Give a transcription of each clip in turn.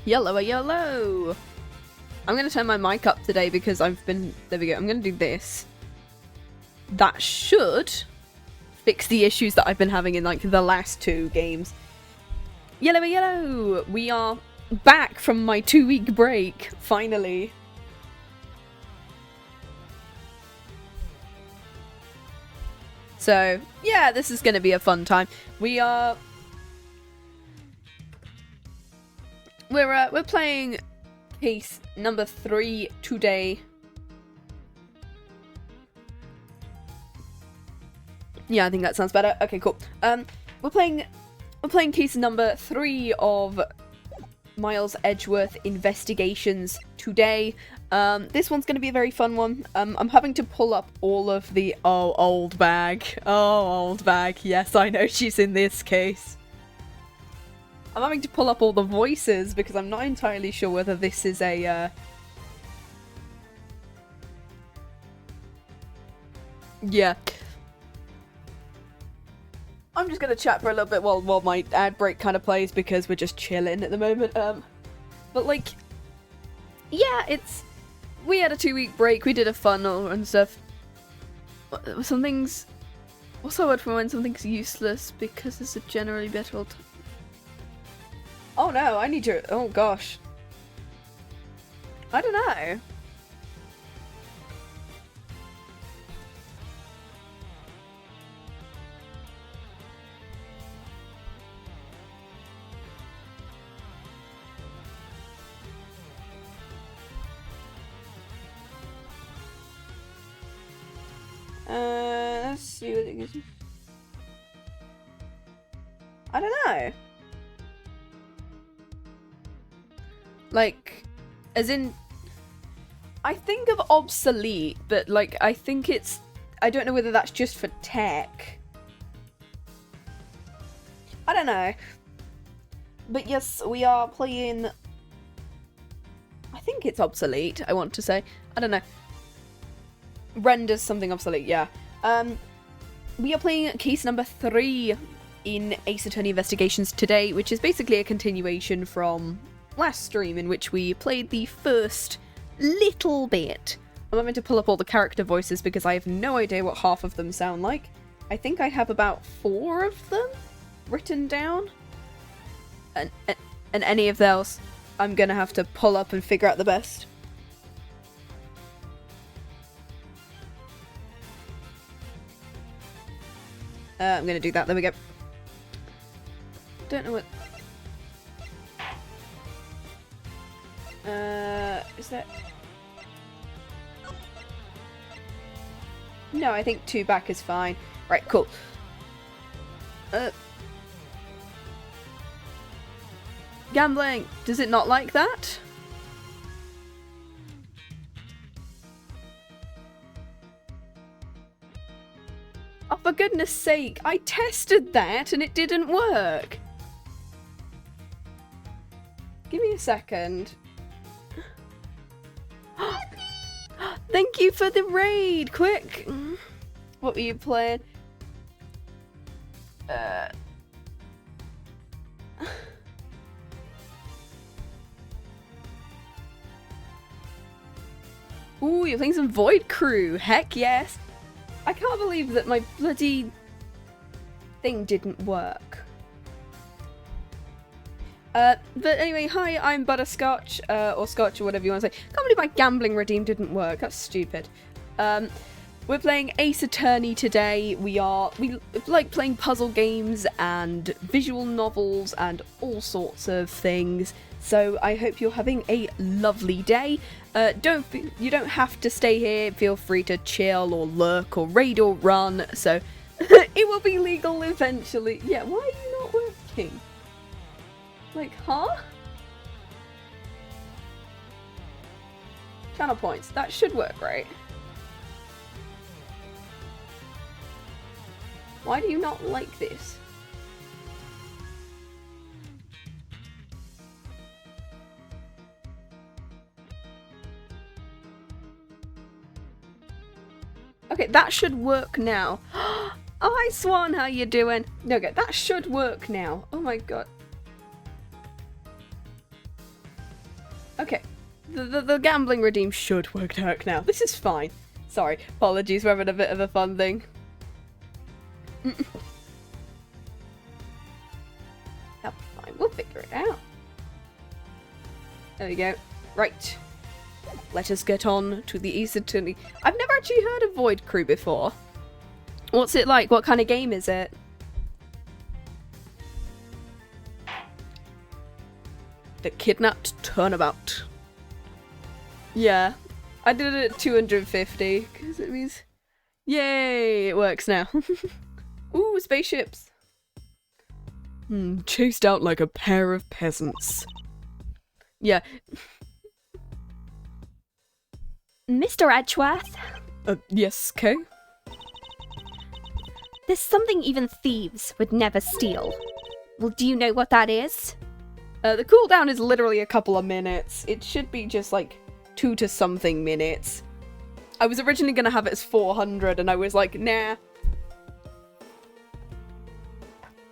Yellow, yellow! I'm gonna turn my mic up today because I've been... There we go, I'm gonna do this. That should fix the issues that I've been having in, like, the last 2 games. Yellow, yellow! We are back from my 2-week break, finally. So, yeah, this is gonna be a fun time. We're playing case number 3 today. Yeah, I think that sounds better. Okay, cool. We're playing case number 3 of Miles Edgeworth Investigations today. This one's going to be a very fun one. I'm having to pull up all of the... Oh, old bag. Oh, old bag. Yes, I know she's in this case. I'm having to pull up all the voices because I'm not entirely sure whether this is a... Yeah. I'm just gonna chat for a little bit while my ad break kind of plays because we're just chilling at the moment. But like, yeah, we had a 2-week break. We did a funnel and stuff. Something's... What's the word for when something's useless because it's a generally better alternative? Oh no, I need to... Oh gosh. I don't know. Let's see what it gives me. I don't know. Like, as in, I think of obsolete, but like, I think it's, I don't know whether that's just for tech. I don't know. But yes, we are playing, I think it's obsolete, I want to say. I don't know. Renders something obsolete, yeah. We are playing case number 3 in Ace Attorney Investigations today, which is basically a continuation from last stream in which we played the first little bit. I'm having to pull up all the character voices because I have no idea what half of them sound like. I think I have about 4 of them written down. And any of those I'm gonna have to pull up and figure out the best. I'm gonna do that. There we go. Don't know what... is that... No, I think 2 back is fine. Right, cool. Gambling! Does it not like that? Oh, for goodness sake, I tested that and it didn't work. Give me a second. Thank you for the raid, quick. What were you playing? Ooh, you're playing some Void Crew. Heck yes. I can't believe that my bloody thing didn't work. But anyway, hi, I'm Butterscotch, or Scotch, or whatever you want to say. Can't believe my gambling redeem didn't work. That's stupid. We're playing Ace Attorney today. We like playing puzzle games and visual novels and all sorts of things. So I hope you're having a lovely day. You don't have to stay here. Feel free to chill or lurk or raid or run. So it will be legal eventually. Yeah, why are you not working? Like, huh? Channel points. That should work, right? Why do you not like this? Okay, that should work now. Oh, hi Swan, how you doing? Okay, that should work now. Oh my god. Okay. The gambling redeem should work now. This is fine. Sorry. Apologies, we're having a bit of a fun thing. That'll be fine. We'll figure it out. There we go. Right. Let us get on to the East Attorney. I've never actually heard of Void Crew before. What's it like? What kind of game is it? The Kidnapped Turnabout. Yeah. I did it at 250, because it means... Yay! It works now. Ooh, spaceships. Chased out like a pair of peasants. Yeah. Mr. Edgeworth? Yes, Kay? There's something even thieves would never steal. Well, do you know what that is? The cooldown is literally a couple of minutes. It should be just like 2 to something minutes. I was originally gonna have it as 400 and I was like, nah.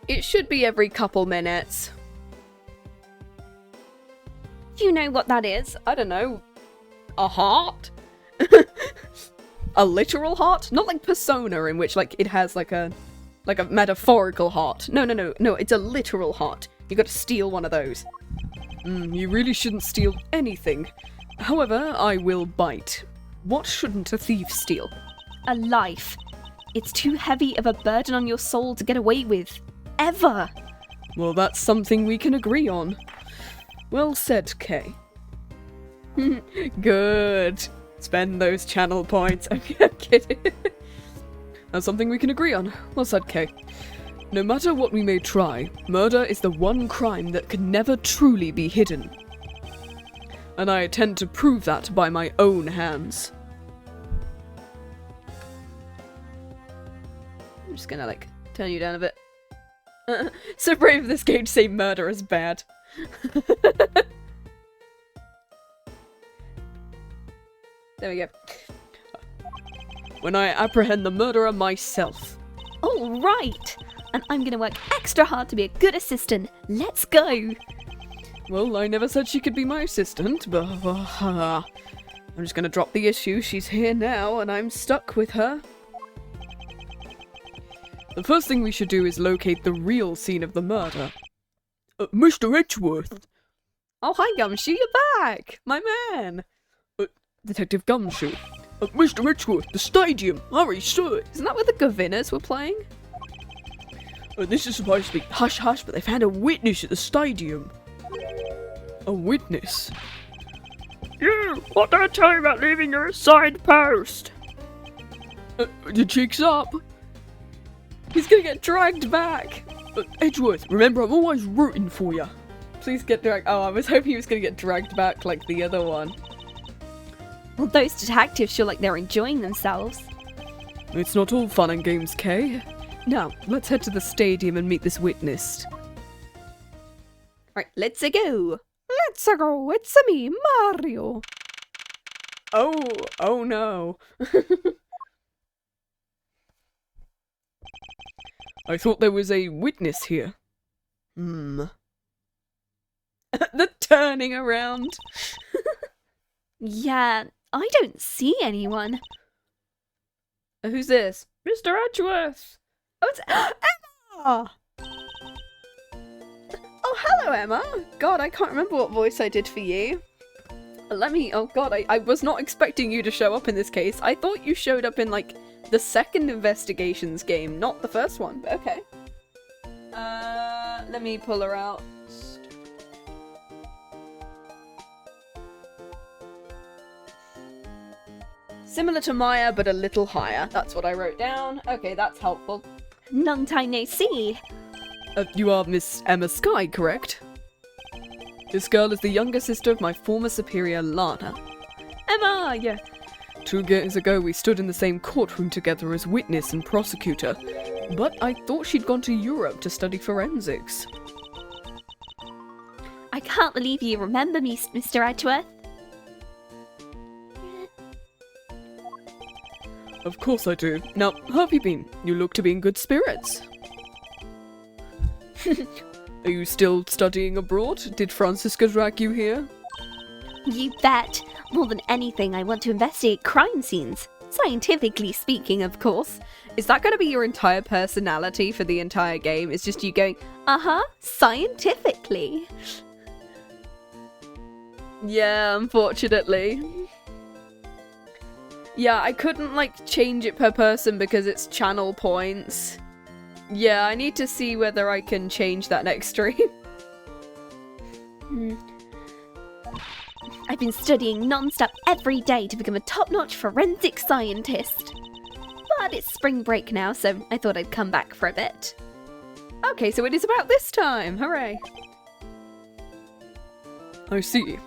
It should be every couple minutes. Do you know what that is? I don't know. A heart? A literal heart? Not like Persona, in which like it has like a metaphorical heart. No, it's a literal heart. You gotta steal one of those. You really shouldn't steal anything. However, I will bite. What shouldn't a thief steal? A life. It's too heavy of a burden on your soul to get away with. Ever. Well, that's something we can agree on. Well said, Kay. Good. Spend those channel points. I'm kidding. That's something we can agree on. Well said, Kay. No matter what we may try, murder is the one crime that can never truly be hidden. And I intend to prove that by my own hands. I'm just gonna, like, turn you down a bit. So brave of this game to say murder is bad. There we go. When I apprehend the murderer myself. All right. And I'm gonna work extra hard to be a good assistant. Let's go. Well, I never said she could be my assistant, but I'm just gonna drop the issue. She's here now, and I'm stuck with her. The first thing we should do is locate the real scene of the murder. Mr. Edgeworth! Oh, hi, Gumshoe, you're back! My man! Detective Gumshoe. Mr. Edgeworth, the stadium! Hurry, sir! Isn't that where the Gavinners were playing? This is supposed to be hush-hush, but they found a witness at the stadium. A witness? You! What did I tell you about leaving your assigned post? The cheek's up. He's gonna get dragged back. Edgeworth, remember I'm always rooting for you. Please get dragged. Oh, I was hoping he was gonna get dragged back like the other one. Well, those detectives feel like they're enjoying themselves. It's not all fun and games, Kay. Now, let's head to the stadium and meet this witness. Right, let's go. Let's go. It's me, Mario. Oh no. I thought there was a witness here. The turning around. Yeah, I don't see anyone. Who's this? Mr. Edgeworth. Oh, it's Emma! Oh, hello, Emma. God, I can't remember what voice I did for you. Oh god, I was not expecting you to show up in this case. I thought you showed up in, like, the second investigations game, not the first one, but okay. Let me pull her out. Similar to Maya, but a little higher. That's what I wrote down. Okay, that's helpful. Long time no see. You are Miss Emma Skye, correct? This girl is the younger sister of my former superior, Lana. Emma, yeah. 2 years ago, we stood in the same courtroom together as witness and prosecutor, but I thought she'd gone to Europe to study forensics. I can't believe you remember me, Mr. Edgeworth. Of course I do. Now, how have you been? You look to be in good spirits. Are you still studying abroad? Did Francisca drag you here? You bet. More than anything, I want to investigate crime scenes. Scientifically speaking, of course. Is that going to be your entire personality for the entire game? It's just you going, scientifically. yeah, unfortunately. Yeah, I couldn't, like, change it per person because it's channel points. Yeah, I need to see whether I can change that next stream. I've been studying non-stop every day to become a top-notch forensic scientist. But it's spring break now, so I thought I'd come back for a bit. Okay, so it is about this time. Hooray. I see.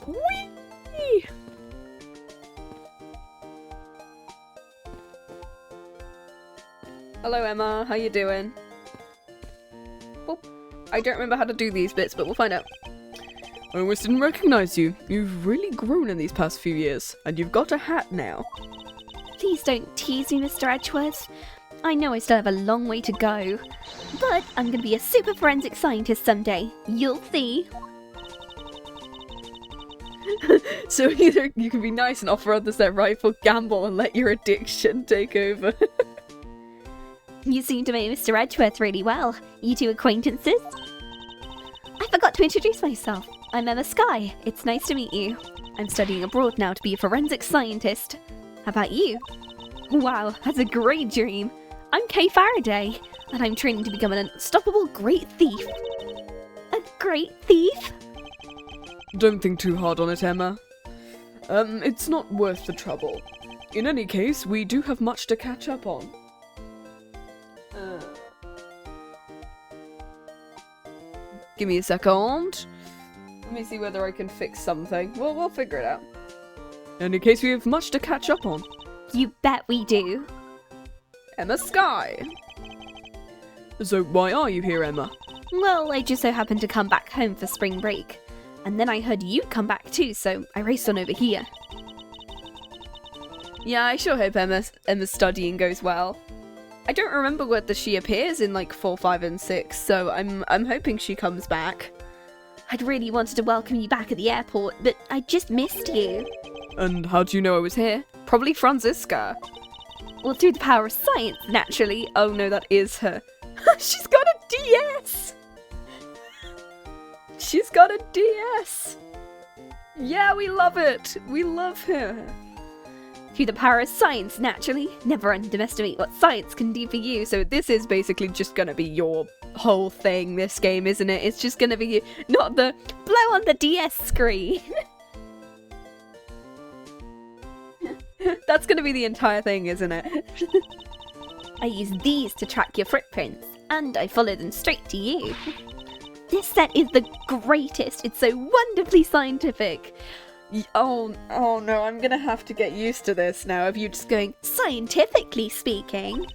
Whee! Hello, Emma. How you doing? Oh, I don't remember how to do these bits, but we'll find out. I almost didn't recognize you. You've really grown in these past few years, and you've got a hat now. Please don't tease me, Mr. Edgeworth. I know I still have a long way to go, but I'm going to be a super forensic scientist someday. You'll see. So either you can be nice and offer others their rifle, gamble, and let your addiction take over. You seem to know Mr. Edgeworth really well. You two acquaintances? I forgot to introduce myself. I'm Emma Skye. It's nice to meet you. I'm studying abroad now to be a forensic scientist. How about you? Wow, that's a great dream. I'm Kay Faraday, and I'm training to become an unstoppable great thief. A great thief? Don't think too hard on it, Emma. It's not worth the trouble. In any case, we do have much to catch up on. Give me a second. Let me see whether I can fix something. Well, we'll figure it out. In any case, we have much to catch up on. You bet we do. Emma Skye. So why are you here, Emma? Well, I just so happened to come back home for spring break. And then I heard you'd come back too, so I raced on over here. Yeah, I sure hope Emma's studying goes well. I don't remember whether she appears in like 4, 5, and 6, so I'm hoping she comes back. I'd really wanted to welcome you back at the airport, but I just missed you. And how do you know I was here? Probably Franziska. Well, through the power of science, naturally. Oh no, that is her. She's got a DS! She's got a DS! Yeah, we love it! We love her. Through the power of science, naturally. Never underestimate what science can do for you. So this is basically just gonna be your whole thing, this game, isn't it? It's just gonna be you, not the blow on the DS screen. That's gonna be the entire thing, isn't it? I use these to track your footprints, and I follow them straight to you. This set is the greatest. It's so wonderfully scientific. Oh no, I'm gonna have to get used to this now of you just going, scientifically speaking.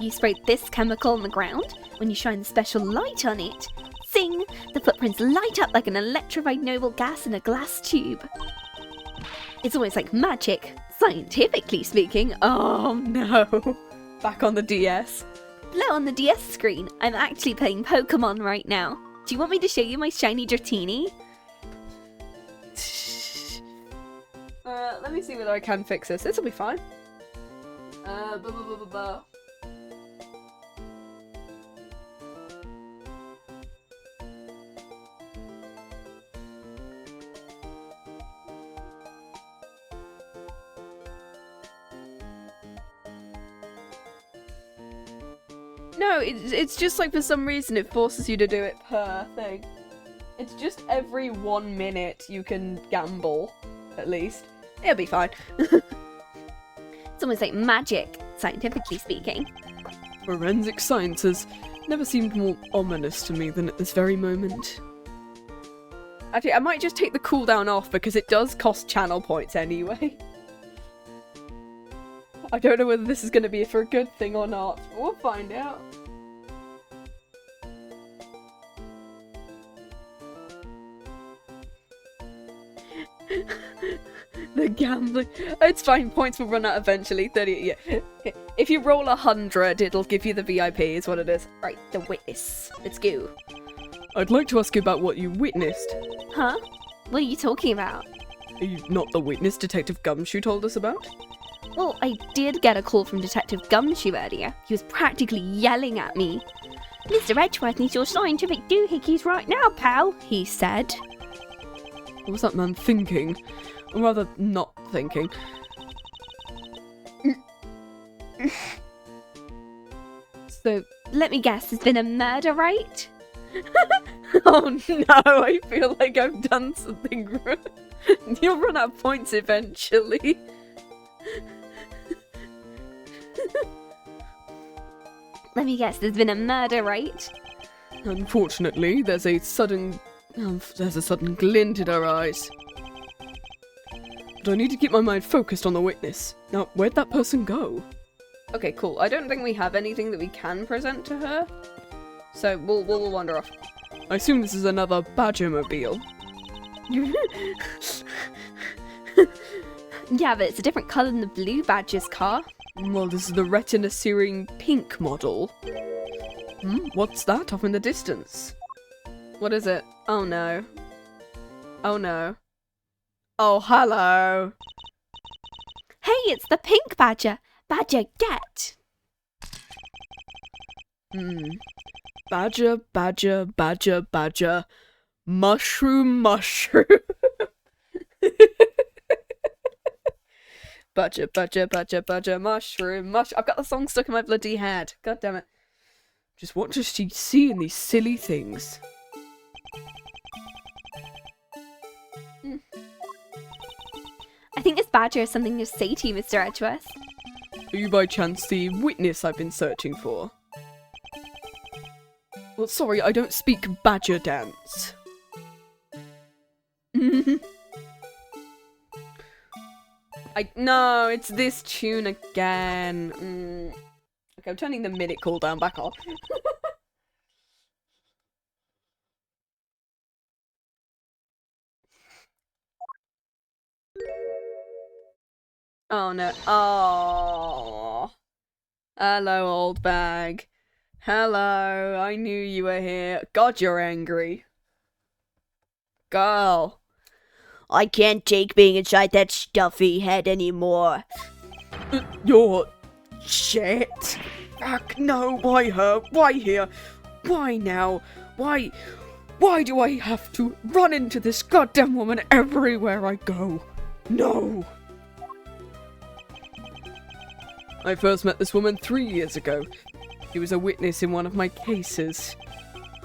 You spray this chemical on the ground. When you shine the special light on it, zing, the footprints light up like an electrified noble gas in a glass tube. It's almost like magic, scientifically speaking. Oh no. Back on the DS. Blow on the DS screen. I'm actually playing Pokemon right now. Do you want me to show you my shiny Dratini? Let me see whether I can fix this. This'll be fine. No, it's just like for some reason it forces you to do it per thing. It's just every 1 minute you can gamble, at least. It'll be fine. It's almost like magic, scientifically speaking. Forensic sciences never seemed more ominous to me than at this very moment. Actually, I might just take the cooldown off because it does cost channel points anyway. I don't know whether this is going to be for a good thing or not. We'll find out. The gambling. It's fine, points will run out eventually. 30, yeah. If you roll 100, it'll give you the VIP, is what it is. Right, the witness. Let's go. I'd like to ask you about what you witnessed. Huh? What are you talking about? Are you not the witness Detective Gumshoe told us about? Well, I did get a call from Detective Gumshoe earlier. He was practically yelling at me. Mr. Edgeworth needs your scientific doohickeys right now, pal, he said. What was that man thinking? Or rather, not thinking. So, Let me guess, there's been a murder, right? oh no, I feel like I've done something wrong. You'll run out of points eventually. Let me guess, there's been a murder, right? Unfortunately, there's a sudden glint in her eyes. But I need to keep my mind focused on the witness. Now, where'd that person go? Okay, cool. I don't think we have anything that we can present to her. So, we'll wander off. I assume this is another Badger-mobile. Yeah, but it's a different colour than the blue Badger's car. Well, this is the retina-searing pink model. What's that off in the distance? What is it? Oh no. Oh no. Oh, hello. Hey, it's the pink Badger. Badger, get! Badger, badger, badger, badger. Mushroom, mushroom. Badger, badger, badger, badger, mushroom, mushroom. I've got the song stuck in my bloody head. God damn it. Just what does she see in these silly things? I think this Badger has something to say to you, Mr. Edgeworth. Are you by chance the witness I've been searching for? Well, sorry, I don't speak badger dance. No, it's this tune again. Okay, I'm turning the minute cooldown back off. Oh no. Oh. Hello, old bag. Hello, I knew you were here. God, you're angry. Girl. I can't take being inside that stuffy head anymore. You're shit. Fuck no, why her? Why here? Why now? Why do I have to run into this goddamn woman everywhere I go? No. I first met this woman 3 years ago. She was a witness in one of my cases.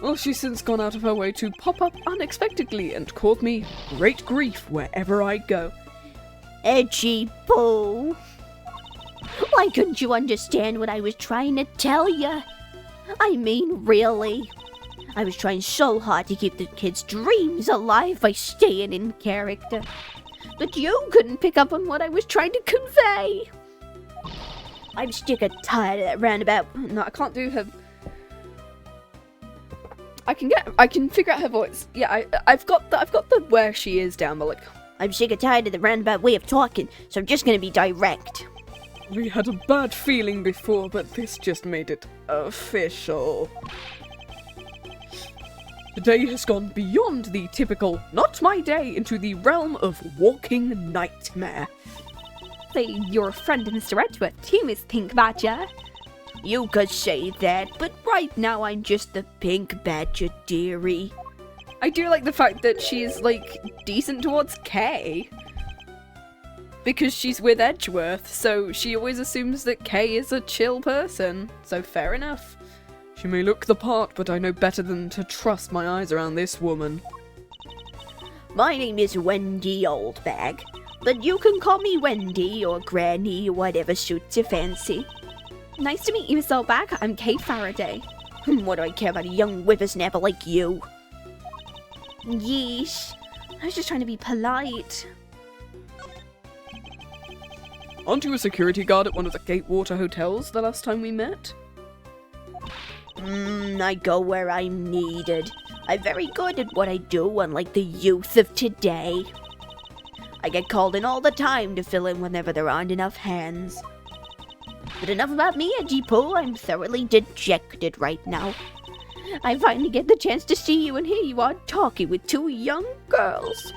Well, she's since gone out of her way to pop up unexpectedly and cause me great grief wherever I go. Edgy Pooh. Why couldn't you understand what I was trying to tell you? I mean, really. I was trying so hard to keep the kids' dreams alive by staying in character. But you couldn't pick up on what I was trying to convey. I'm sick and tired of that roundabout. No, I can't do her. I can figure out her voice. Yeah, I've got the where she is down, but like, I'm sick and tired of the roundabout way of talking, so I'm just gonna be direct. we had a bad feeling before, but this just made it official. The day has gone beyond the typical not my day into the realm of walking nightmare. Say you're a friend of Mr. Edgeworth too, Miss Pink Badger. You could say that, but right now I'm just the pink badger, dearie. I do like the fact that she's, like, decent towards Kay. Because she's with Edgeworth, so she always assumes that Kay is a chill person. So fair enough. She may look the part, but I know better than to trust my eyes around this woman. My name is Wendy Oldbag, but you can call me Wendy or Granny, whatever suits your fancy. Nice to meet you, Miss Oldbag. I'm Kate Faraday. What do I care about a young whippersnapper like you? Yeesh. I was just trying to be polite. Aren't you a security guard at one of the Gatewater hotels the last time we met? I go where I'm needed. I'm very good at what I do, unlike the youth of today. I get called in all the time to fill in whenever there aren't enough hands. But enough about me, Edgy Pooh. I'm thoroughly dejected right now. I finally get the chance to see you, and here you are talking with two young girls.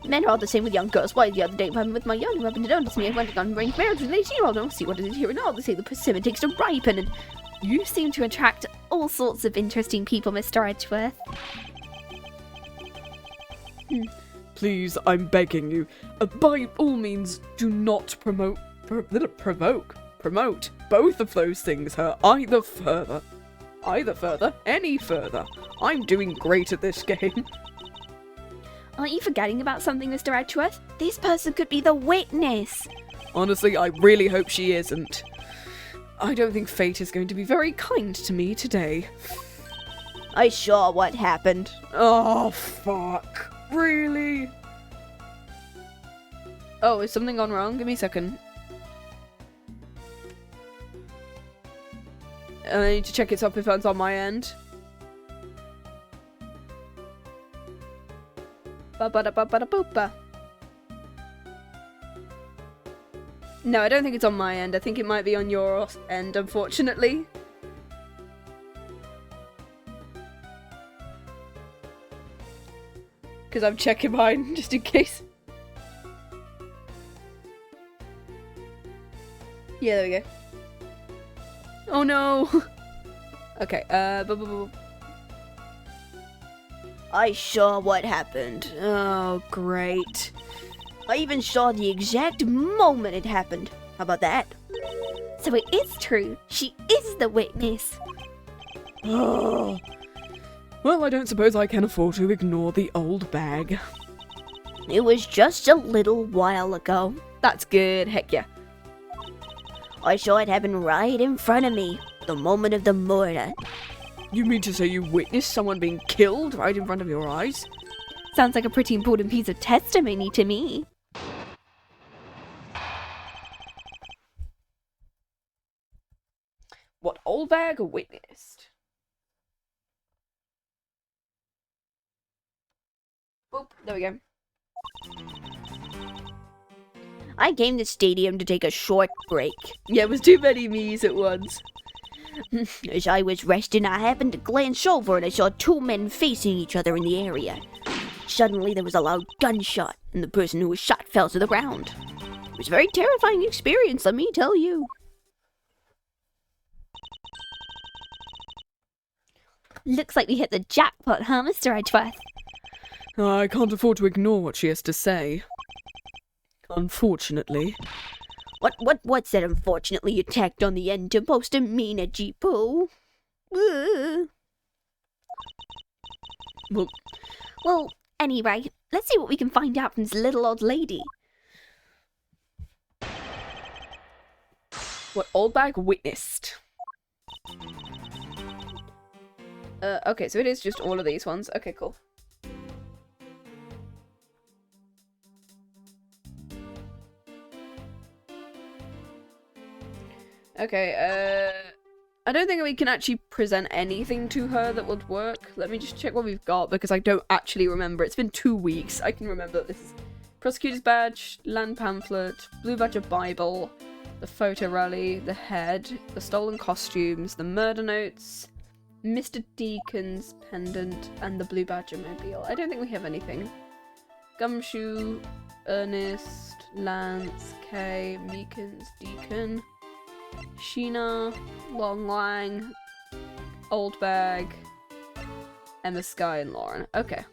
Men are all the same with young girls. Why, the other day, I'm with my young, who happened to notice me. I went on arranged marriage with an 18-year-old. I don't see what it is here and all. They say the persimmon takes to ripen, and You seem to attract all sorts of interesting people, Mr. Edgeworth. Please, I'm begging you. By all means, do not promote both of those things her either further, any further. I'm doing great at this game. Aren't you forgetting about something, Mr. Edgeworth? This person could be the witness. Honestly, I really hope she isn't. I don't think fate is going to be very kind to me today. I saw what happened. Oh, fuck. Really? Oh, is something gone wrong? Give me a second. I need to check it up if it's on my end. Ba-ba-da-ba-ba-da-boop-ba. No, I don't think it's on my end. I think it might be on your end, unfortunately. Because I'm checking mine, just in case. Yeah, there we go. Oh no! Okay, I saw what happened. Oh, great. I even saw the exact moment it happened. How about that? So it is true. She is the witness. Oh. Well, I don't suppose I can afford to ignore the old bag. It was just a little while ago. That's good, heck yeah. I saw it happen right in front of me. The moment of the murder. You mean to say you witnessed someone being killed right in front of your eyes? Sounds like a pretty important piece of testimony to me. What old bag witnessed? Boop, there we go. I came to stadium to take a short break. Yeah, it was too many me's at once. As I was resting, I happened to glance over and I saw two men facing each other in the area. Suddenly, there was a loud gunshot, and the person who was shot fell to the ground. It was a very terrifying experience, let me tell you. Looks like we hit the jackpot, huh, Mr. Edgeworth? I can't afford to ignore what she has to say. Unfortunately. What's that unfortunately you tacked on the end to post a mean edgy poo? Well, anyway, let's see what we can find out from this little old lady. What old bag witnessed? Okay, so it is just all of these ones. Okay, cool. Okay, I don't think we can actually present anything to her that would work. Let me just check what we've got, because I don't actually remember. It's been 2 weeks. I can remember that this is Prosecutor's Badge, Land Pamphlet, Blue Badger Bible, the Photo Rally, the Head, the Stolen Costumes, the Murder Notes, Mr. Deacon's Pendant, and the Blue Badger Mobile. I don't think we have anything. Gumshoe, Ernest, Lance, Kay, Meekins, Deacon, Sheena, Long Lang, Old Bag, Emma Sky, and Lauren. Okay.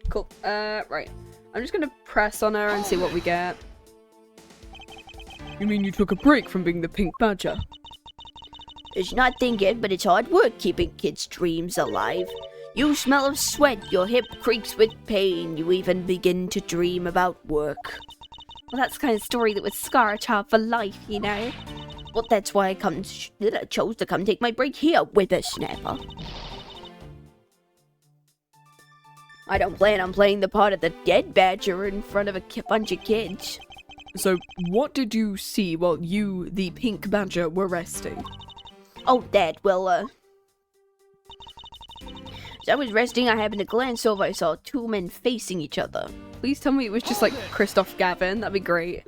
Cool. Right. I'm just gonna press on her and see what we get. You mean you took a break from being the Pink Badger? It's not thinking, but it's hard work keeping kids' dreams alive. You smell of sweat, your hip creaks with pain, you even begin to dream about work. Well, that's the kind of story that would scar a child for life, you know? Well, that's why I chose to come take my break here, whippersnapper. I don't plan on playing the part of the dead badger in front of a bunch of kids. So, what did you see while you, the Pink Badger, were resting? Oh, that, well, as I was resting, I happened to glance over, I saw two men facing each other. Please tell me it was just like Christoph Gavin, that'd be great.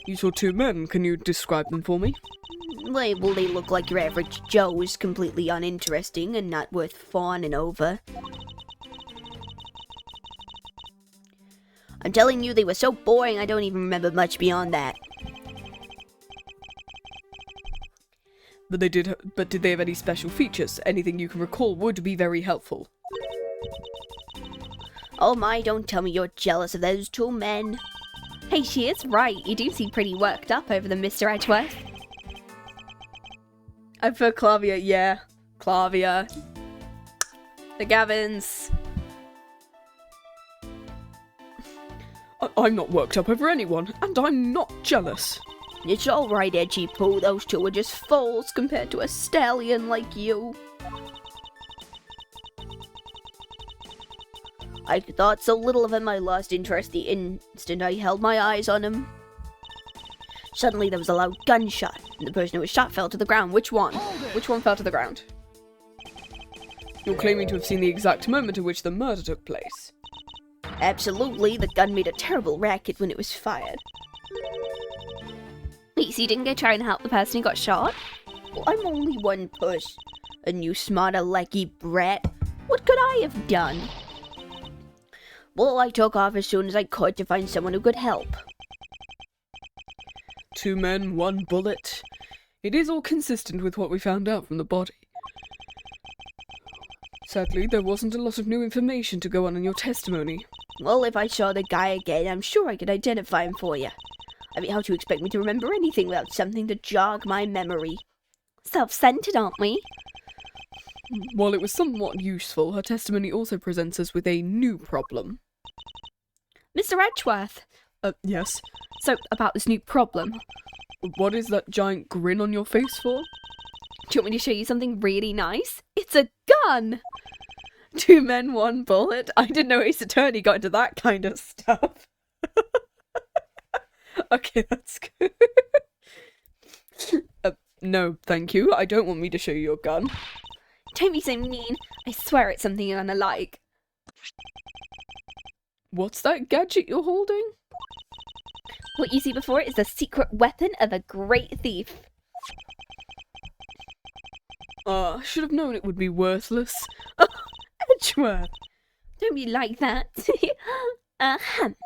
You saw two men, can you describe them for me? Well, they look like your average Joe is completely uninteresting and not worth fawning over. I'm telling you, they were so boring I don't even remember much beyond that. But did they have any special features? Anything you can recall would be very helpful. Oh my, don't tell me you're jealous of those two men. Hey, she is right. You do seem pretty worked up over them, Mr. Edgeworth. I prefer Clavia, yeah. Clavia. The Gavins. I'm not worked up over anyone, and I'm not jealous. It's alright, Edgy Poo, those two are just foals compared to a stallion like you. I thought so little of him I lost interest the instant I held my eyes on him. Suddenly there was a loud gunshot, and the person who was shot fell to the ground. Which one? Which one fell to the ground? You're claiming to have seen the exact moment at which the murder took place. Absolutely, the gun made a terrible racket when it was fired. Wait, so you didn't go try and help the person who got shot? Well, I'm only one puss. And you smart alecky brat. What could I have done? Well, I took off as soon as I could to find someone who could help. 2 men, 1 bullet. It is all consistent with what we found out from the body. Sadly, there wasn't a lot of new information to go on in your testimony. Well, if I saw the guy again, I'm sure I could identify him for you. I mean, how do you expect me to remember anything without something to jog my memory? Self-centered, aren't we? While it was somewhat useful, her testimony also presents us with a new problem. Mr. Edgeworth. Yes? So, about this new problem. What is that giant grin on your face for? Do you want me to show you something really nice? It's a gun! 2 men, 1 bullet? I didn't know Ace Attorney got into that kind of stuff. Okay, that's good. No, thank you. I don't want me to show you your gun. Don't be so mean. I swear it's something you're gonna like. What's that gadget you're holding? What you see before it is the secret weapon of a great thief. I should have known it would be worthless. Edgeworth! Don't be like that. Ahem.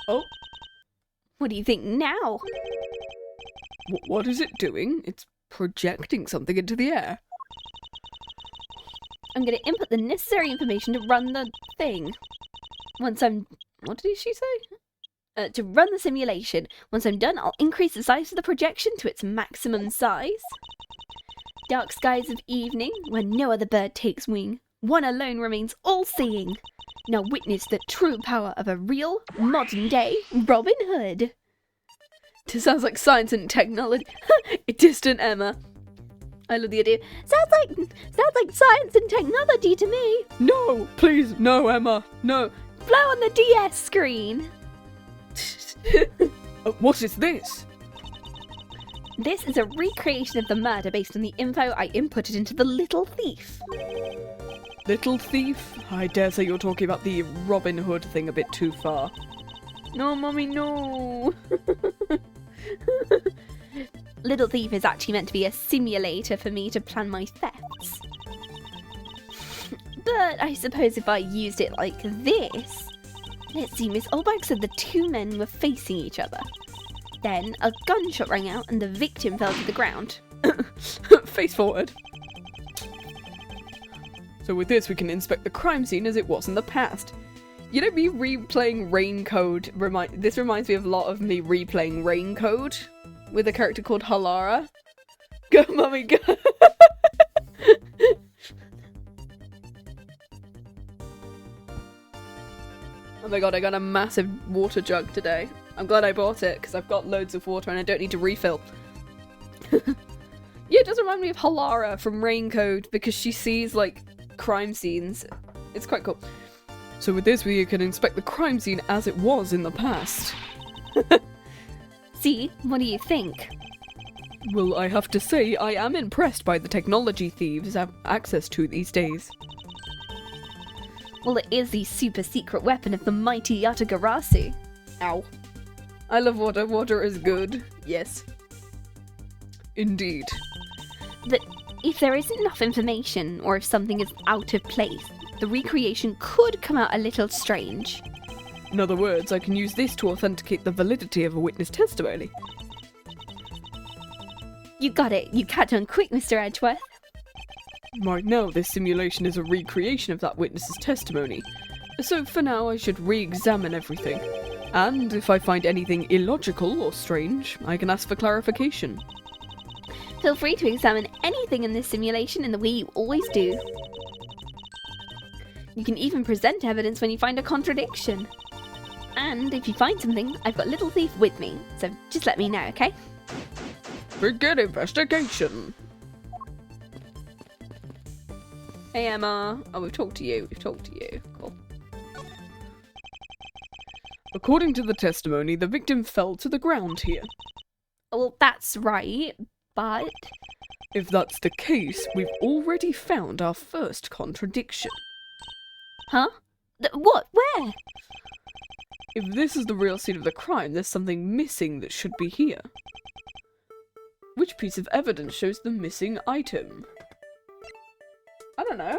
Oh. What do you think now? What is it doing? It's projecting something into the air. I'm going to input the necessary information to run the thing. Once I'm... What did she say? To run the simulation. Once I'm done, I'll increase the size of the projection to its maximum size. Dark skies of evening, when no other bird takes wing. One alone remains all-seeing. Now witness the true power of a real, modern-day Robin Hood. It sounds like science and technology. Distant Emma. I love the idea. Sounds like science and technology to me. No, please, no, Emma, no. Flow on the DS screen. What is this? This is a recreation of the murder based on the info I inputted into the Little Thief. Little Thief? I dare say you're talking about the Robin Hood thing a bit too far. No, Mummy, no. Little Thief is actually meant to be a simulator for me to plan my thefts. But I suppose if I used it like this... Let's see, Miss Olbach said the 2 men were facing each other. Then a gunshot rang out and the victim fell to the ground. Face forward. So with this we can inspect the crime scene as it was in the past. You know, me replaying Rain Code, this reminds me of a lot of me replaying Rain Code with a character called Halara. Go, Mummy, go! Oh my god, I got a massive water jug today. I'm glad I bought it, because I've got loads of water and I don't need to refill. Yeah, it does remind me of Halara from Rain Code, because she sees, like, crime scenes. It's quite cool. So with this, we can inspect the crime scene as it was in the past. See, what do you think? Well, I have to say, I am impressed by the technology thieves have access to these days. Well, it is the super secret weapon of the mighty Yatagarasu. Ow. I love water. Water is good. Yes. Indeed. But if there isn't enough information, or if something is out of place, the recreation could come out a little strange. In other words, I can use this to authenticate the validity of a witness testimony. You got it. You caught on quick, Mr. Edgeworth. Right now, this simulation is a recreation of that witness's testimony. So for now, I should re-examine everything. And if I find anything illogical or strange, I can ask for clarification. Feel free to examine anything in this simulation in the way you always do. You can even present evidence when you find a contradiction. And if you find something, I've got Little Thief with me, so just let me know, okay? Begin investigation! Hey Emma. Oh, we've talked to you. Cool. According to the testimony, the victim fell to the ground here. Well, that's right, but... If that's the case, we've already found our first contradiction. Huh? What? Where? If this is the real scene of the crime, there's something missing that should be here. Which piece of evidence shows the missing item? I don't know.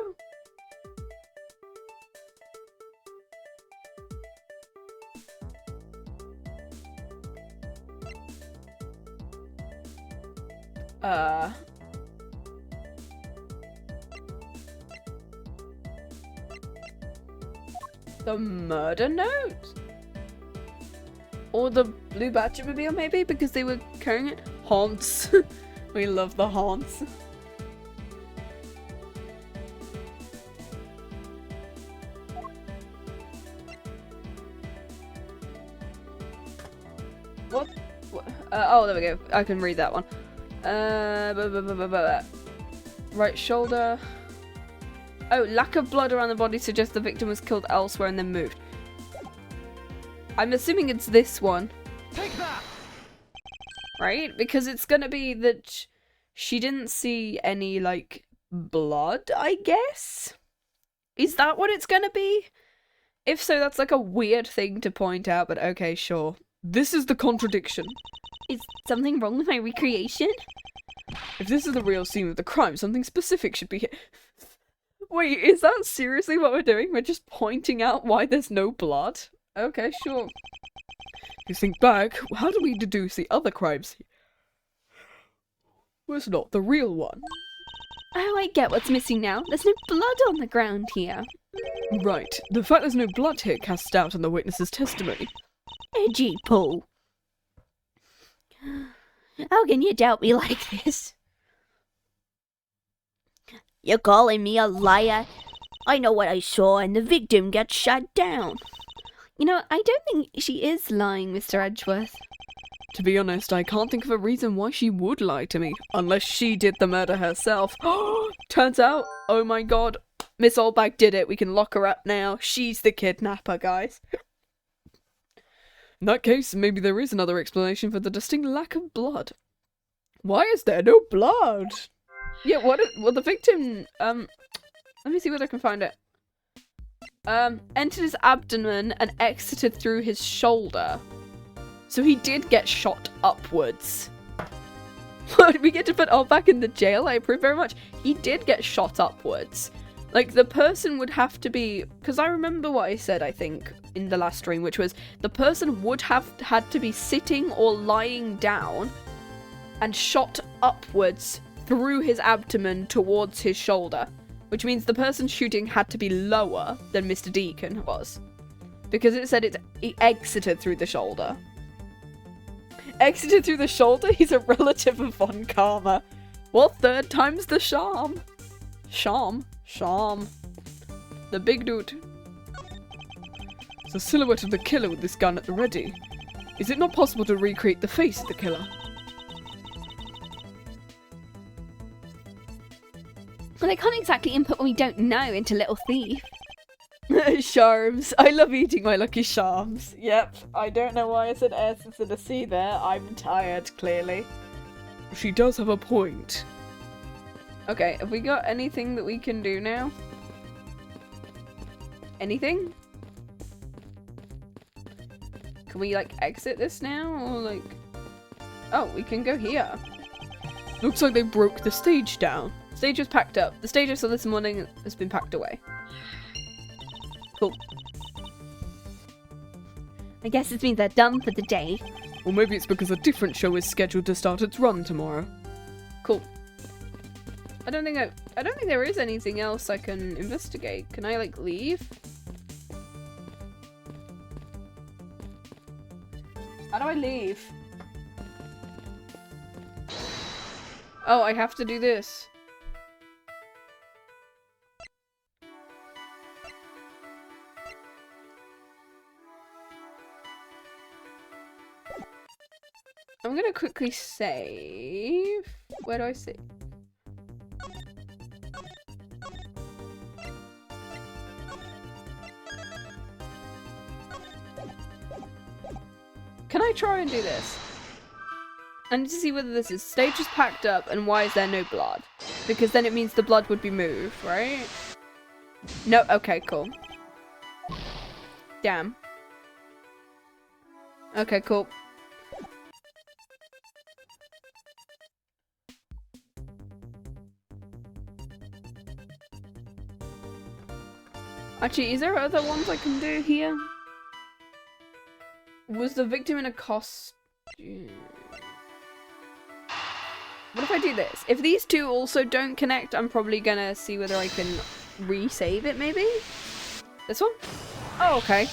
The murder note? Or the blue Batmobile, maybe, because they were carrying it? Haunts. We love the haunts. What? Oh, there we go. I can read that one. Right shoulder. Oh, lack of blood around the body suggests the victim was killed elsewhere and then moved. I'm assuming it's this one. Take that! Right? Because it's gonna be that she didn't see any, like, blood, I guess? Is that what it's gonna be? If so, that's like a weird thing to point out, but okay, sure. This is the contradiction. Is something wrong with my recreation? If this is the real scene of the crime, something specific should be here. Wait, is that seriously what we're doing? We're just pointing out why there's no blood? Okay, sure. If you think back, how do we deduce the other crimes was not the real one? Oh, I get what's missing now. There's no blood on the ground here. Right. The fact there's no blood here casts doubt on the witness's testimony. Edgy Paul. How can you doubt me like this? You're calling me a liar? I know what I saw and the victim got shot down. You know, I don't think she is lying, Mr. Edgeworth. To be honest, I can't think of a reason why she would lie to me, unless she did the murder herself. Turns out, oh my god, Miss Oldbag did it. We can lock her up now. She's the kidnapper, guys. In that case, maybe there is another explanation for the distinct lack of blood. Why is there no blood? Yeah, well, the victim, let me see whether I can find it. Entered his abdomen and exited through his shoulder. So he did get shot upwards. What, we get to put all back in the jail? I approve very much. He did get shot upwards. Like, the person would have to be... Because I remember what I said, I think, in the last stream, which was the person would have had to be sitting or lying down and shot upwards through his abdomen towards his shoulder. Which means the person shooting had to be lower than Mr. Deacon was. Because it said it exited through the shoulder. Exited through the shoulder? He's a relative of Von Karma. Well, third time's the charm. Charm? The big dude. It's a silhouette of the killer with this gun at the ready. Is it not possible to recreate the face of the killer? Well, I can't exactly input what we don't know into Little Thief. Charms. I love eating my lucky charms. Yep. I don't know why I said S instead of C there. I'm tired, clearly. She does have a point. Okay, have we got anything that we can do now? Anything? Can we, like, exit this now? Or, like... Oh, we can go here. Looks like they broke the stage down. Stage was packed up. The stage I saw this morning has been packed away. Cool. I guess this means they're done for the day. Or maybe it's because a different show is scheduled to start its run tomorrow. Cool. I don't think there is anything else I can investigate. Can I, like, leave? How do I leave? Oh, I have to do this. I'm gonna quickly save. Where do I save? Can I try and do this? I need to see whether this is stage is packed up and why is there no blood? Because then it means the blood would be moved, right? No, okay, cool. Damn. Okay, cool. Actually, is there other ones I can do here? Was the victim in a costume? What if I do this? If these two also don't connect, I'm probably gonna see whether I can resave it, maybe? This one? Oh, okay.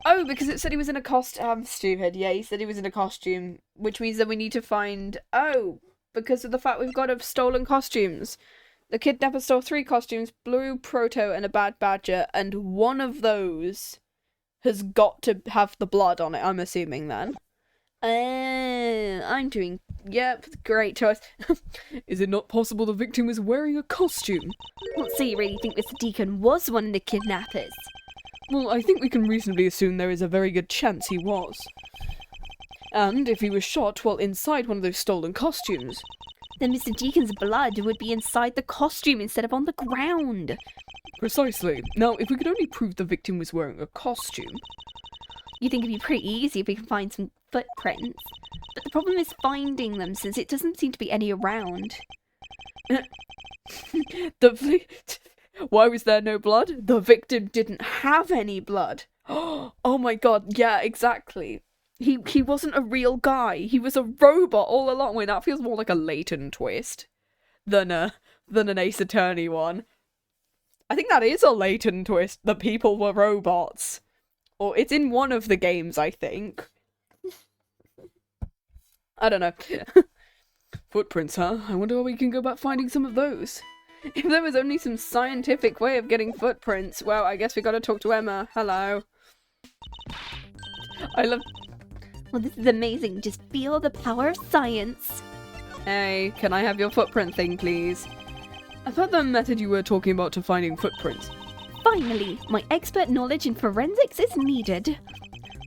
Oh, because it said he was in a costume. I'm stupid. Yeah, he said he was in a costume, which means that we need to find... Oh, because of the fact we've got stolen costumes. The kidnapper stole 3 costumes, Blue, Proto, and a Bad Badger, and one of those has got to have the blood on it, I'm assuming then. I'm doing... Yep, great choice. Is it not possible the victim was wearing a costume? What, so you really think Mr. Deacon was one of the kidnappers? Well, I think we can reasonably assume there is a very good chance he was. And if he was shot while inside one of those stolen costumes... Then Mr. Deacon's blood would be inside the costume instead of on the ground. Precisely. Now, if we could only prove the victim was wearing a costume... You think it'd be pretty easy if we can find some footprints. But the problem is finding them, since it doesn't seem to be any around. Why was there no blood? The victim didn't have any blood. Oh my god, yeah, exactly. He wasn't a real guy. He was a robot all along. Wait, that feels more like a Layton twist than an Ace Attorney one. I think that is a Layton twist. The people were robots. Or it's in one of the games, I think. I don't know. Footprints, huh? I wonder how we can go about finding some of those. If there was only some scientific way of getting footprints, well, I guess we gotta talk to Emma. Hello. I love... Well, this is amazing. Just feel the power of science. Hey, can I have your footprint thing, please? I thought the method you were talking about to finding footprints. Finally, my expert knowledge in forensics is needed.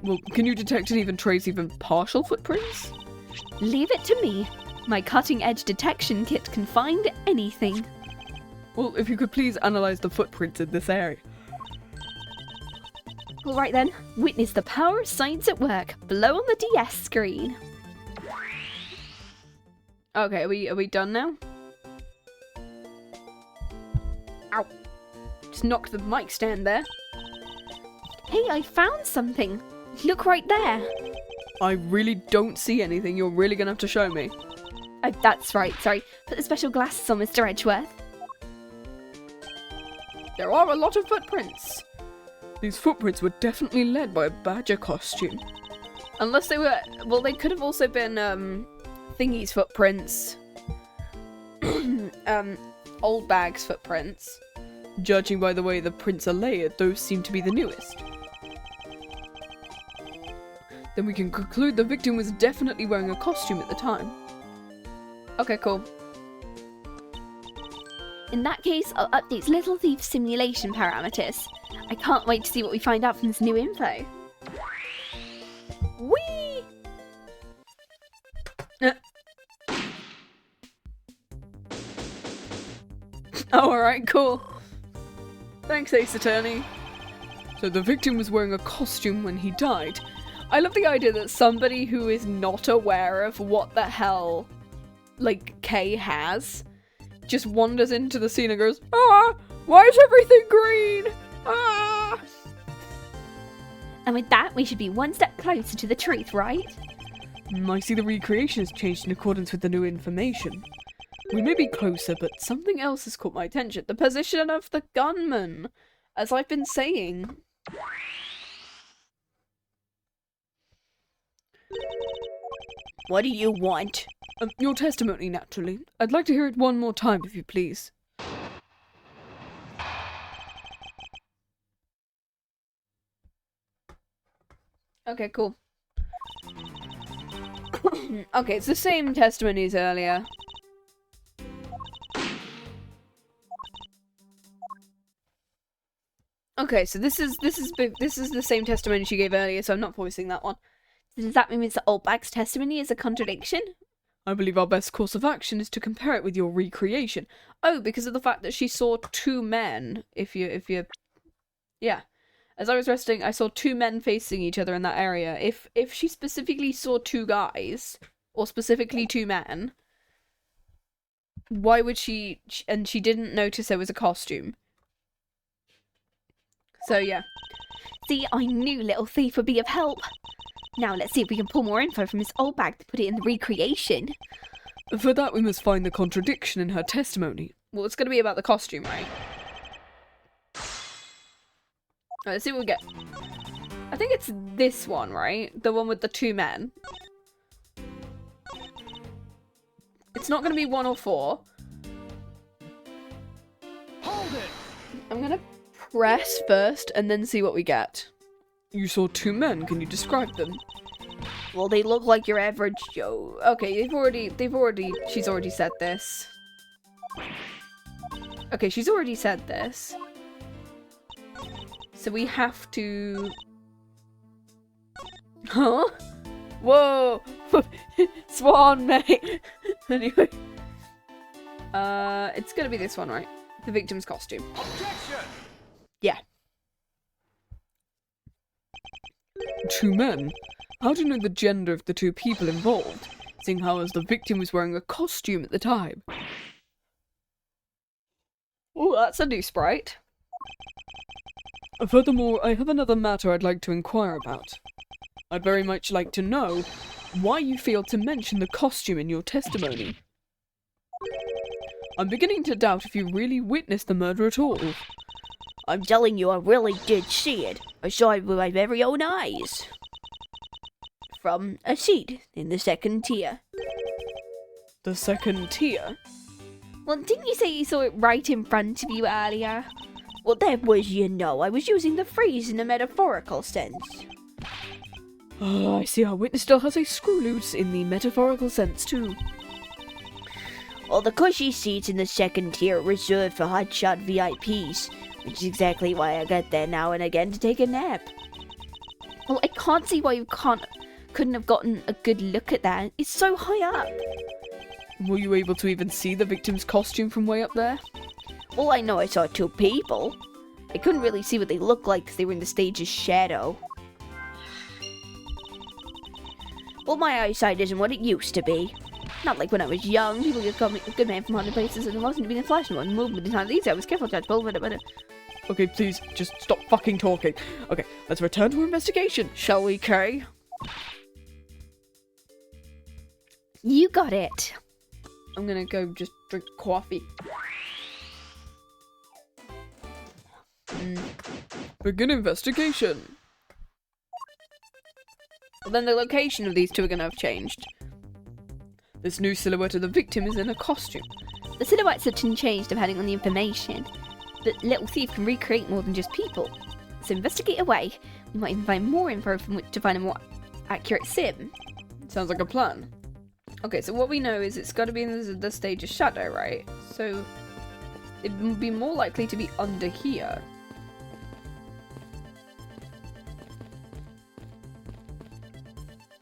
Well, can you detect and even trace even partial footprints? Leave it to me. My cutting-edge detection kit can find anything. Well, if you could please analyze the footprints in this area. Alright then, witness the power of science at work, below on the DS screen. Okay, are we done now? Ow. Just knocked the mic stand there. Hey, I found something. Look right there. I really don't see anything. You're really gonna have to show me. Oh, that's right, sorry. Put the special glasses on, Mr. Edgeworth. There are a lot of footprints. These footprints were definitely led by a badger costume. Unless they were... Well, they could have also been, Thingy's footprints. Old Bag's footprints. Judging by the way the prints are layered, those seem to be the newest. Then we can conclude the victim was definitely wearing a costume at the time. Okay, cool. In that case, I'll update Little Thief's simulation parameters. I can't wait to see what we find out from this new info. Whee! Oh, alright, cool. Thanks, Ace Attorney. So the victim was wearing a costume when he died. I love the idea that somebody who is not aware of what the hell like, Kay has, just wanders into the scene and goes, "Ah, why is everything green? Ah!" And with that, we should be one step closer to the truth, right? I see the recreation has changed in accordance with the new information. We may be closer, but something else has caught my attention. The position of the gunman, as I've been saying. What do you want? Your testimony, naturally. I'd like to hear it one more time, if you please. Okay, cool. Okay, it's the same testimony as earlier. Okay, so this is the same testimony she gave earlier, so I'm not voicing that one. Does that mean Mr. Oldback's testimony is a contradiction? I believe our best course of action is to compare it with your recreation. Oh, because of the fact that she saw two men. Yeah. As I was resting, I saw two men facing each other in that area. If she specifically saw two guys, or specifically two men, why would she... And she didn't notice there was a costume. So, yeah. See, I knew Little Thief would be of help. Now let's see if we can pull more info from Miss Oldbag to put it in the recreation. For that, we must find the contradiction in her testimony. Well, it's going to be about the costume, right? Alright, let's see what we get. I think it's this one, right? The one with the two men. It's not going to be 1 or 4. Hold it! I'm going to press first and then see what we get. You saw two men. Can you describe them? Well, they look like your average Joe. Okay, she's already said this. Okay, she's already said this. So we have to... Huh? Whoa! Swan, mate! Anyway. It's gonna be this one, right? The victim's costume. Objection! Yeah. Two men? How do you know the gender of the two people involved, seeing how as the victim was wearing a costume at the time? Oh, that's a new sprite. Furthermore, I have another matter I'd like to inquire about. I'd very much like to know why you failed to mention the costume in your testimony. I'm beginning to doubt if you really witnessed the murder at all. I'm telling you, I really did see it. I saw it with my very own eyes. From a seat in the second tier. The second tier? Well, didn't you say you saw it right in front of you earlier? Well, that was, I was using the phrase in a metaphorical sense. Oh, I see our witness still has a screw loose in the metaphorical sense, too. Well, the cushy seats in the second tier are reserved for hotshot VIPs, which is exactly why I get there now and again to take a nap. Well, I can't see why you couldn't have gotten a good look at that. It's so high up. Were you able to even see the victim's costume from way up there? Well, I know I saw two people. I couldn't really see what they looked like because they were in the stage's shadow. Well, my eyesight isn't what it used to be. Not like when I was young. People just called me a good man from haunted places and it wasn't being a flash one movement in time. These I was careful to but Okay, please, just stop fucking talking. Okay, let's return to our investigation, shall we, Kay? You got it. I'm gonna go just drink coffee. Begin investigation. Well, then the location of these two are gonna have changed. This new silhouette of the victim is in a costume. The silhouettes have changed depending on the information. The Little Thief can recreate more than just people. So investigate away. We might even find more info from which to find a more accurate sim. Sounds like a plan. Okay, so what we know is it's got to be in the stage of shadow, right? So it would be more likely to be under here.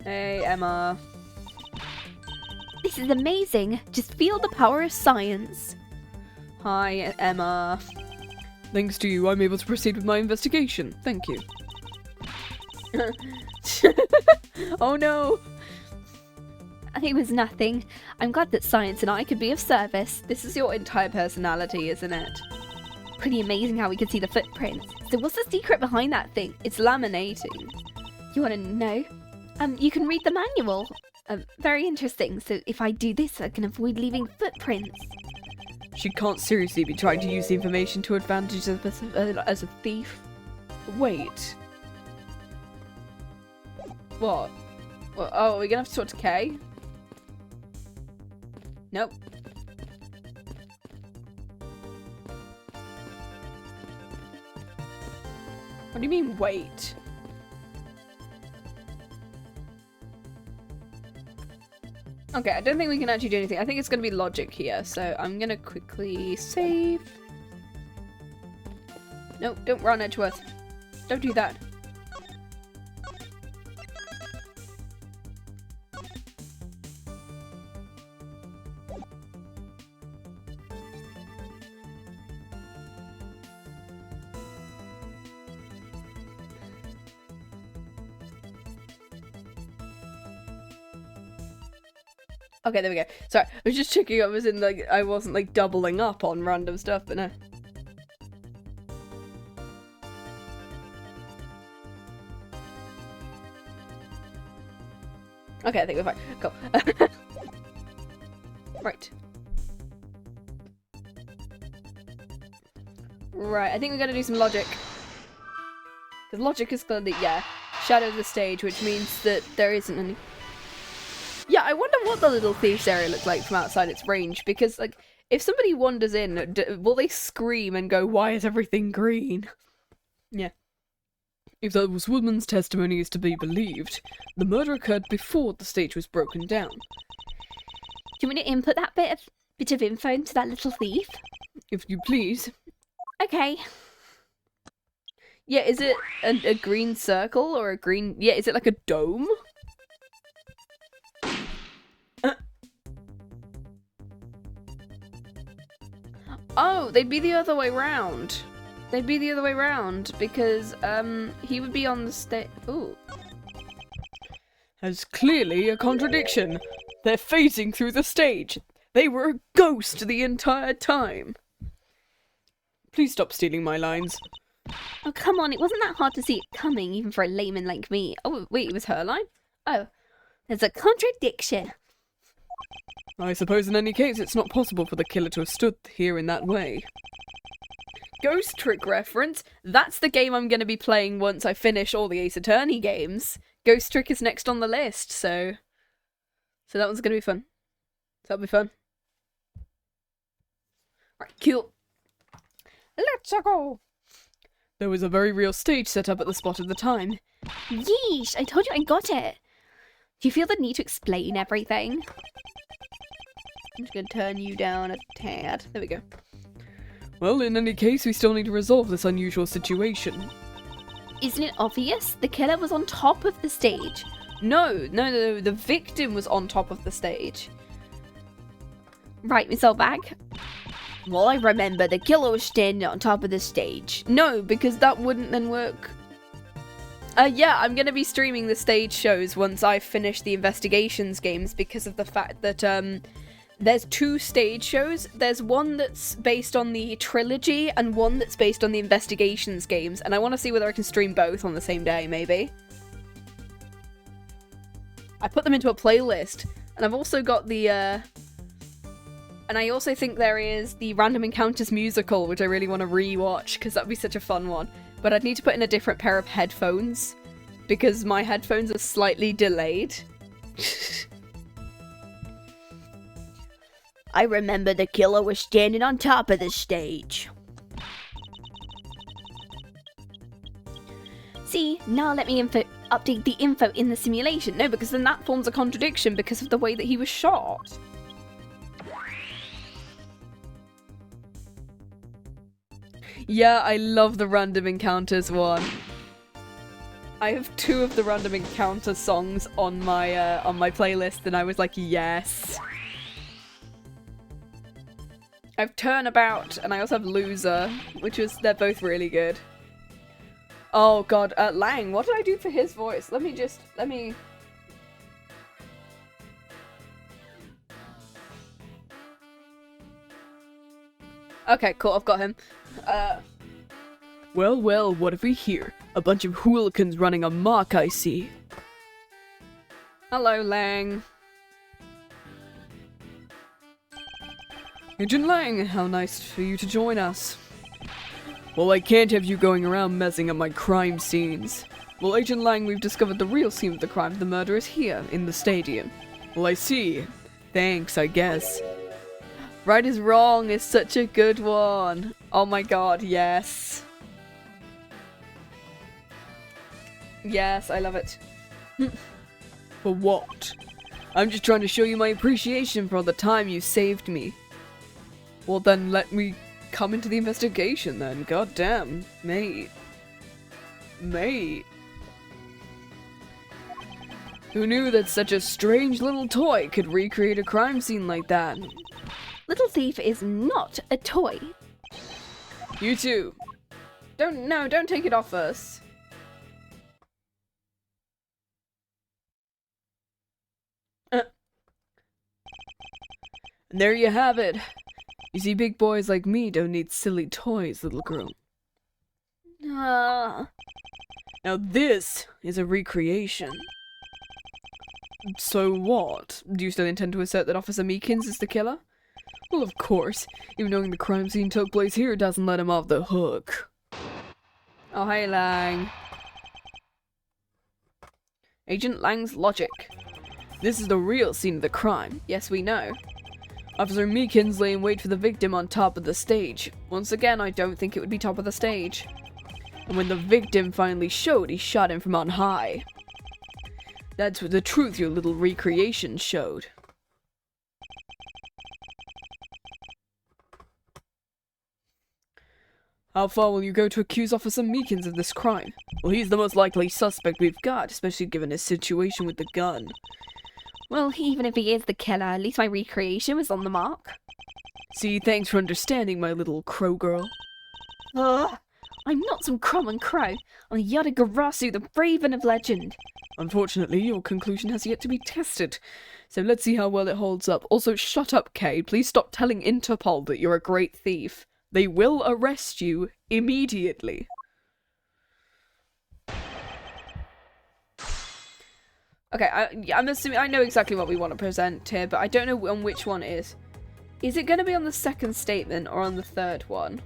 Hey, Emma. This is amazing. Just feel the power of science. Hi, Emma. Thanks to you, I'm able to proceed with my investigation. Thank you. Oh no! It was nothing. I'm glad that science and I could be of service. This is your entire personality, isn't it? Pretty amazing how we could see the footprints. So what's the secret behind that thing? It's laminating. You want to know? You can read the manual. Very interesting. So if I do this, I can avoid leaving footprints. She can't seriously be trying to use the information to advantage as a thief. Wait. What? Oh, we're gonna have to talk to Kay? Nope. What do you mean, wait? Okay, I don't think we can actually do anything. I think it's gonna be logic here, so I'm gonna quickly save. No, don't run, Edgeworth. Don't do that. Okay, there we go. Sorry, I was just checking I wasn't like doubling up on random stuff, but no. Okay, I think we're fine. Cool. Right. Right, I think we gotta do some logic. Because logic is clearly, yeah, shadow the stage, which means that there isn't any. Yeah, I wonder what the little thief's area looks like from outside its range, because, like, if somebody wanders in, will they scream and go, why is everything green? Yeah. If that woman's testimony is to be believed, the murder occurred before the stage was broken down. Do you want me to input that bit of info into that little thief? If you please. Okay. Yeah, is it a green circle or a green... Yeah, is it like a dome? Oh, they'd be the other way round. They'd be the other way round because he would be on the stage. Ooh. Has clearly a contradiction. They're phasing through the stage. They were a ghost the entire time. Please stop stealing my lines. Oh, come on, it wasn't that hard to see it coming, even for a layman like me. Oh, wait, it was her line? Oh, there's a contradiction. I suppose in any case it's not possible for the killer to have stood here in that way. Ghost trick reference. That's the game I'm going to be playing once I finish all the Ace Attorney games. Ghost trick is next on the list, so that one's going to be fun. So that'll be fun. Right, cool. Let's go. There was a very real stage set up at the spot at the time. Yeesh, I told you I got it. Do you feel the need to explain everything? I'm just going to turn you down a tad. There we go. Well, in any case, we still need to resolve this unusual situation. Isn't it obvious? The killer was on top of the stage. No, the victim was on top of the stage. Right, Miss Oldbag. Well, I remember the killer was standing on top of the stage. No, because that wouldn't then work. Yeah, I'm going to be streaming the stage shows once I finish the investigations games because of the fact that, there's 2 stage shows. There's one that's based on the trilogy and one that's based on the investigations games. And I want to see whether I can stream both on the same day, maybe. I put them into a playlist. And I've also got the, and I also think there is the Random Encounters musical, which I really want to rewatch because that'd be such a fun one. But I'd need to put in a different pair of headphones because my headphones are slightly delayed. I remember the killer was standing on top of the stage. See, now let me update the info in the simulation. No, because then that forms a contradiction because of the way that he was shot. Yeah, I love the Random Encounters one. I have 2 of the Random Encounter songs on my playlist, and I was like, yes. I have Turnabout, and I also have Loser, they're both really good. Oh god, Lang, what did I do for his voice? Let me... Okay, cool, I've got him. Well, well, what have we here? A bunch of hooligans running amok, I see. Hello, Lang. Agent Lang, how nice for you to join us. Well, I can't have you going around messing up my crime scenes. Well, Agent Lang, we've discovered the real scene of the crime. The murder is here, in the stadium. Well, I see. Thanks, I guess. Right is wrong is such a good one. Oh my god, yes. Yes, I love it. For what? I'm just trying to show you my appreciation for all the time you saved me. Well, then let me come into the investigation then. God damn, mate. Mate. Who knew that such a strange little toy could recreate a crime scene like that? Little Thief is not a toy. You too. Don't take it off us. And there you have it. You see, big boys like me don't need silly toys, little girl. Now this is a recreation. So what? Do you still intend to assert that Officer Meekins is the killer? Well, of course. Even knowing the crime scene took place here doesn't let him off the hook. Oh, hey, Lang. Agent Lang's logic. This is the real scene of the crime. Yes, we know. Officer Meekins lay in wait for the victim on top of the stage. Once again, I don't think it would be top of the stage. And when the victim finally showed, he shot him from on high. That's what the truth your little recreation showed. How far will you go to accuse Officer Meekins of this crime? Well, he's the most likely suspect we've got, especially given his situation with the gun. Well, even if he is the killer, at least my recreation was on the mark. See, thanks for understanding, my little crow girl. Ugh, I'm not some common crow. I'm Yadagarasu, the Raven of legend. Unfortunately, your conclusion has yet to be tested. So let's see how well it holds up. Also, shut up, Kay. Please stop telling Interpol that you're a great thief. They will arrest you immediately. Okay, I'm assuming I know exactly what we want to present here, but I don't know on which one it is. Is it going to be on the second statement or on the third one?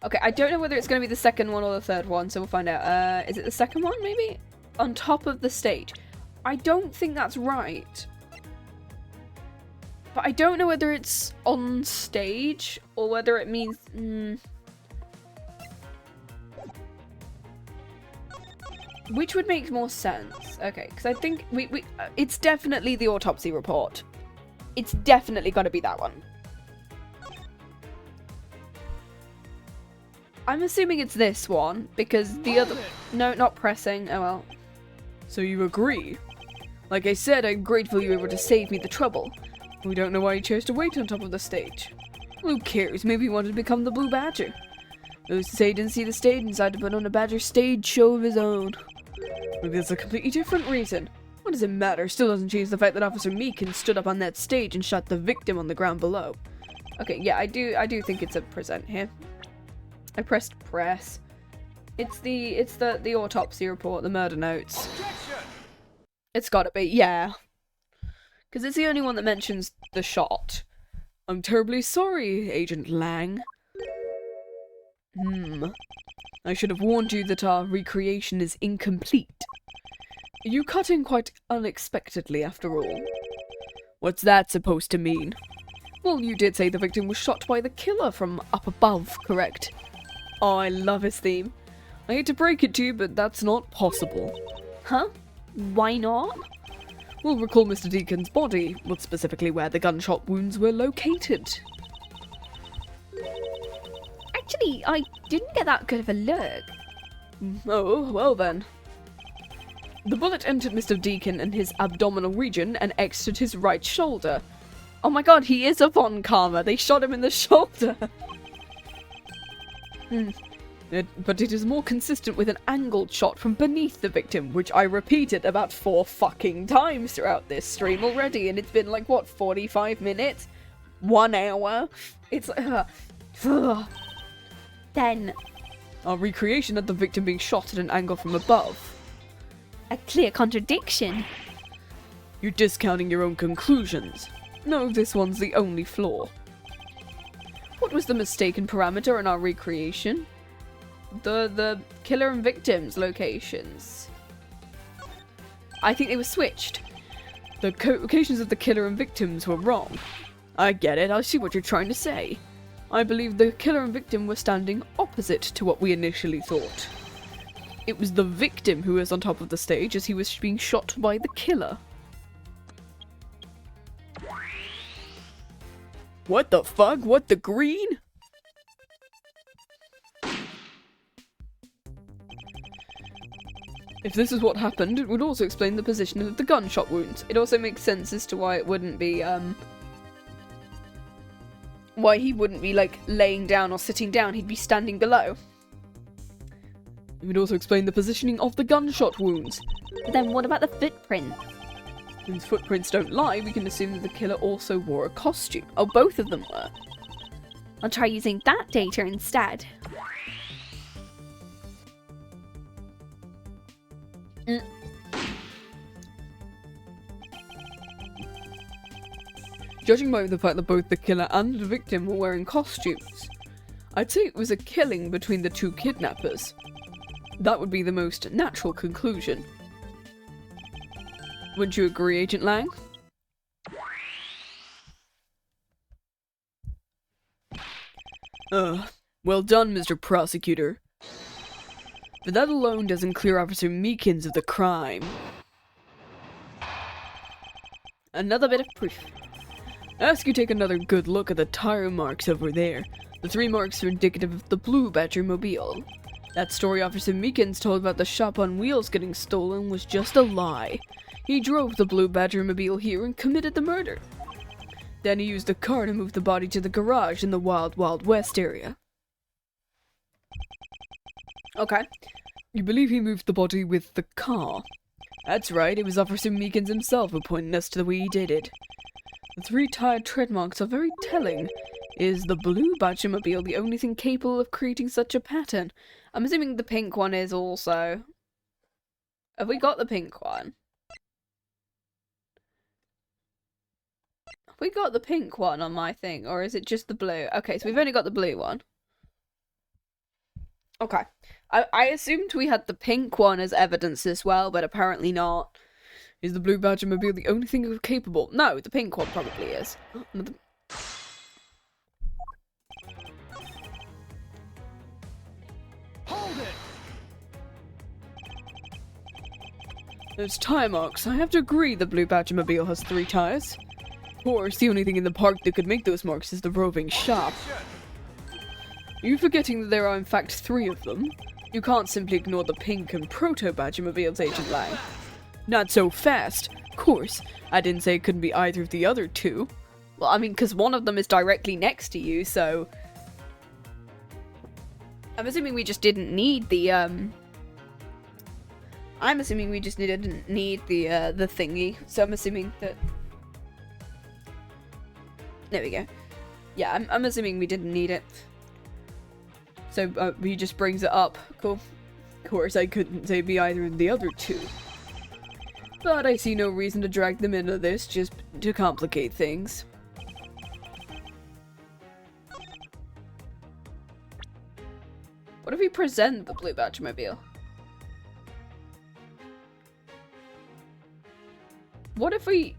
Okay, I don't know whether it's going to be the second one or the third one, so we'll find out. Is it the second one, maybe? On top of the stage. I don't think that's right. But I don't know whether it's on stage or whether it means... Which would make more sense? Okay, because I think it's definitely the autopsy report. It's definitely got to be that one. I'm assuming it's this one, because the other... No, not pressing. Oh well. So you agree? Like I said, I'm grateful you were able to save me the trouble. We don't know why he chose to wait on top of the stage. Who cares? Maybe he wanted to become the Blue Badger. Who's to say he didn't see the stage and decided to put on a Badger stage show of his own? Maybe that's a completely different reason. What does it matter? Still doesn't change the fact that Officer Meekins stood up on that stage and shot the victim on the ground below. Okay, yeah, I do think it's a present here. I pressed press. It's the autopsy report, the murder notes. It's gotta be, yeah. Because it's the only one that mentions the shot. I'm terribly sorry, Agent Lang. I should have warned you that our recreation is incomplete. You cut in quite unexpectedly, after all. What's that supposed to mean? Well, you did say the victim was shot by the killer from up above, correct? Oh, I love his theme. I hate to break it to you, but that's not possible. Huh? Why not? We'll recall Mr. Deacon's body, but specifically where the gunshot wounds were located. Actually, I didn't get that good of a look. Oh, well then. The bullet entered Mr. Deacon in his abdominal region and exited his right shoulder. Oh my god, he is a Von Karma. They shot him in the shoulder. But it is more consistent with an angled shot from beneath the victim, which I repeated about 4 fucking times throughout this stream already, and it's been like, what, 45 minutes? 1 hour? It's Then, our recreation had the victim being shot at an angle from above. a clear contradiction. You're discounting your own conclusions. No, this one's the only flaw. What was the mistaken parameter in our recreation? The killer and victim's locations. I think they were switched. The locations of the killer and victims were wrong. I get it, I see what you're trying to say. I believe the killer and victim were standing opposite to what we initially thought. It was the victim who was on top of the stage as he was being shot by the killer. What the fuck? What the green? If this is what happened, it would also explain the position of the gunshot wounds. It also makes sense as to why it wouldn't be, why he wouldn't be, like, laying down or sitting down. He'd be standing below. It would also explain the positioning of the gunshot wounds. But then what about the footprints? Since footprints don't lie, we can assume that the killer also wore a costume. Oh, both of them were. I'll try using that data instead. Judging by the fact that both the killer and the victim were wearing costumes, I'd say it was a killing between the 2 kidnappers. That would be the most natural conclusion. Wouldn't you agree, Agent Lang? Well done, Mr. Prosecutor. But that alone doesn't clear Officer Meekins of the crime. Another bit of proof. I ask you take another good look at the tire marks over there. The 3 marks are indicative of the Blue Badger mobile. That story Officer Meekins told about the shop on wheels getting stolen was just a lie. He drove the Blue Badger mobile here and committed the murder. Then he used the car to move the body to the garage in the Wild Wild West area. Okay. You believe he moved the body with the car? That's right, it was Officer Meekins himself who pointed us to the way he did it. The 3 tire tread marks are very telling. Is the Blue Badger mobile the only thing capable of creating such a pattern? I'm assuming the pink one is also. Have we got the pink one? Have we got the pink one on my thing, or is it just the blue? Okay, so we've only got the blue one. Okay. I assumed we had the pink one as evidence as well, but apparently not. Is the Blue Badger mobile the only thing capable? No, the pink one probably is. Hold it! Those tire marks. I have to agree the Blue Badger mobile has 3 tires. Of course, the only thing in the park that could make those marks is the roving shop. Are you forgetting that there are in fact 3 of them? You can't simply ignore the pink and proto Badger mobiles, Agent Lang. Not so fast. Of course, I didn't say it couldn't be either of the other 2. Well, I mean, because one of them is directly next to you, so... I'm assuming we just didn't need the, I'm assuming we just didn't need the thingy, so I'm assuming that... There we go. Yeah, I'm assuming we didn't need it. So, he just brings it up. Cool. Of course, I couldn't say be either of the other 2. But I see no reason to drag them into this, just to complicate things. What if we present the Blue Badger mobile? What if we...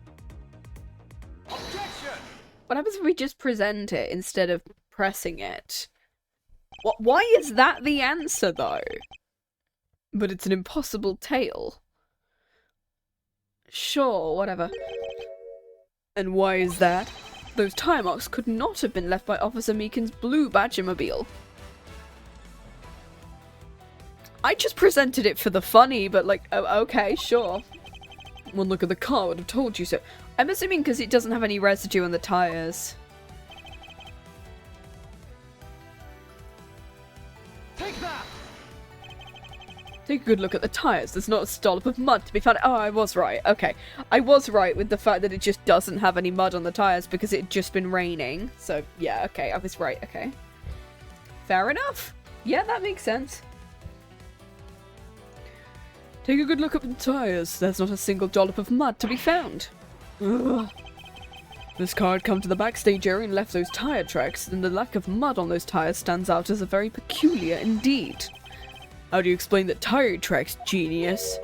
Objection! What happens if we just present it instead of pressing it? Why is that the answer, though? But it's an impossible tale. Sure, whatever. And why is that? Those tire marks could not have been left by Officer Meekins' Blue Badger mobile. I just presented it for the funny, but like, oh, okay, sure. One look at the car would have told you so. I'm assuming because it doesn't have any residue on the tires. Take Take a good look at the tires. There's not a dollop of mud to be found. Oh, I was right. Okay. I was right with the fact that it just doesn't have any mud on the tires because it had just been raining. So, yeah, okay. I was right. Okay. Fair enough. Yeah, that makes sense. Take a good look at the tires. There's not a single dollop of mud to be found. Ugh. This car had come to the backstage area and left those tire tracks, and the lack of mud on those tires stands out as a very peculiar indeed. How do you explain the tire tracks, genius?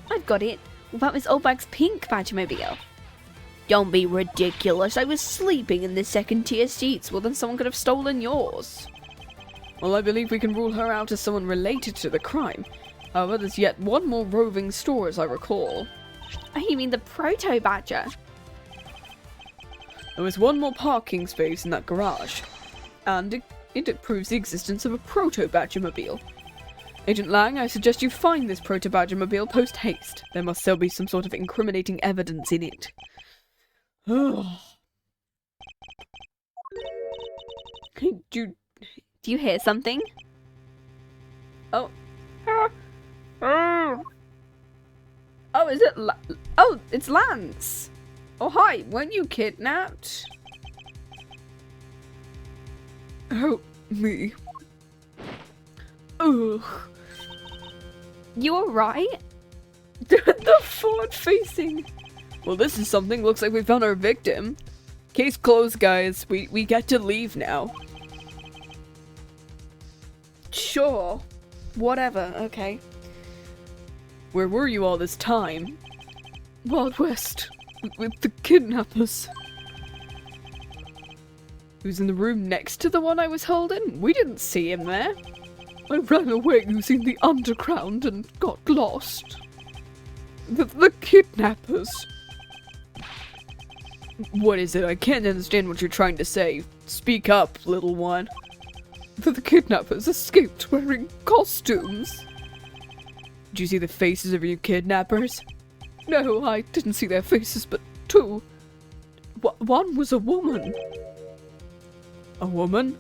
I've got it. Well, that was Oldbag's pink Badgermobile. Don't be ridiculous. I was sleeping in the second tier seats. Well, then someone could have stolen yours. Well, I believe we can rule her out as someone related to the crime. However, there's yet one more roving store, as I recall. Oh, you mean the Proto Badger? There was one more parking space in that garage, and it proves the existence of a proto-Badgermobile. Agent Lang, I suggest you find this proto-Badgermobile post-haste. There must still be some sort of incriminating evidence in it. Do you hear something? Oh. Oh, is it oh, it's Lance. Oh, hi. Weren't you kidnapped? Help me. Ugh. You alright? The forward-facing. Well, this is something. Looks like we found our victim. Case closed, guys. We get to leave now. Sure. Whatever. Okay. Where were you all this time? Wild West. With the kidnappers. Who's in the room next to the one I was holding? We didn't see him there. I ran away using the underground and got lost. The kidnappers. What is it? I can't understand what you're trying to say. Speak up, little one. The kidnappers escaped wearing costumes. Did you see the faces of your kidnappers? No, I didn't see their faces, but two. One was a woman. A woman?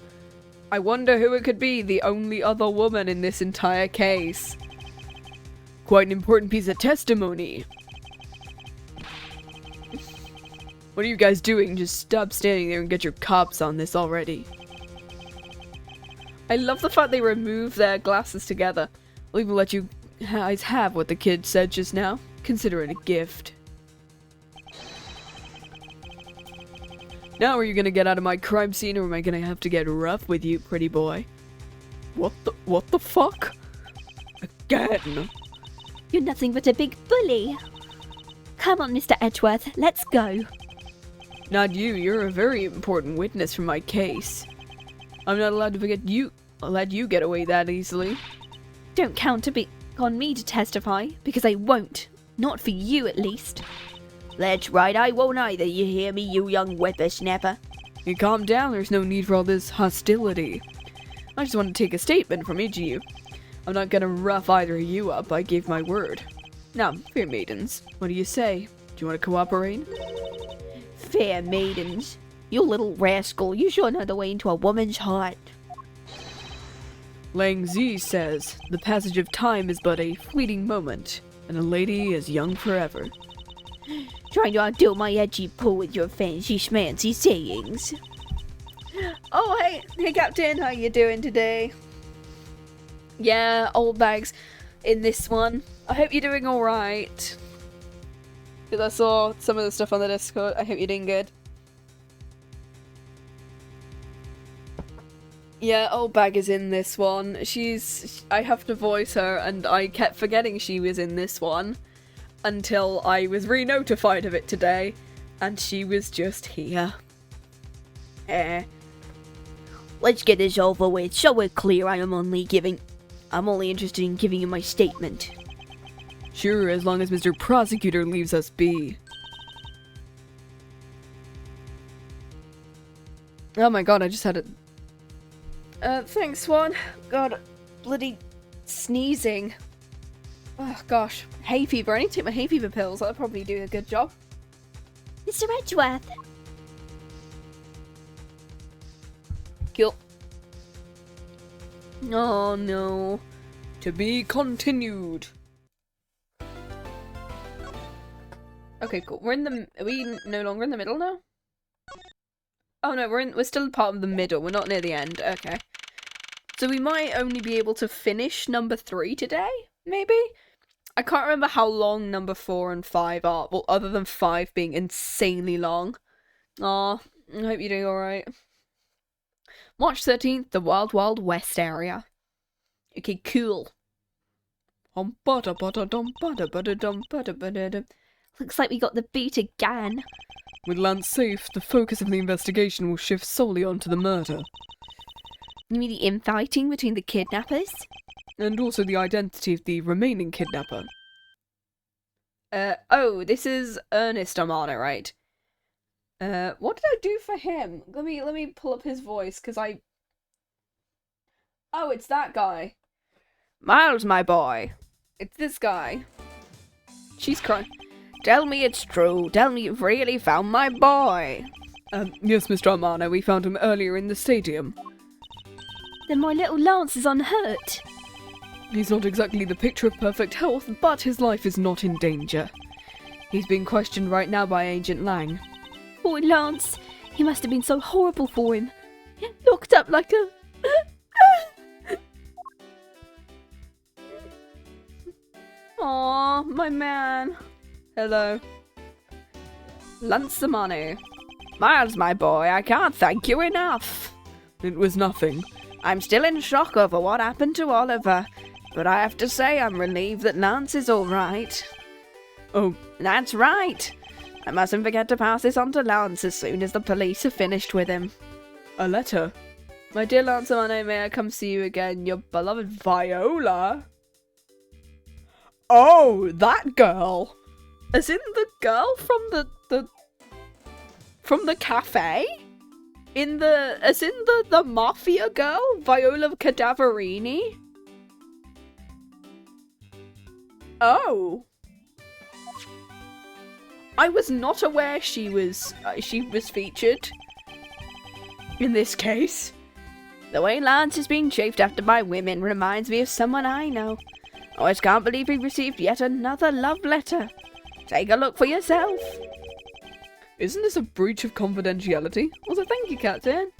I wonder who it could be, the only other woman in this entire case. Quite an important piece of testimony. What are you guys doing? Just stop standing there and get your cops on this already. I love the fact they remove their glasses together. I'll even let you guys have what the kid said just now. Consider it a gift. Now are you gonna get out of my crime scene, or am I gonna have to get rough with you, pretty boy? What the fuck? Again? You're nothing but a big bully. Come on, Mr. Edgeworth, let's go. Not you, you're a very important witness for my case. I'm not allowed to let you get away that easily. Don't count on me to testify, because I won't. Not for you, at least. That's right, I won't either, you hear me, you young whippersnapper? You calm down, there's no need for all this hostility. I just want to take a statement from each of you. I'm not gonna rough either of you up, I gave my word. Now, fair maidens, what do you say? Do you want to cooperate? Fair maidens? You little rascal, you sure know the way into a woman's heart. Lang Zi says, the passage of time is but a fleeting moment, and a lady is young forever. Trying to outdo my edgy pull with your fancy schmancy sayings. Oh, hey Captain, how you doing today? Yeah, old bags in this one. I hope you're doing alright. Because I saw some of the stuff on the Discord. I hope you're doing good. Yeah, old bag is in this one. I have to voice her, and I kept forgetting she was in this one until I was re-notified of it today, and she was just here. Let's get this over with, so we're clear. I'm only interested in giving you my statement. Sure, as long as Mr. Prosecutor leaves us be. Oh my god, I just had a... thanks, Swan. God, bloody sneezing. Oh gosh, hay fever. I need to take my hay fever pills. That'll probably do a good job. Mr. Edgeworth. Cool. Oh no. To be continued. Okay, cool. Are we no longer in the middle now? Oh no, we're still part of the middle. We're not near the end. Okay. So we might only be able to finish number 3 today, maybe? I can't remember how long number 4 and 5 are. Well, other than 5 being insanely long. Aw, I hope you're doing alright. March 13th, the Wild Wild West area. Okay, cool. Looks like we got the beat again. With Lance safe, the focus of the investigation will shift solely onto the murder. You mean the infighting between the kidnappers? And also the identity of the remaining kidnapper. Oh, this is Ernest Amano, right? What did I do for him? Let me pull up his voice, because I... Oh, it's that guy. Miles, my boy. It's this guy. She's crying. Tell me it's true. Tell me you've really found my boy. Yes, Mr. Amano, we found him earlier in the stadium. Then my little Lance is unhurt. He's not exactly the picture of perfect health, but his life is not in danger. He's being questioned right now by Agent Lang. Poor Lance. He must have been so horrible for him. Locked up like a... Aw, my man. Hello. Lance Amano. Miles, my boy, I can't thank you enough. It was nothing. I'm still in shock over what happened to Oliver, but I have to say I'm relieved that Lance is alright. Oh, That's right. I mustn't forget to pass this on to Lance as soon as the police have finished with him. a letter. My dear Lance Amano, may I come see you again, your beloved Viola? Oh, that girl! As in the girl from the cafe? As in the mafia girl? Viola Cadaverini? Oh. I was not aware she was featured in this case. The way Lance is being chased after by women reminds me of someone I know. I just can't believe he received yet another love letter. Take a look for yourself. Isn't this a breach of confidentiality? Also, thank you, Captain.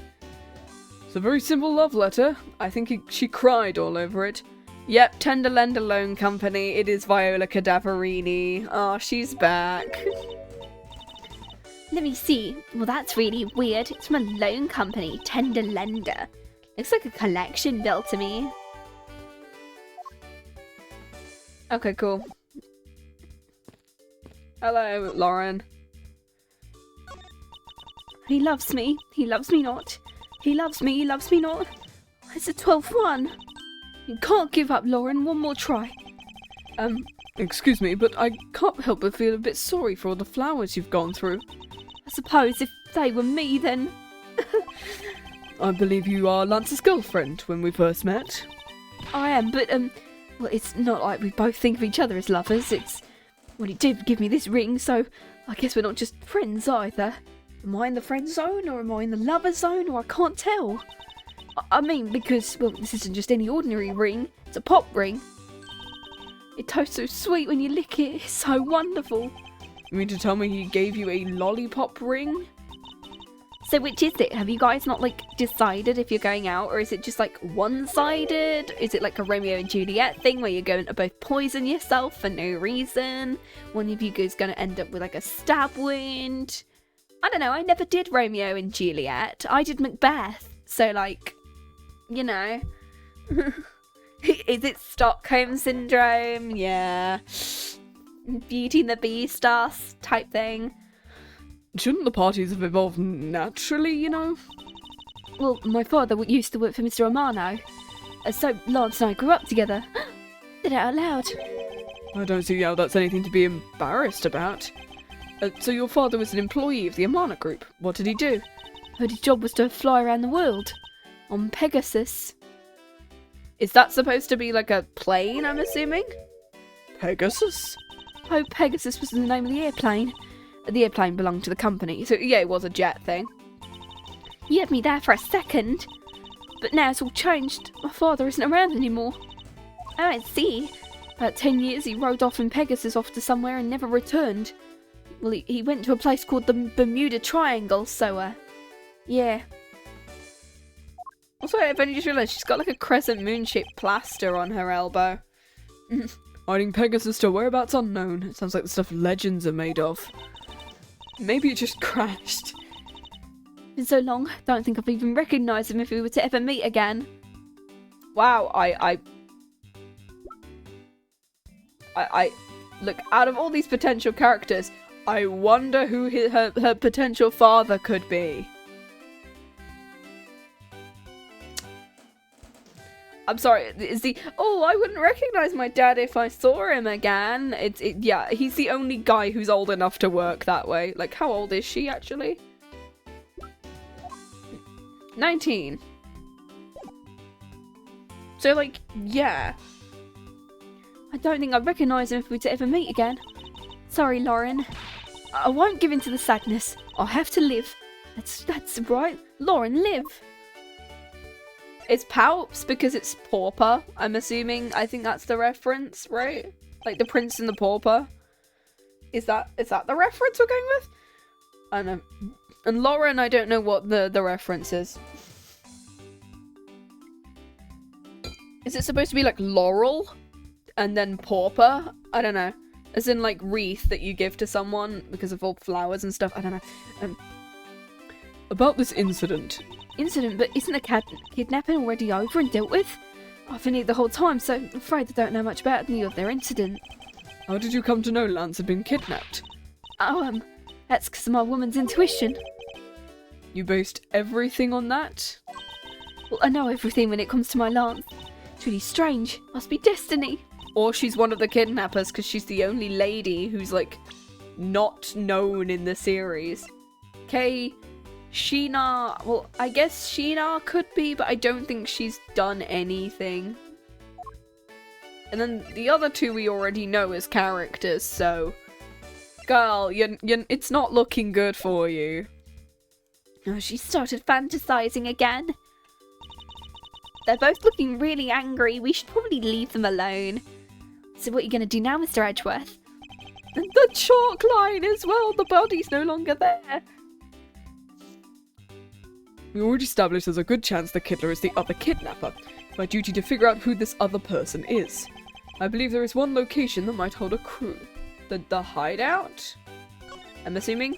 It's a very simple love letter. I think she cried all over it. Yep, Tenderlender Loan Company. It is Viola Cadaverini. Oh, she's back. Let me see. Well, that's really weird. It's from a loan company, Tender Lender. Looks like a collection bill to me. Okay, cool. Hello, Lauren. He loves me. He loves me not. He loves me. He loves me not. It's the 12th one. You can't give up, Lauren. One more try. Excuse me, but I can't help but feel a bit sorry for all the flowers you've gone through. I suppose if they were me, then... I believe you are Lance's girlfriend when we first met. I am, but, well, it's not like we both think of each other as lovers. It's... Well, he did give me this ring, so I guess we're not just friends either. Am I in the friend zone, or am I in the lover zone, or I can't tell? I mean, because, well, this isn't just any ordinary ring. It's a pop ring. It tastes so sweet when you lick it. It's so wonderful. You mean to tell me he gave you a lollipop ring? So which is it? Have you guys not, like, decided if you're going out, or is it just, like, one-sided? Is it like a Romeo and Juliet thing where you're going to both poison yourself for no reason? One of you is going to end up with, like, a stab wound? I don't know, I never did Romeo and Juliet. I did Macbeth. So, like, you know. Is it Stockholm Syndrome? Yeah. Beauty and the Beast type thing. Shouldn't the parties have evolved naturally, you know? Well, my father used to work for Mr. Amano. So Lance and I grew up together. Did it out loud. I don't see how that's anything to be embarrassed about. So your father was an employee of the Amana Group. What did he do? Heard his job was to fly around the world. On Pegasus. Is that supposed to be like a plane, I'm assuming? Pegasus? Oh, Pegasus was the name of the airplane. The airplane belonged to the company. So, yeah, it was a jet thing. You had me there for a second. But now it's all changed. My father isn't around anymore. Oh, I see. About 10 years he rode off in Pegasus off to somewhere and never returned. Well, he went to a place called the Bermuda Triangle, so, yeah. Also, I've only just realised she's got like a crescent moon-shaped plaster on her elbow. Riding Pegasus to whereabouts unknown. It sounds like the stuff legends are made of. Maybe it just crashed. Been so long, don't think I've even recognised him if we were to ever meet again. Wow, I look, out of all these potential characters, I wonder who her potential father could be. I'm sorry, is the... Oh, I wouldn't recognise my dad if I saw him again. Yeah, he's the only guy who's old enough to work that way. Like, how old is she, actually? 19. So, like, yeah. I don't think I'd recognise him if we were to ever meet again. Sorry, Lauren. I won't give in to the sadness. I'll have to live. That's right. Lauren, live. It's Palps because it's Pauper, I'm assuming. I think that's the reference, right? Like the Prince and the Pauper. Is that the reference we're going with? I don't know. And Lauren, I don't know what the reference is. Is it supposed to be like Laurel? And then Pauper? I don't know. As in like wreath that you give to someone because of all flowers and stuff. I don't know. About this incident. But isn't the kidnapping already over and dealt with? I've been here the whole time, so I'm afraid I don't know much about any of their incident. How did you come to know Lance had been kidnapped? Oh, that's because of my woman's intuition. You based everything on that? Well, I know everything when it comes to my Lance. It's really strange. Must be destiny. Or she's one of the kidnappers because she's the only lady who's, like, not known in the series. Okay, Sheena... Well, I guess Sheena could be, but I don't think she's done anything. And then the other two we already know as characters, so... Girl, it's not looking good for you. Oh, she started fantasizing again. They're both looking really angry. We should probably leave them alone. So what are you going to do now, Mr. Edgeworth? And the chalk line as well. The body's no longer there. We already established there's a good chance the kidnapper is the other kidnapper. My duty to figure out who this other person is. I believe there is one location that might hold a crew. The hideout? I'm assuming?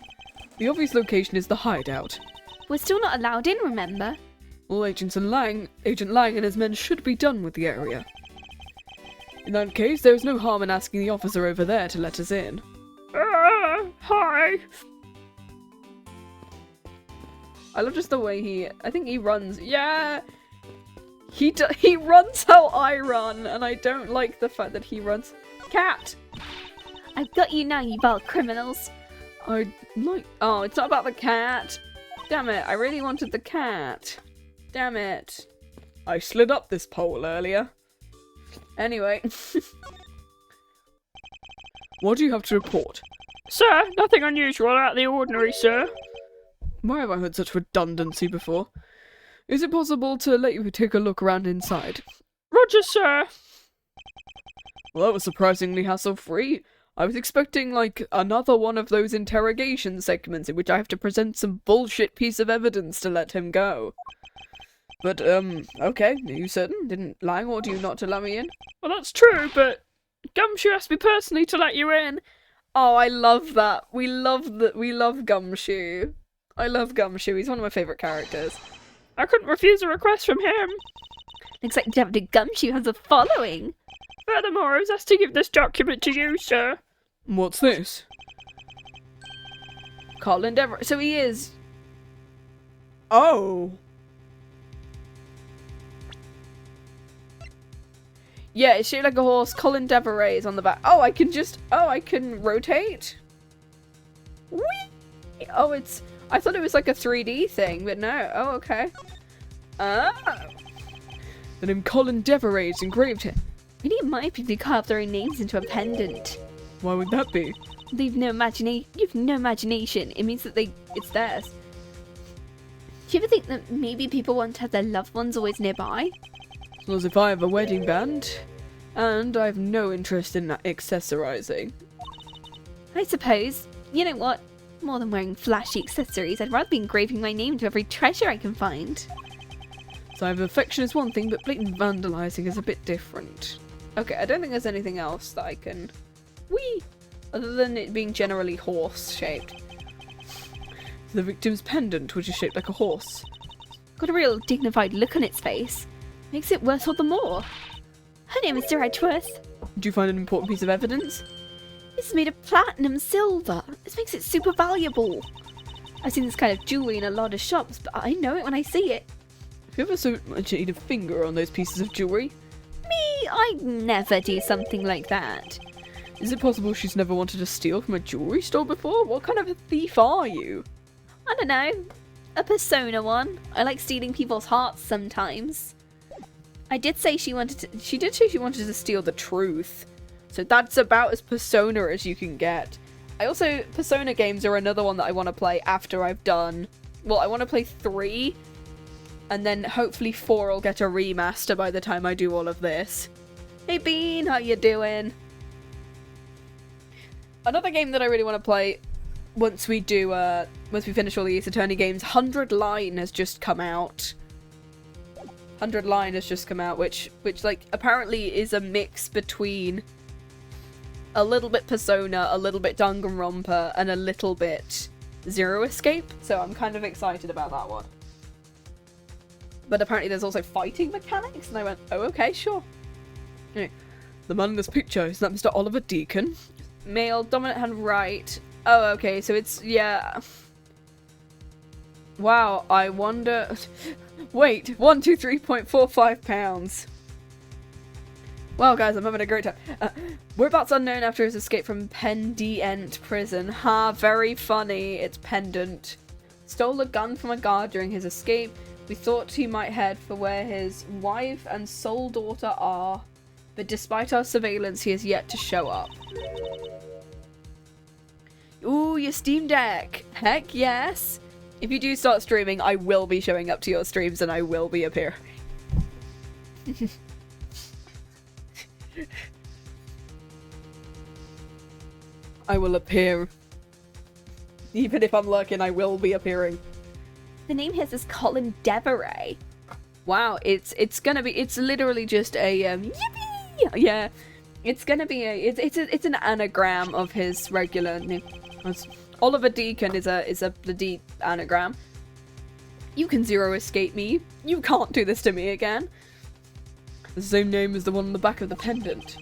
The obvious location is the hideout. We're still not allowed in, remember? Well, Agent Lang and his men should be done with the area. In that case, there is no harm in asking the officer over there to let us in. Hi. I love just the way I think he runs. Yeah. He runs how I run, and I don't like the fact that he runs. Cat. I've got you now, you vile criminals. Oh, it's not about the cat. Damn it, I really wanted the cat. Damn it. I slid up this pole earlier. Anyway. What do you have to report? Sir, nothing unusual out of the ordinary, sir. Why have I heard such redundancy before? Is it possible to let you take a look around inside? Roger, sir. Well, that was surprisingly hassle-free. I was expecting, like, another one of those interrogation segments in which I have to present some bullshit piece of evidence to let him go. But, okay, are you certain? Didn't Lang order you not to let me in? Well, that's true, but Gumshoe asked me personally to let you in. Oh, I love that. We love Gumshoe. I love Gumshoe. He's one of my favourite characters. I couldn't refuse a request from him. Looks like Deputy Gumshoe has a following. Furthermore, I was asked to give this document to you, sir. What's this? Colin Dever. So he is. Oh. Yeah, it's shaped like a horse. Colin Deveray is on the back. Oh, I can rotate? Whee! Oh, I thought it was like a 3D thing, but no. Oh, okay. Oh. The name Colin Deveray is engraved here. Maybe it might be to carve their own names into a pendant. Why would that be? You've no imagination. It means that it's theirs. Do you ever think that maybe people want to have their loved ones always nearby? Well, as if I have a wedding band, and I have no interest in accessorizing. I suppose. You know what? More than wearing flashy accessories, I'd rather be engraving my name to every treasure I can find. So I have affection is one thing, but blatant vandalizing is a bit different. Okay, I don't think there's anything else that I can... Whee! Other than it being generally horse-shaped. The victim's pendant, which is shaped like a horse. Got a real dignified look on its face. Makes it worth all the more. Hello, Mr. Edgeworth. Did you find an important piece of evidence? It's made of platinum silver. This makes it super valuable. I've seen this kind of jewellery in a lot of shops, but I know it when I see it. Have you ever so much need a finger on those pieces of jewellery? Me, I'd never do something like that. Is it possible she's never wanted to steal from a jewellery store before? What kind of a thief are you? I don't know. A persona one. I like stealing people's hearts sometimes. I did say she wanted to... She did say she wanted to steal the truth. So that's about as Persona as you can get. I also... Persona games are another one that I want to play after I've done... Well, I want to play 3. And then hopefully 4 will get a remaster by the time I do all of this. Hey Bean, how you doing? Another game that I really want to play once we do, once we finish all the Ace Attorney games, 100 Line has just come out. 100 Line has just come out, which like, apparently is a mix between a little bit Persona, a little bit Danganronpa, and a little bit Zero Escape. So I'm kind of excited about that one. But apparently there's also fighting mechanics, and I went, oh, okay, sure. Anyway, the man in this picture, is that Mr. Oliver Deacon? male, dominant hand right. Oh, okay, so it's, yeah. Wow, I wonder... Wait, 123.45 pounds. Wow, guys, I'm having a great time. Whereabouts unknown after his escape from Pendient prison. Ha, very funny. It's Pendant. Stole a gun from a guard during his escape. We thought he might head for where his wife and sole daughter are, but despite our surveillance, he has yet to show up. Ooh, your Steam Deck. Heck yes. If you do start streaming, I will be showing up to your streams and I will be appearing. I will appear. Even if I'm lurking, I will be appearing. The name here says Colin Deveray. Wow, it's gonna be, it's literally just a yippee! Yeah, it's gonna be a, it's an anagram of his regular name. Oliver Deacon is a bloody anagram. You can zero escape me. You can't do this to me again. The same name as the one on the back of the pendant.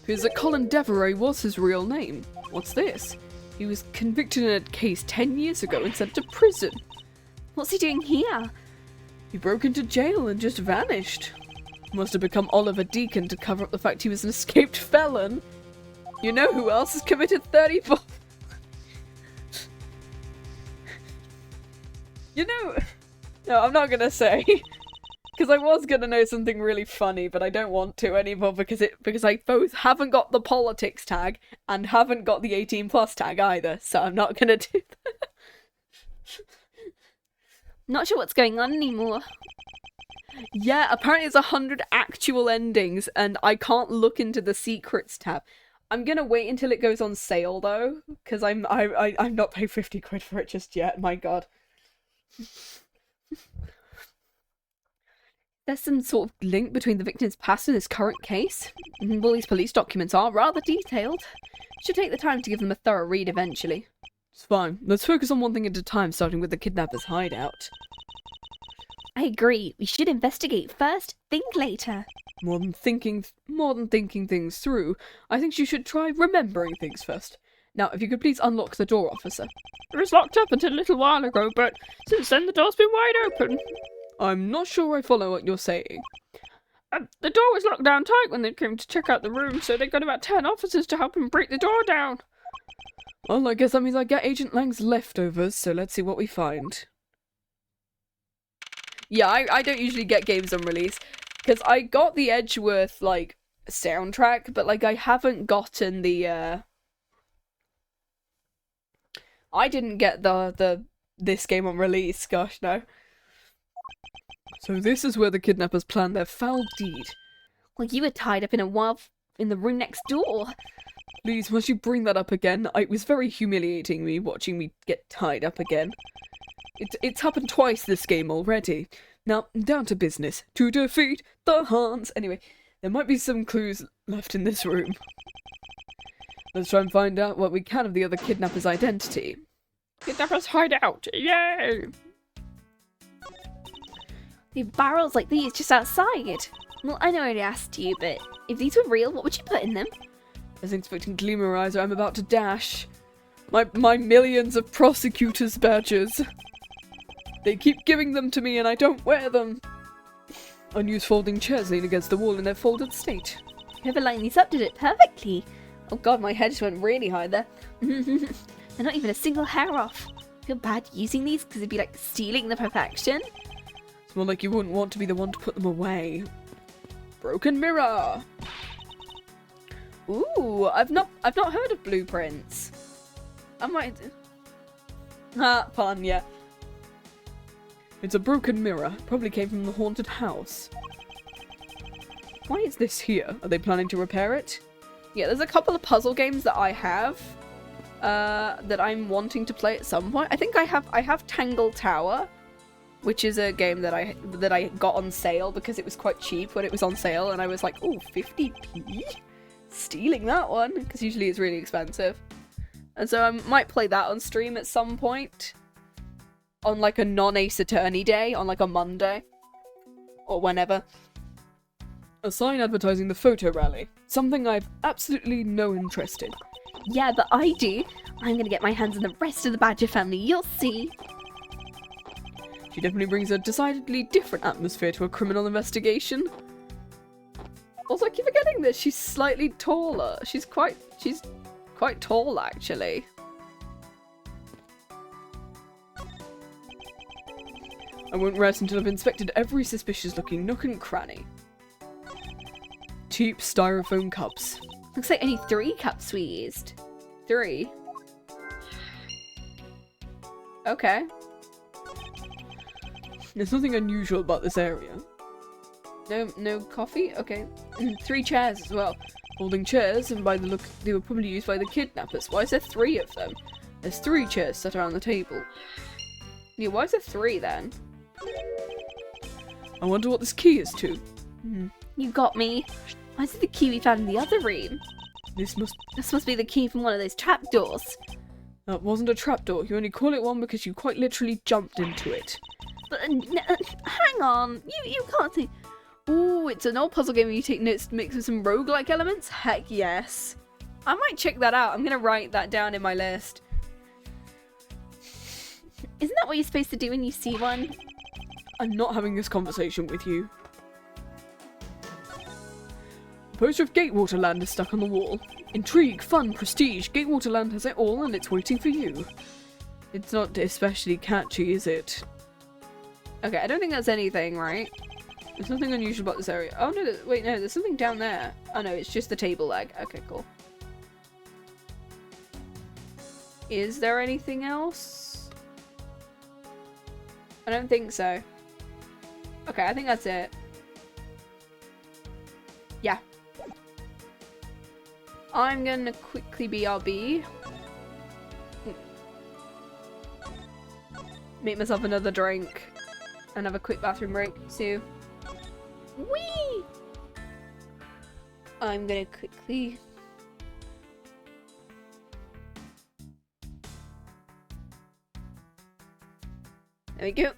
Because that Colin Deveray was his real name. What's this? He was convicted in a case 10 years ago and sent to prison. What's he doing here? He broke into jail and just vanished. Must have become Oliver Deacon to cover up the fact he was an escaped felon. You know who else has committed 34... You know... No, I'm not gonna say. Because I was gonna know something really funny, but I don't want to anymore because I both haven't got the politics tag and haven't got the 18+ tag either, so I'm not gonna do that. Not sure what's going on anymore. Yeah, apparently it's 100 actual endings, and I can't look into the secrets tab. I'm gonna wait until it goes on sale though, because I'm not paying 50 quid for it just yet. My God. There's some sort of link between the victim's past and his current case. Well, these police documents are rather detailed. Should take the time to give them a thorough read eventually. It's fine. Let's focus on one thing at a time, starting with the kidnapper's hideout. I agree. We should investigate first, think later. More than thinking things through, I think you should try remembering things first. Now, if you could please unlock the door, officer. It was locked up until a little while ago, but since then the door's been wide open. I'm not sure I follow what you're saying. The door was locked down tight when they came to check out the room, so they got about 10 officers to help him break the door down. Well, I guess that means I get Agent Lang's leftovers, so let's see what we find. Yeah, I don't usually get games on release, because I got the Edgeworth, like, soundtrack, but, like, I haven't gotten the, I didn't get the this game on release. Gosh, no. So this is where the kidnappers planned their foul deed. Well, you were tied up in in the room next door. Please, must you bring that up again? It was very humiliating me watching me get tied up again. It's happened twice this game already. Now, down to business. To defeat the Hans. Anyway, there might be some clues left in this room. Let's try and find out what we can of the other kidnapper's identity. Kidnappers hideout. Yay! They have barrels like these just outside. Well, I know I already asked you, but if these were real, what would you put in them? As inspecting Gleamerizer, I'm about to dash. My millions of prosecutor's badges. They keep giving them to me and I don't wear them. Unused folding chairs lean against the wall in their folded state. Whoever lined these up did it perfectly. Oh god, my head just went really high there. They're not even a single hair off. Feel bad using these because it'd be like stealing the perfection. It's more like you wouldn't want to be the one to put them away. Broken mirror. Ooh, I've not heard of blueprints. I might. Fun, yeah. It's a broken mirror. Probably came from the haunted house. Why is this here? Are they planning to repair it? Yeah, there's a couple of puzzle games that I have that I'm wanting to play at some point. I think I have Tangle Tower, which is a game that I got on sale because it was quite cheap when it was on sale, and I was like, ooh, 50p? Stealing that one, because usually it's really expensive. And so I might play that on stream at some point. On like a non-Ace Attorney day, on like a Monday. Or whenever. A sign advertising the photo rally. Something I've absolutely no interest in. Yeah, but I do. I'm gonna get my hands on the rest of the Badger family, you'll see. She definitely brings a decidedly different atmosphere to a criminal investigation. Also, I keep forgetting that she's slightly taller. She's quite tall, actually. I won't rest until I've inspected every suspicious-looking nook and cranny. Cheap styrofoam cups. Looks like only 3 cups we used. 3. Okay. There's nothing unusual about this area. No coffee? Okay. 3 chairs as well. Holding chairs, and by the look, they were probably used by the kidnappers. Why is there 3 of them? There's 3 chairs set around the table. Yeah, why is there 3 then? I wonder what this key is to. You got me. Why is it the key we found in the other room? This This must be the key from one of those trapdoors. That wasn't a trapdoor. You only call it one because you quite literally jumped into it. But hang on, you can't see. Ooh, it's an old puzzle game where you take notes to mix with some roguelike elements? Heck yes. I might check that out. I'm gonna write that down in my list. Isn't that what you're supposed to do when you see one? I'm not having this conversation with you. A poster of Gatewater Land is stuck on the wall. Intrigue, fun, prestige. Gatewater Land has it all and it's waiting for you. It's not especially catchy, is it? Okay, I don't think that's anything, right? There's nothing unusual about this area. Oh no, wait, no, there's something down there. Oh no, it's just the table leg. Okay, cool. Is there anything else? I don't think so. Okay, I think that's it. Yeah. I'm gonna quickly BRB. Make myself another drink. And have a quick bathroom break, so... Whee! I'm gonna quickly... There we go.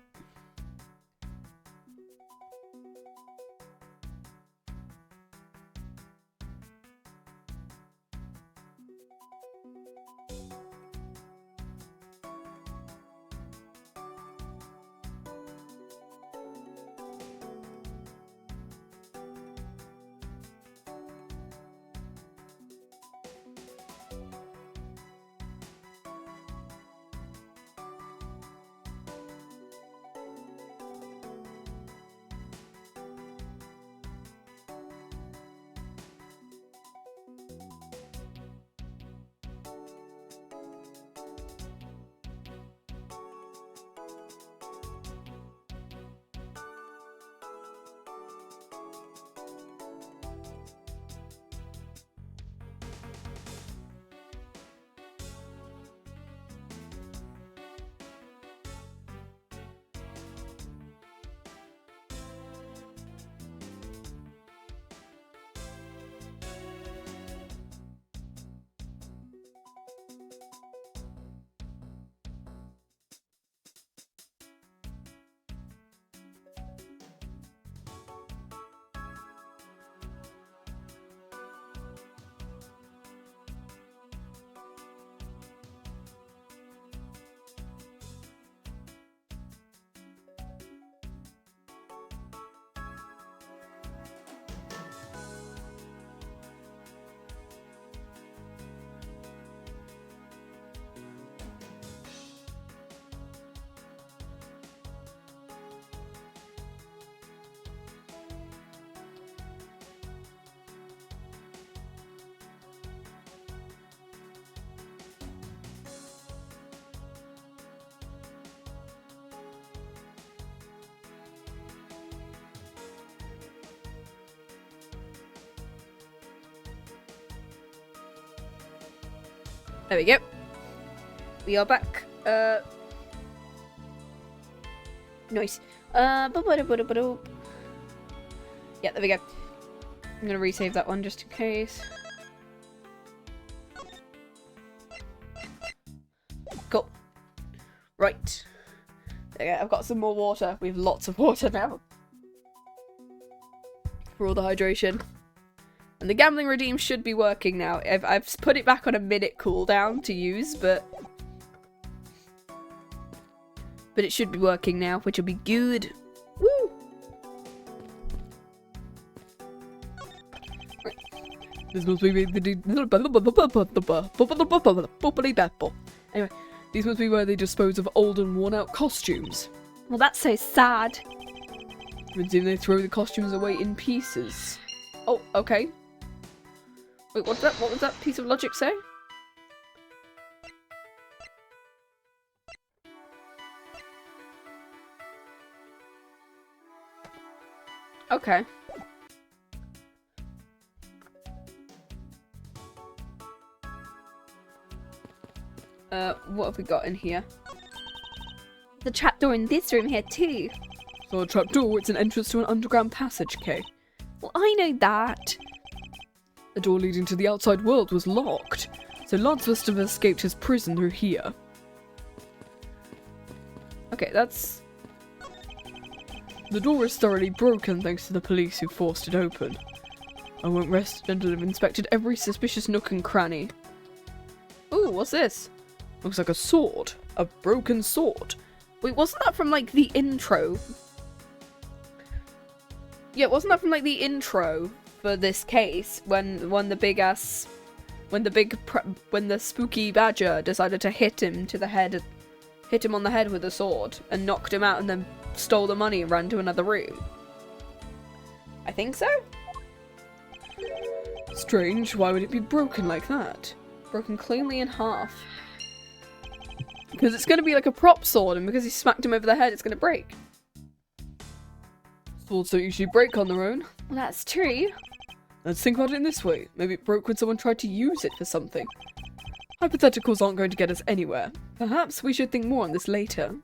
There we go. We are back. Nice. Yeah, there we go. I'm gonna resave that one just in case. Cool. Right. There we go. I've got some more water. We have lots of water now. For all the hydration. And the gambling redeem should be working now. I've put it back on a minute cooldown to use, but it should be working now, which will be good. Woo! Right. This must be anyway, these must be where they dispose of old and worn-out costumes. Well, that's so sad. And then they throw the costumes away in pieces. Oh, okay. Wait, what's that? What was that piece of logic say? Okay. What have we got in here? The trapdoor in this room here too. So a trapdoor, it's an entrance to an underground passage, Kay. Well, I know that. The door leading to the outside world was locked, so Lance must have escaped his prison through here. Okay, that's... The door is thoroughly broken thanks to the police who forced it open. I won't rest until I've inspected every suspicious nook and cranny. Ooh, what's this? Looks like a sword. A broken sword. Wait, wasn't that from, like, the intro? Yeah, wasn't that from, like, the intro for this case? When the spooky badger decided to hit him on the head with a sword and knocked him out and then stole the money and ran to another room. I think so? Strange, why would it be broken like that? Broken cleanly in half. Because it's going to be like a prop sword, and because he smacked him over the head, it's going to break. Swords don't usually break on their own. Well, that's true. Let's think about it in this way. Maybe it broke when someone tried to use it for something. Hypotheticals aren't going to get us anywhere. Perhaps we should think more on this later.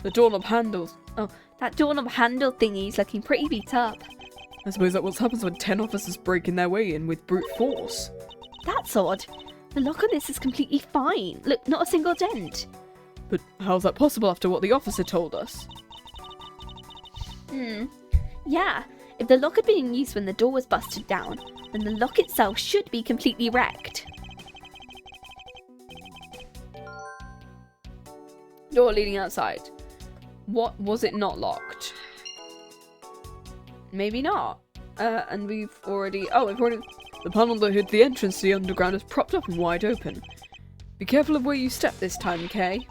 The doorknob handles. Oh, that doorknob handle thingy's looking pretty beat up. I suppose that's what happens when 10 officers break in their way in with brute force. That's odd. The lock on this is completely fine. Look, not a single dent. But how's that possible after what the officer told us? Yeah, if the lock had been in use when the door was busted down, then the lock itself should be completely wrecked. Door leading outside. What was it not locked? Maybe not. And we've already... The panel that hid the entrance to the underground is propped up and wide open. Be careful of where you step this time, Kay.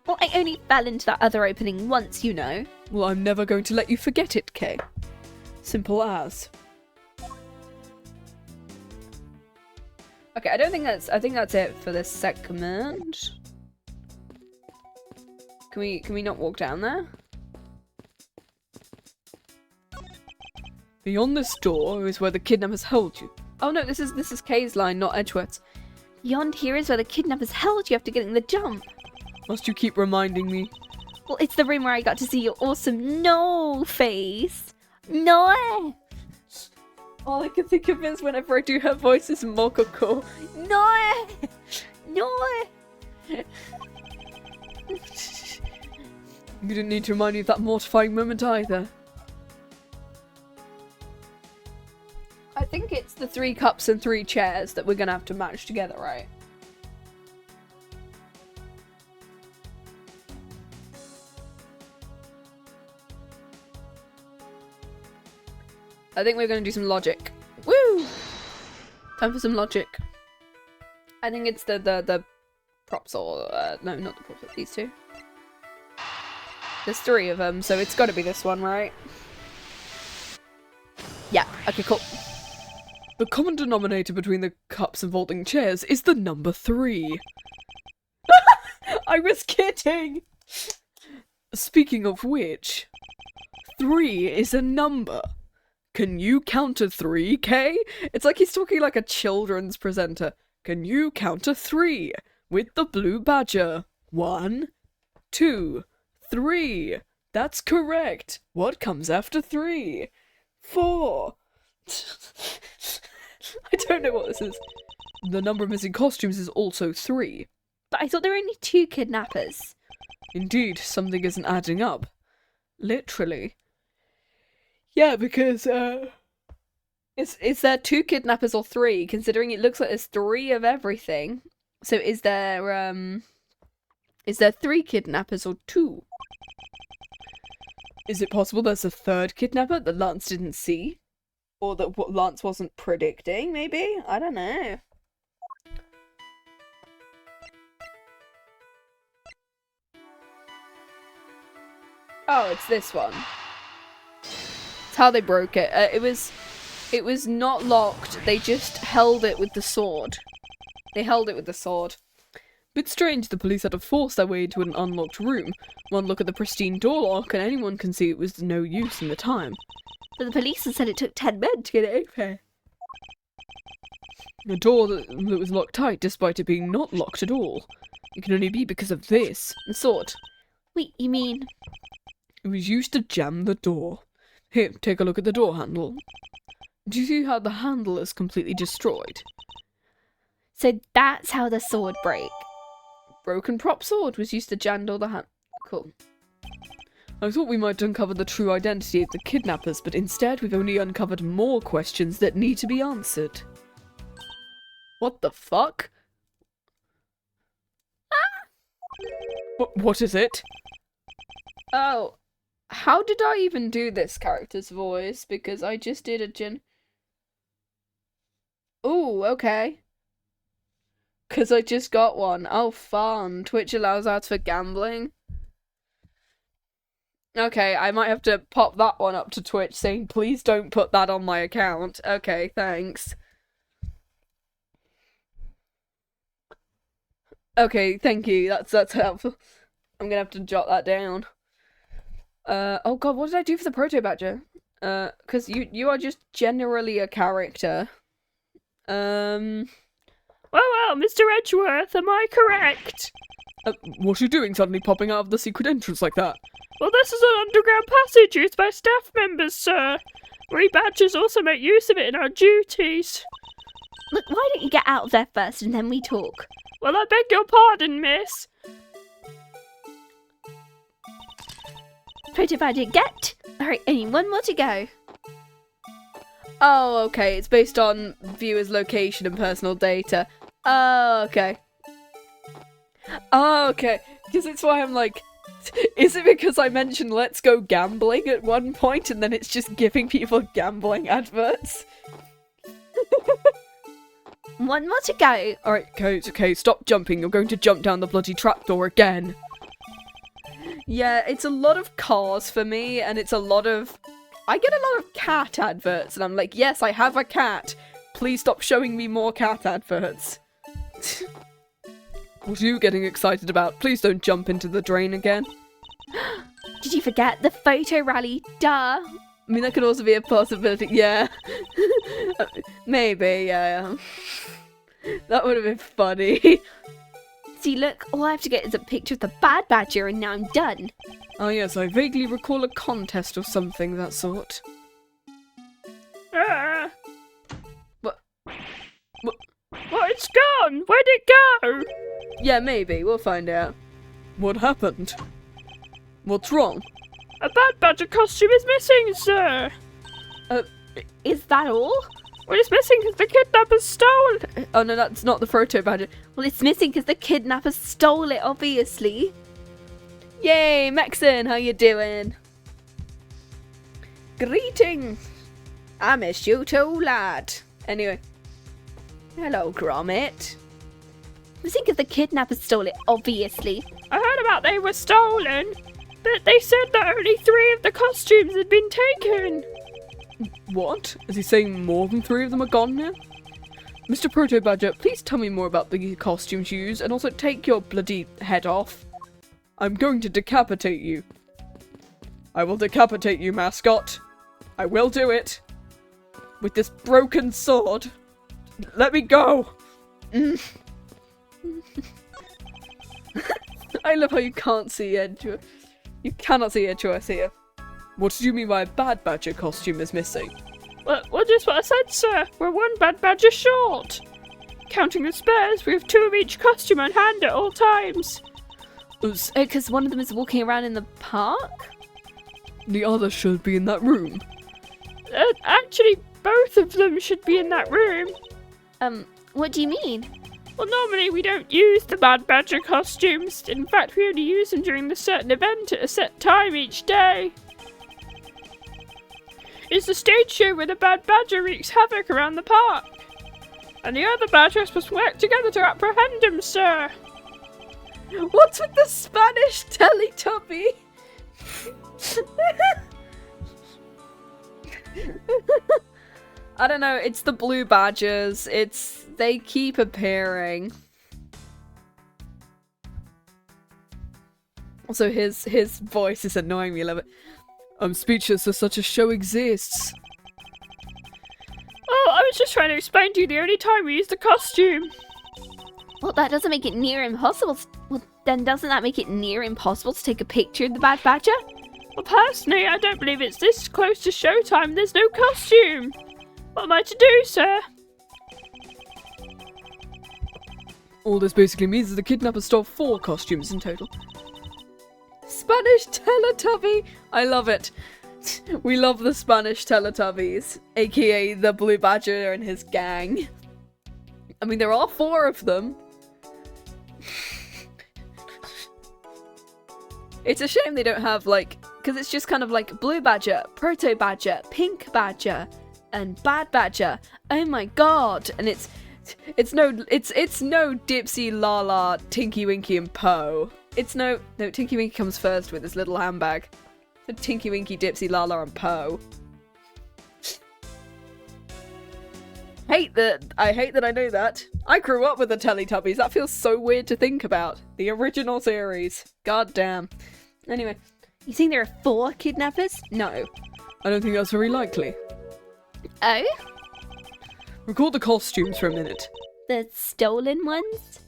Well, I only fell into that other opening once, you know. Well, I'm never going to let you forget it, Kay. Simple as. Okay, I think that's it for this segment. Can we not walk down there? Beyond this door is where the kidnappers held you. Oh no, this is Kay's line, not Edgeworth's. Beyond here is where the kidnappers held you after getting the jump. Must you keep reminding me? Well, it's the room where I got to see your awesome no face. No! All I can think of is whenever I do her voice is Mokoko. No! No! You didn't need to remind me of that mortifying moment either. I think it's the 3 cups and 3 chairs that we're gonna have to match together, right? I think we're gonna do some logic. Woo! Time for some logic. I think it's the props or no, not the props. These 2. There's 3 of them, so it's got to be this one, right? Yeah. Okay. Cool. The common denominator between the cups and folding chairs is the number 3. I was kidding! Speaking of which, 3 is a number. Can you count to 3, Kay? It's like he's talking like a children's presenter. Can you count to 3 with the blue badger? 1, 2, 3. That's correct. What comes after 3? 4. I don't know what this is. The number of missing costumes is also 3. But I thought there were only 2 kidnappers. Indeed, something isn't adding up. Literally. Yeah, because, Is there 2 kidnappers or 3? Considering it looks like there's 3 of everything. So is there 3 kidnappers or 2? is it possible there's a 3rd kidnapper that Lance didn't see? Or that what Lance wasn't predicting, maybe? I don't know. Oh, it's this one. It's how they broke it. It was not locked. They just held it with the sword. They held it with the sword. Bit strange the police had to force their way into an unlocked room. One look at the pristine door lock and anyone can see it was no use in the time. But the police had said it took 10 men to get it open. A door that was locked tight despite it being not locked at all. It can only be because of this. The sword. Wait, you mean... It was used to jam the door. Here, take a look at the door handle. Do you see how the handle is completely destroyed? So that's how the sword broke. Broken prop sword was used to jandle the hand. Cool. I thought we might uncover the true identity of the kidnappers, but instead we've only uncovered more questions that need to be answered. What the fuck? What is it? Oh. How did I even do this character's voice? Because I just did a Ooh, okay. Because I just got one. Oh, fun. Twitch allows ads for gambling. Okay, I might have to pop that one up to Twitch saying, please don't put that on my account. Okay, thanks. Okay, thank you. That's helpful. I'm gonna have to jot that down. Oh god, what did I do for the Proto Badger? Because you are just generally a character. Well, Mr. Edgeworth, am I correct? What are you doing suddenly popping out of the secret entrance like that? Well, this is an underground passage used by staff members, sir. We badgers also make use of it in our duties. Look, why don't you get out of there first and then we talk? Well, I beg your pardon, miss. Proto Badger, get! Alright, only one more to go. Oh, okay. It's based on viewer's location and personal data. Oh, okay. Oh, okay. Because it's why I'm like, is it because I mentioned let's go gambling at one point and then it's just giving people gambling adverts? One more to go. Alright, okay, stop jumping. You're going to jump down the bloody trapdoor again. Yeah, it's a lot of cars for me, and it's a lot of... I get a lot of cat adverts, and I'm like, yes, I have a cat. Please stop showing me more cat adverts. What are you getting excited about? Please don't jump into the drain again. Did you forget the photo rally? Duh. I mean, that could also be a possibility. Yeah. Maybe, yeah. That would have been funny. See, look, all I have to get is a picture of the bad badger and now I'm done. Oh yes, I vaguely recall a contest or something of that sort. What, it's gone! Where'd it go? Yeah, maybe. We'll find out. What happened? What's wrong? A bad badger costume is missing, sir. Is that all? Well, it's missing because the kidnappers stole it. Oh no, that's not the Proto Badger. Well, it's missing because the kidnappers stole it, obviously. Yay, Maxon, how you doing? Greetings. I miss you too, lad. Anyway. Hello, Gromit. Missing because the kidnappers stole it, obviously. I heard about they were stolen, but they said that only 3 of the costumes had been taken. What? Is he saying more than 3 of them are gone now? Mr. Proto Badger, please tell me more about the costumes you use, and also take your bloody head off. I'm going to decapitate you. I will decapitate you, mascot. I will do it. with this broken sword. Let me go! I love how you can't see Edgeworth. You cannot see Edgeworth here. What do you mean by a bad badger costume is missing? Well, just what I said, sir. We're one bad badger short. Counting the spares, we have 2 of each costume on hand at all times. Because one of them is walking around in the park? The other should be in that room. Actually, both of them should be in that room. What do you mean? Well, normally we don't use the bad badger costumes. In fact, we only use them during the certain event at a set time each day. It's the stage show where the bad badger wreaks havoc around the park. And the other badgers must work together to apprehend him, sir. What's with the Spanish Teletubby? I don't know, it's the blue badgers. They keep appearing. Also, his voice is annoying me a little bit. I'm speechless that such a show exists. Oh, I was just trying to explain to you the only time we use the costume. Well, that doesn't make it near impossible. Well, then doesn't that make it near impossible to take a picture of the bad badger? Well, personally, I don't believe it's this close to showtime. There's no costume. What am I to do, sir? All this basically means that the kidnapper stole 4 costumes in total. Spanish Teletubby! I love it. We love the Spanish Teletubbies, aka the Blue Badger and his gang. I mean, there are 4 of them. It's a shame they don't have, like, because it's just kind of like Blue Badger, Proto Badger, Pink Badger, and Bad Badger. Oh my god! And it's no Dipsy, Lala, Tinky Winky, and Poe. It's no Tinky Winky comes first with his little handbag. So Tinky Winky, Dipsy, Lala, and Poe. I hate that I know that. I grew up with the Teletubbies. That feels so weird to think about. The original series. God damn. Anyway, You think there are 4 kidnappers? no. I don't think that's very likely. Oh? Recall the costumes for a minute. The stolen ones?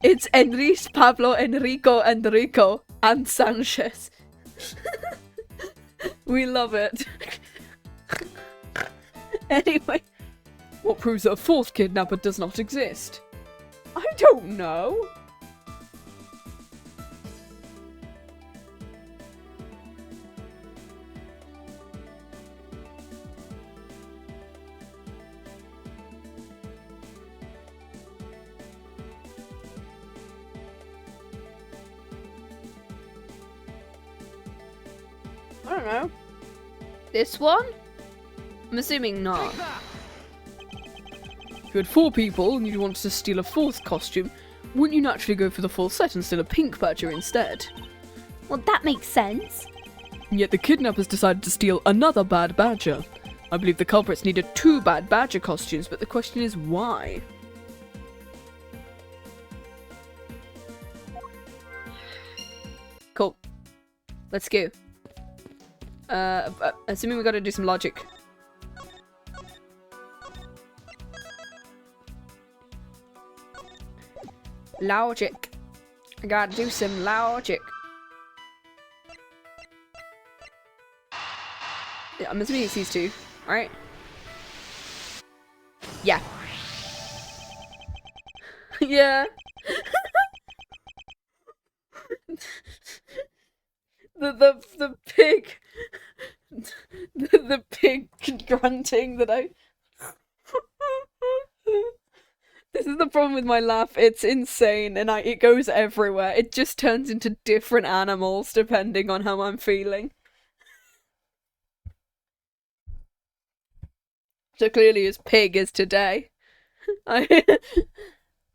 It's Enrique, Pablo, Enrico, and Sanchez. We love it. Anyway, What proves that a 4th kidnapper does not exist? I don't know. I don't know. This one? I'm assuming not. If you had 4 people and you wanted to steal a 4th costume, wouldn't you naturally go for the full set and steal a pink badger instead? Well, that makes sense. And yet the kidnappers decided to steal another bad badger. I believe the culprits needed 2 bad badger costumes, but the question is why? Cool. Let's go. Assuming we gotta do some logic. Logic. I gotta do some logic. Yeah, I'm assuming it's these 2, right? Yeah. Yeah. the pig. The pig grunting that I. This is the problem with my laugh. It's insane and it goes everywhere. It just turns into different animals depending on how I'm feeling. So clearly his pig is today.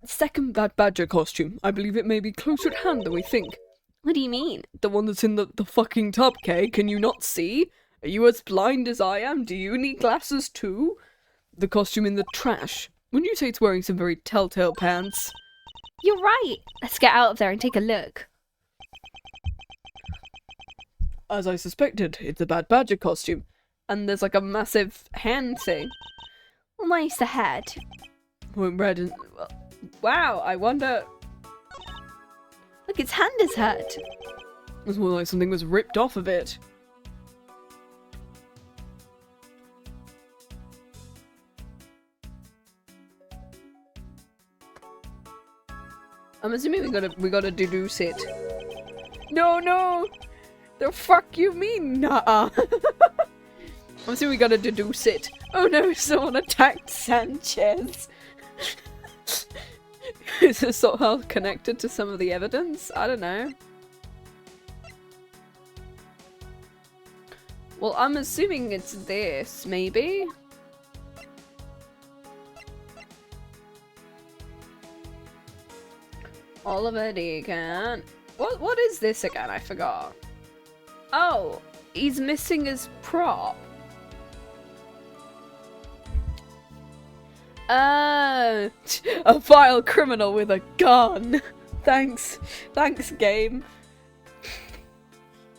Second bad badger costume. I believe it may be closer at hand than we think. What do you mean? The one that's in the fucking tub, Kay. Can you not see? Are you as blind as I am? Do you need glasses too? The costume in the trash. Wouldn't you say it's wearing some very telltale pants? You're right. Let's get out of there and take a look. As I suspected, it's a bad badger costume. And there's like a massive hand thing. Well, nice the head. Well, red and... Wow, I wonder... Look, its hand is hurt. It's more like something was ripped off of it. I'm assuming we gotta deduce it. No! The fuck you mean, nah? I'm assuming we gotta deduce it. Oh no, someone attacked Sanchez. Is this somehow connected to some of the evidence? I don't know. Well, I'm assuming it's this, maybe? Oliver Deacon. What is this again? I forgot. Oh, he's missing his prop. A vile criminal with a gun. Thanks, game.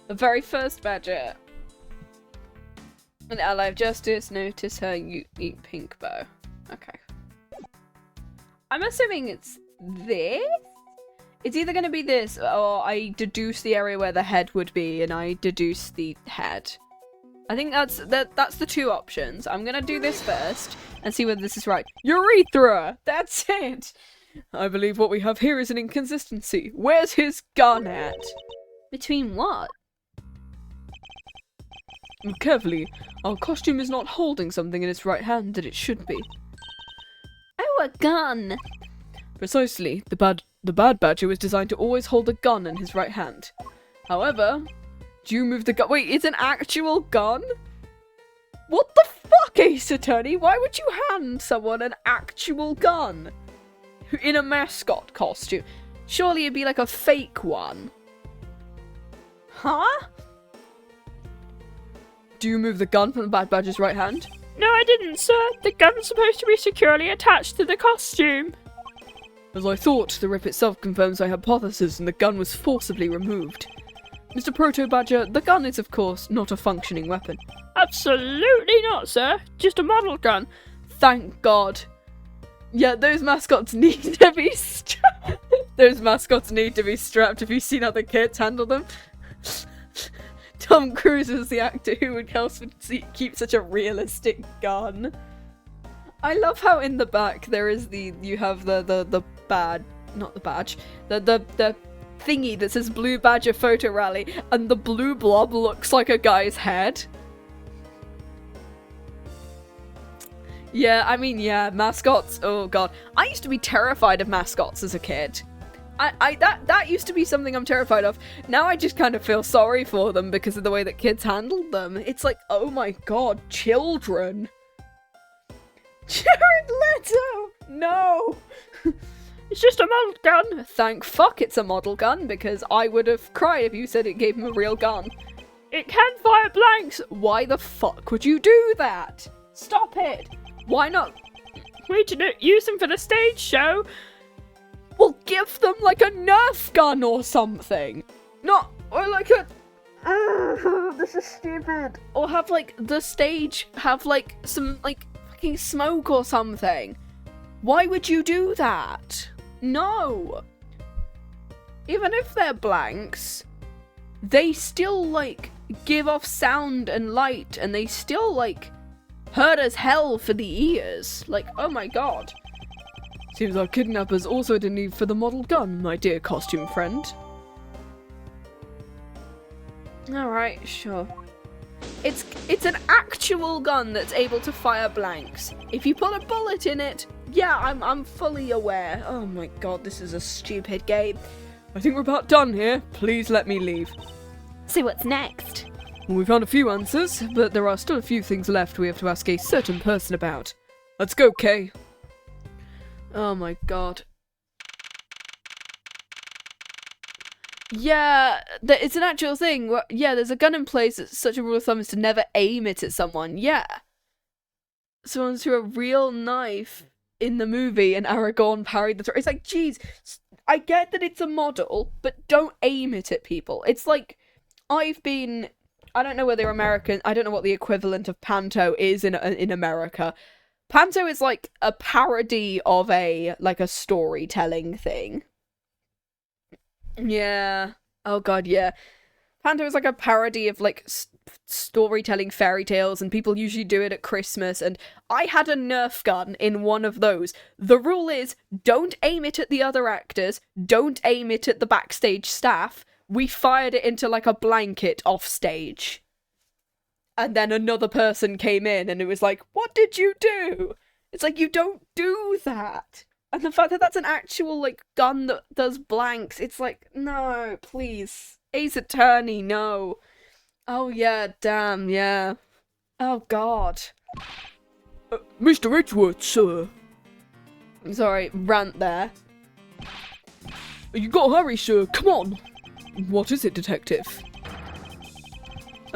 The very first badger. An ally of justice, notice her eat pink bow. Okay. I'm assuming it's this? It's either going to be this, or I deduce the area where the head would be, and I deduce the head. I think that's the two options. I'm going to do this first, and see whether this is right. Urethra! That's it! I believe what we have here is an inconsistency. Where's his gun at? Between what? Carefully, our costume is not holding something in its right hand that it should be. Oh, a gun! Precisely. The bad badger was designed to always hold a gun in his right hand. However, do you move the gun? Wait, it's an actual gun? What the fuck, Ace Attorney? Why would you hand someone an actual gun? In a mascot costume? Surely it'd be like a fake one. Huh? Do you move the gun from the bad badger's right hand? No, I didn't, sir. The gun's supposed to be securely attached to the costume. As I thought, the rip itself confirms my hypothesis and the gun was forcibly removed. Mr. Proto-Badger, the gun is of course not a functioning weapon. Absolutely not, sir. Just a model gun. Thank God. Yeah, those mascots need to be strapped. Those mascots need to be strapped. Have you seen other kids handle them? Tom Cruise is the actor who would else would keep such a realistic gun. I love how in the back there is you have the bad, not the badge, the thingy that says Blue Badger Photo Rally, and the blue blob looks like a guy's head. Yeah, I mean, yeah, mascots, oh god. I used to be terrified of mascots as a kid. That used to be something I'm terrified of. Now I just kind of feel sorry for them because of the way that kids handled them. It's like, oh my god, children. Jared Leto! No! It's just a model gun. Thank fuck it's a model gun, because I would have cried if you said it gave him a real gun. It can fire blanks. Why the fuck would you do that? Stop it! Why not? We didn't use them for the stage show. Well, give them like a Nerf gun or something. Not, or like a... this is stupid. Or have like the stage have like some like fucking smoke or something. Why would you do that? No. Even if they're blanks, they still like give off sound and light, and they still like hurt as hell for the ears. Like, oh my god. Seems our kidnappers also had a need for the model gun, my dear costume friend. Alright, sure. It's an actual gun that's able to fire blanks. If you put a bullet in it, yeah, I'm fully aware. Oh my god, this is a stupid game. I think we're about done here. Please let me leave. So what's next? Well, we found a few answers, but there are still a few things left we have to ask a certain person about. Let's go, Kay. Oh my god. Yeah, it's an actual thing. Yeah, there's a gun in place. It's such a rule of thumb is to never aim it at someone. Yeah. Someone threw a real knife in the movie and Aragorn parried the throw. It's like, geez, I get that it's a model, but don't aim it at people. It's like, I've been I don't know whether American. I don't know what the equivalent of panto is in America. Panto is like a parody of a storytelling thing. Yeah. Oh god, yeah. Panto is like a parody of like storytelling fairy tales, and people usually do it at Christmas, and I had a Nerf gun in one of those. The rule is, don't aim it at the other actors, don't aim it at the backstage staff. We fired it into like a blanket off stage. And then another person came in and it was like, what did you do? It's like, you don't do that. And the fact that that's an actual like gun that does blanks, it's like, no, please. Ace Attorney, no. Oh yeah, damn, yeah. Oh god. Mr. Edgeworth, sir. Sorry, rant there. You gotta hurry, sir. Come on. What is it, detective?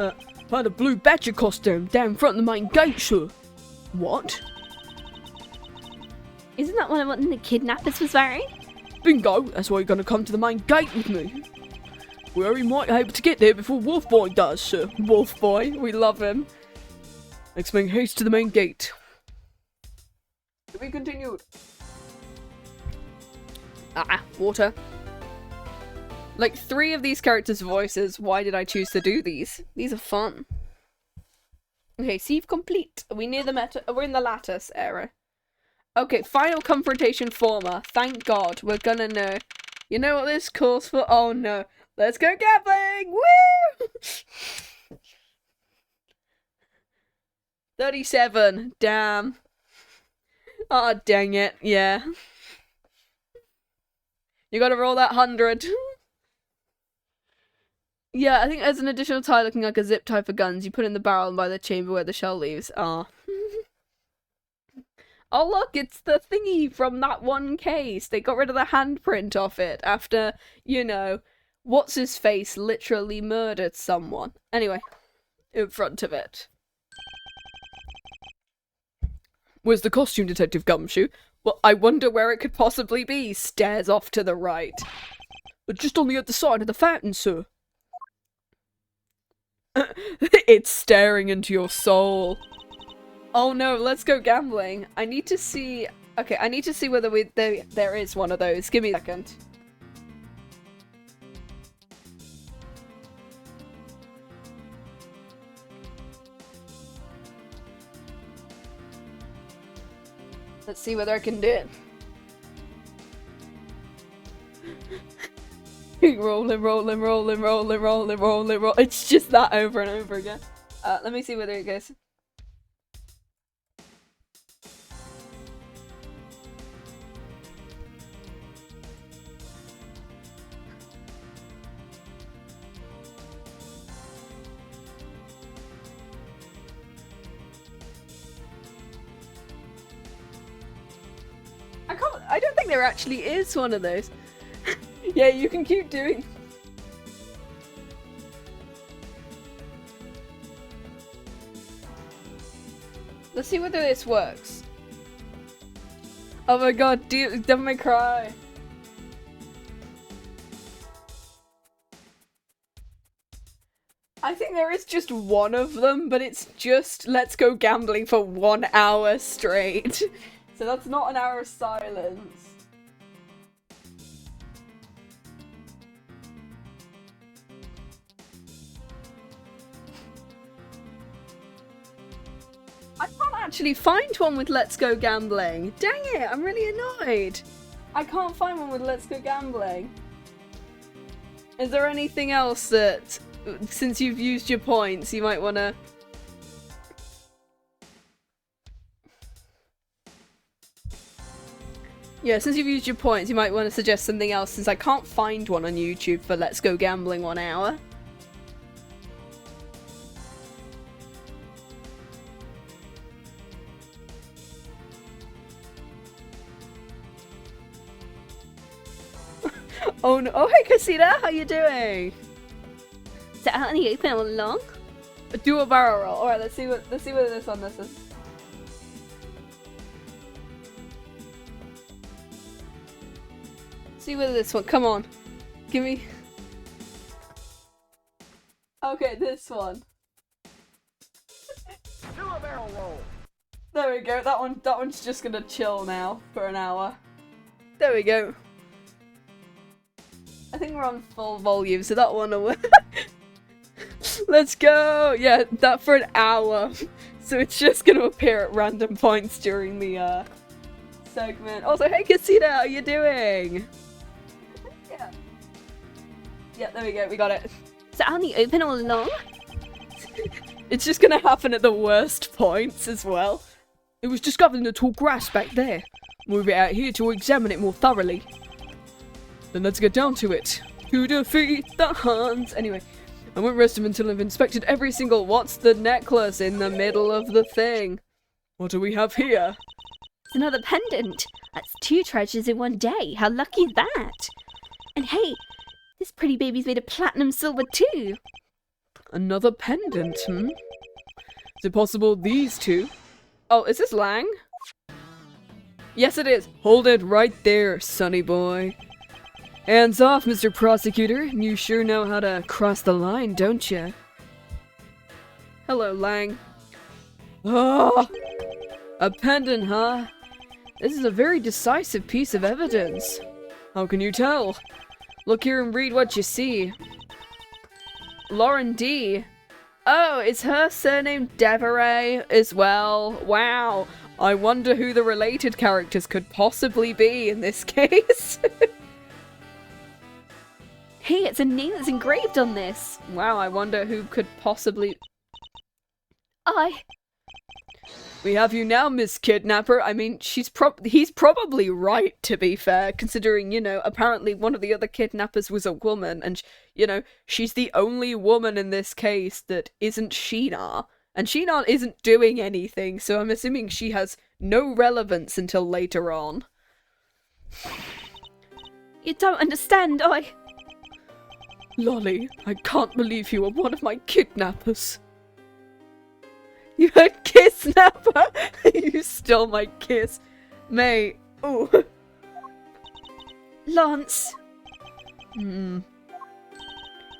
I had a blue badger costume down front of the main gate, sir. What? Isn't that what the kidnappers was wearing? Bingo, that's why you're gonna come to the main gate with me. Where you might be able to get there before Wolf Boy does, sir. Wolf Boy, we love him. Let's make haste to the main gate. To be continued. Water. Like 3 of these characters' voices, why did I choose to do these? These are fun. Okay, sieve complete. Are we near the we're in the lattice era. Okay, final confrontation former. Thank god, we're gonna know. You know what this calls for? Oh no. Let's go gambling! Woo! 37. Damn. Oh, dang it. Yeah. You gotta roll that 100. Yeah, I think there's an additional tie looking like a zip tie for guns. You put in the barrel and by the chamber where the shell leaves. Ah. Oh look, it's the thingy from that one case. They got rid of the handprint off it after, you know, what's-his-face literally murdered someone. Anyway, in front of it. Where's the costume, Detective Gumshoe? Well, I wonder where it could possibly be. Stares off to the right. Just on the other side of the fountain, sir. It's staring into your soul. Oh no, let's go gambling. I need to see... Okay, I need to see whether there is one of those. Give me a second. Let's see whether I can do it. Rolling, rolling, rolling, rolling, rolling, rolling, rolling. It's just that over and over again. Let me see whether it goes. I don't think there actually is one of those. Yeah, you can keep doing. Let's see whether this works. Oh my god, Devil May Cry. I think there is just one of them, but it's just let's go gambling for 1 hour straight. So that's not an hour of silence. I can't actually find one with Let's Go Gambling. Dang it, I'm really annoyed. I can't find one with Let's Go Gambling. Is there anything else that, since you've used your points, you might want to... Yeah, since you've used your points, you might want to suggest something else, since I can't find one on YouTube for Let's Go Gambling 1 hour. Oh no! Oh hey Casita, how you doing? Is it out in the open all along? Do a barrel roll. All right, let's see whether this one this is. See whether this one. Come on, give me. Okay, this one. Do a barrel roll. There we go. That one's just gonna chill now for an hour. There we go. I think we're on full volume, so that one will. Let's go. Yeah, that for an hour. So it's just gonna appear at random points during the segment. Also, hey Casita, how you doing? Yeah. Yeah, there we go. We got it. Is it on the open all along? It's just gonna happen at the worst points as well. It was discovered in the tall grass back there. Move it out here to examine it more thoroughly. Then let's get down to it. To defeat the Huns. Anyway, I won't rest him until I've inspected every single. What's the necklace in the middle of the thing? What do we have here? It's another pendant. That's 2 treasures in one day. How lucky is that? And hey, this pretty baby's made of platinum silver too. Another pendant, Is it possible these two? Oh, is this Lang? Yes, it is. Hold it right there, sonny boy. Hands off, Mr. Prosecutor. You sure know how to cross the line, don't you? Hello, Lang. Oh, a pendant, huh? This is a very decisive piece of evidence. How can you tell? Look here and read what you see. Lauren D. Oh, is her surname Deveray as well? Wow. I wonder who the related characters could possibly be in this case. Hey, it's a name that's engraved on this. Wow, I wonder who could possibly... We have you now, Miss Kidnapper. I mean, he's probably right, to be fair, considering, you know, apparently one of the other kidnappers was a woman, and, you know, she's the only woman in this case that isn't Sheena. And Sheena isn't doing anything, so I'm assuming she has no relevance until later on. You don't understand, Lolly, I can't believe you are one of my kidnappers. You heard kidnapper? You stole my kiss. Mate. Ooh. Lance. Hmm.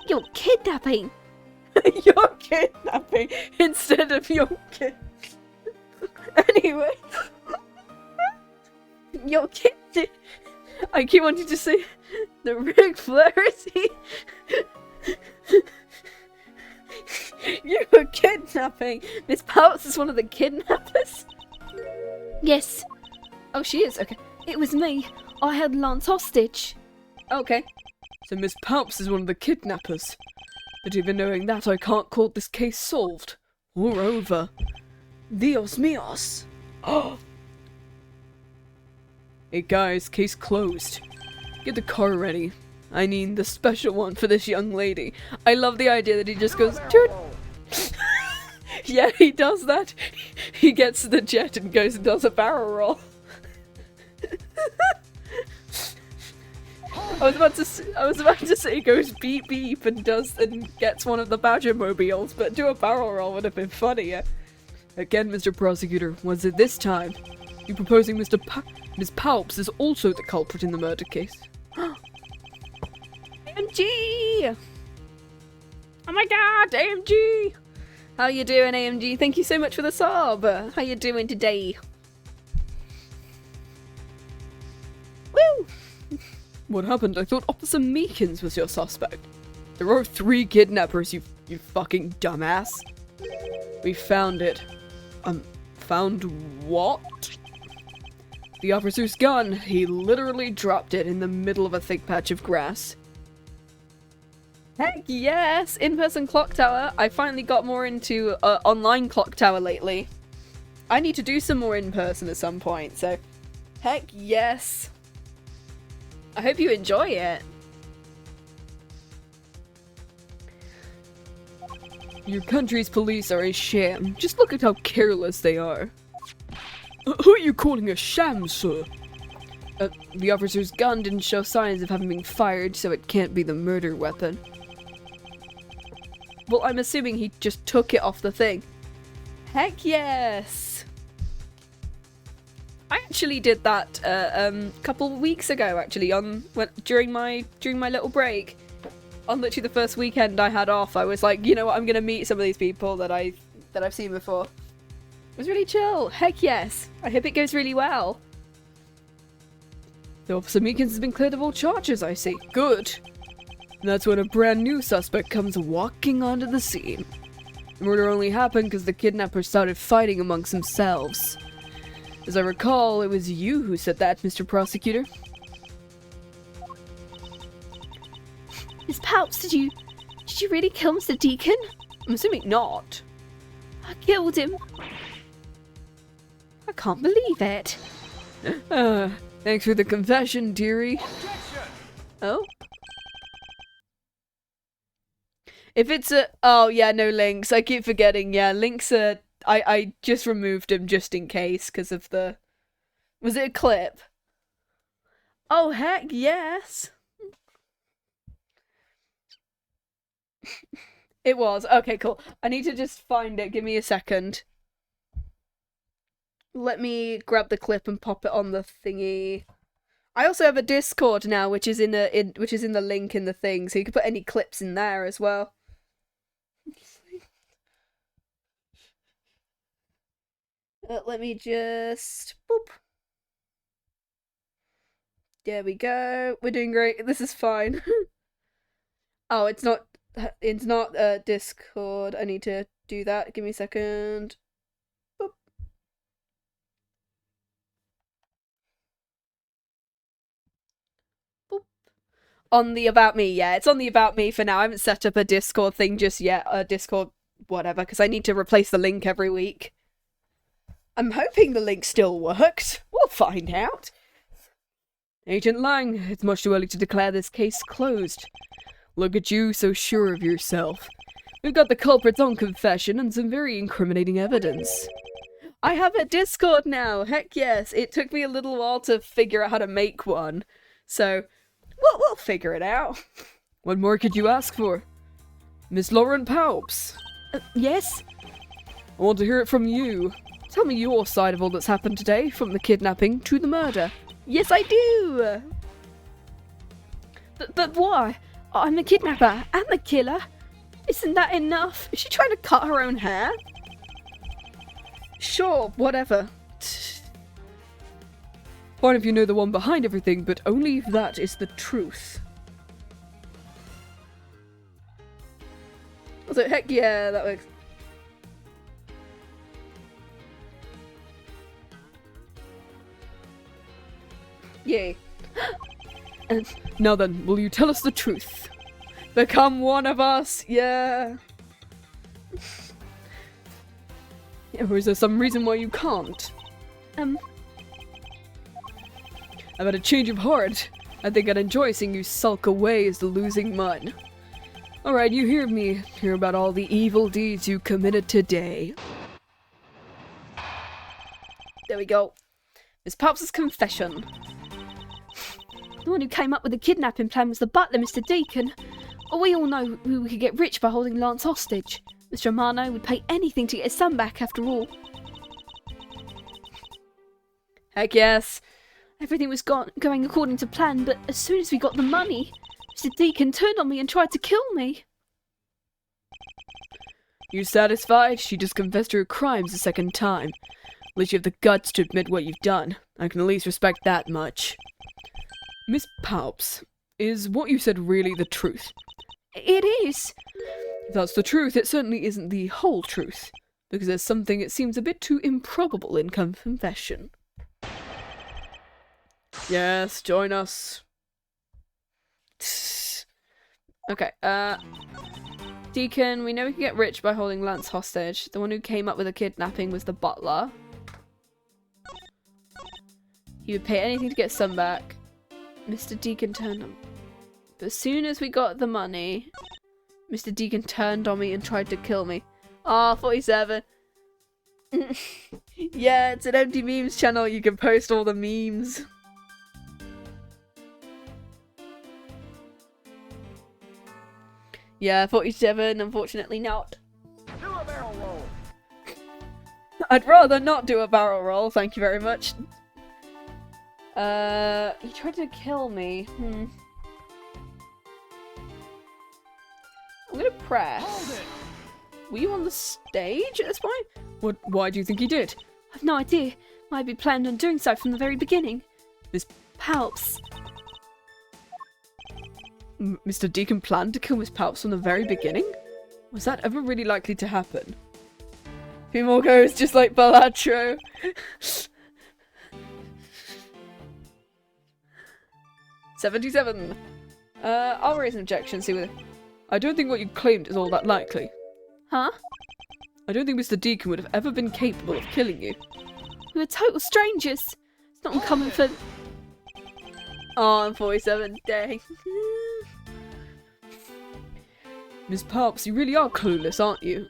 You're kidnapping. You're kidnapping instead of your kid. Anyway. Your kid. I keep wanting to say the Ric Flair is he. You were kidnapping. Miss Pouts is one of the kidnappers. Yes, Oh, she is. Okay. it was me. I held Lance hostage. Okay. So Miss Palps is one of the kidnappers. But even knowing that, I can't call this case solved. Or over. Dios míos. Oh. Hey guys, case closed. Get the car ready. I mean, the special one for this young lady. I love the idea that he just goes, toot. Yeah, he does that. He gets to the jet and goes and does a barrel roll. I was about to say he goes beep beep and gets one of the Badger mobiles, but do a barrel roll would have been funnier. Again, Mr. Prosecutor, was it this time? You proposing Miss Palps is also the culprit in the murder case? AMG! Oh my god, AMG! How you doing, AMG? Thank you so much for the sub. How you doing today? Woo! What happened? I thought Officer Meekins was your suspect. There are 3 kidnappers, you fucking dumbass. We found it. Found what? The officer's gun. He literally dropped it in the middle of a thick patch of grass. Heck yes! In-person clock tower. I finally got more into online clock tower lately. I need to do some more in-person at some point, so heck yes. I hope you enjoy it. Your country's police are a sham. Just look at how careless they are. Who are you calling a sham, sir? The officer's gun didn't show signs of having been fired, so it can't be the murder weapon. Well, I'm assuming he just took it off the thing. Heck yes! I actually did that a couple of weeks ago, actually, during my little break. on literally the first weekend I had off, I was like, you know what, I'm gonna meet some of these people that I've seen before. It was really chill. Heck yes. I hope it goes really well. The Officer Meekins has been cleared of all charges, I see. Good. And that's when a brand new suspect comes walking onto the scene. The murder only happened because the kidnappers started fighting amongst themselves. As I recall, it was you who said that, Mr. Prosecutor. Miss Palps, did you really kill Mr. Deacon? I'm assuming not. I killed him. I can't believe it. Thanks for the confession, dearie. Oh? If it's a... Oh, yeah, no links. I keep forgetting. Yeah, links are... I just removed them just in case because of the... Was it a clip? Oh, heck yes. It was. Okay, cool. I need to just find it. Give me a second. Let me grab the clip and pop it on the thingy. I also have a Discord now, which is in the link in the thing, so you can put any clips in there as well. Let me just boop. There we go. We're doing great. This is fine. Oh, it's not Discord. I need to do that. Give me a second. Boop. Boop. On the About Me, yeah. It's on the About Me for now. I haven't set up a Discord thing just yet. A Discord whatever, because I need to replace the link every week. I'm hoping the link still works. We'll find out. Agent Lang, it's much too early to declare this case closed. Look at you, so sure of yourself. We've got the culprit's own confession and some very incriminating evidence. I have a Discord now. Heck yes. It took me a little while to figure out how to make one. So, we'll figure it out. What more could you ask for? Miss Lauren Palps. Yes? I want to hear it from you. Tell me your side of all that's happened today, from the kidnapping to the murder. Yes, I do! But why? I'm the kidnapper and the killer. Isn't that enough? Is she trying to cut her own hair? Sure, whatever. Fine if you know the one behind everything, but only if that is the truth. So, heck yeah, that works. Yay. And now then, will you tell us the truth? Become one of us, yeah. Or is there some reason why you can't? I've had a change of heart. I think I'd enjoy seeing you sulk away as the losing one. Alright, you hear me. Hear about all the evil deeds you committed today. There we go. Miss Palps' confession. The one who came up with the kidnapping plan was the butler, Mr. Deacon. We all know we could get rich by holding Lance hostage. Mr. Romano would pay anything to get his son back after all. Heck yes. Everything was going according to plan, but as soon as we got the money, Mr. Deacon turned on me and tried to kill me. You satisfied? She just confessed to her crimes a second time. At least you have the guts to admit what you've done. I can at least respect that much. Miss Palps, is what you said really the truth? It is. If that's the truth, it certainly isn't the whole truth, because there's something it seems a bit too improbable in confession. Yes, join us. Okay, Deacon, we know we can get rich by holding Lance hostage. The one who came up with the kidnapping was the butler. He would pay anything to get son back. Mr. Deacon turned on... But as soon as we got the money, Mr. Deacon turned on me and tried to kill me. Ah, 47. Yeah, it's an empty memes channel. You can post all the memes. Yeah, 47, unfortunately not. Do a barrel roll. I'd rather not do a barrel roll, thank you very much. He tried to kill me. I'm gonna press. Hold it. Were you on the stage at this point? Why do you think he did? I've no idea. Might be planned on doing so from the very beginning. Miss Palps. Mr. Deacon planned to kill Miss Palps from the very beginning? Was that ever really likely to happen? Female goes just like Balatro. 77. I'll raise an objection, see what... I don't think what you claimed is all that likely. Huh? I don't think Mr. Deacon would have ever been capable of killing you. We were total strangers. It's not uncommon for... Oh, I'm 47. Dang. Miss Palps, you really are clueless, aren't you?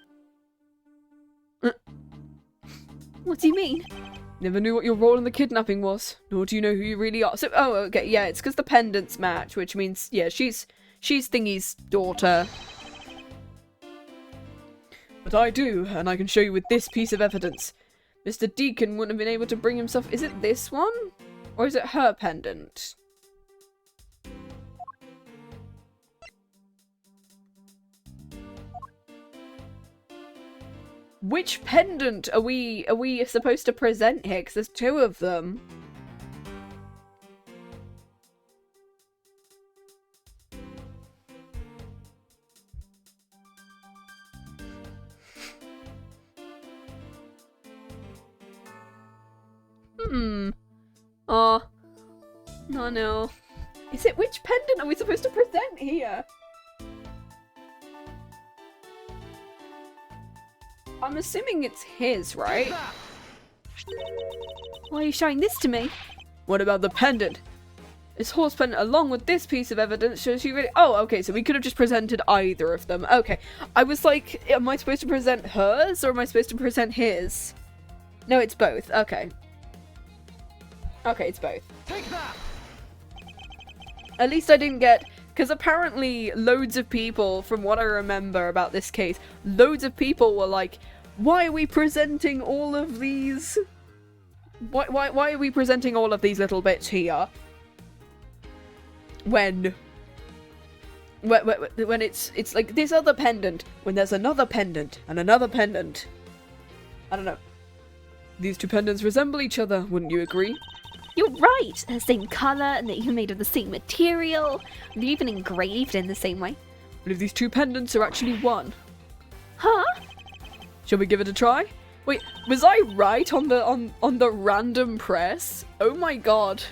What do you mean? Never knew what your role in the kidnapping was, nor do you know who you really are. So, oh, okay, yeah, it's because the pendants match, which means, yeah, she's Thingy's daughter. But I do, and I can show you with this piece of evidence. Mr. Deacon wouldn't have been able to bring himself... Is it this one? Or is it her pendant? Which pendant are we supposed to present here? Because there's two of them. Oh. No, no. Is it which pendant are we supposed to present here? I'm assuming it's his, right? Why are you showing this to me? What about the pendant? This horse pendant, along with this piece of evidence, shows you really... Oh, okay, so we could have just presented either of them. Okay. I was like, am I supposed to present hers, or am I supposed to present his? No, it's both. Okay. Okay, it's both. Take that. At least I didn't get... Because apparently loads of people, from what I remember about this case, loads of people were like, why are we presenting all of these... Why are we presenting all of these little bits here? When it's like this other pendant, when there's another pendant, and another pendant. I don't know. These two pendants resemble each other, wouldn't you agree? You're right! They're the same colour, and they're even made of the same material. They're even engraved in the same way. But if these two pendants are actually one. Huh? Shall we give it a try? Wait, was I right on the random press? Oh my god.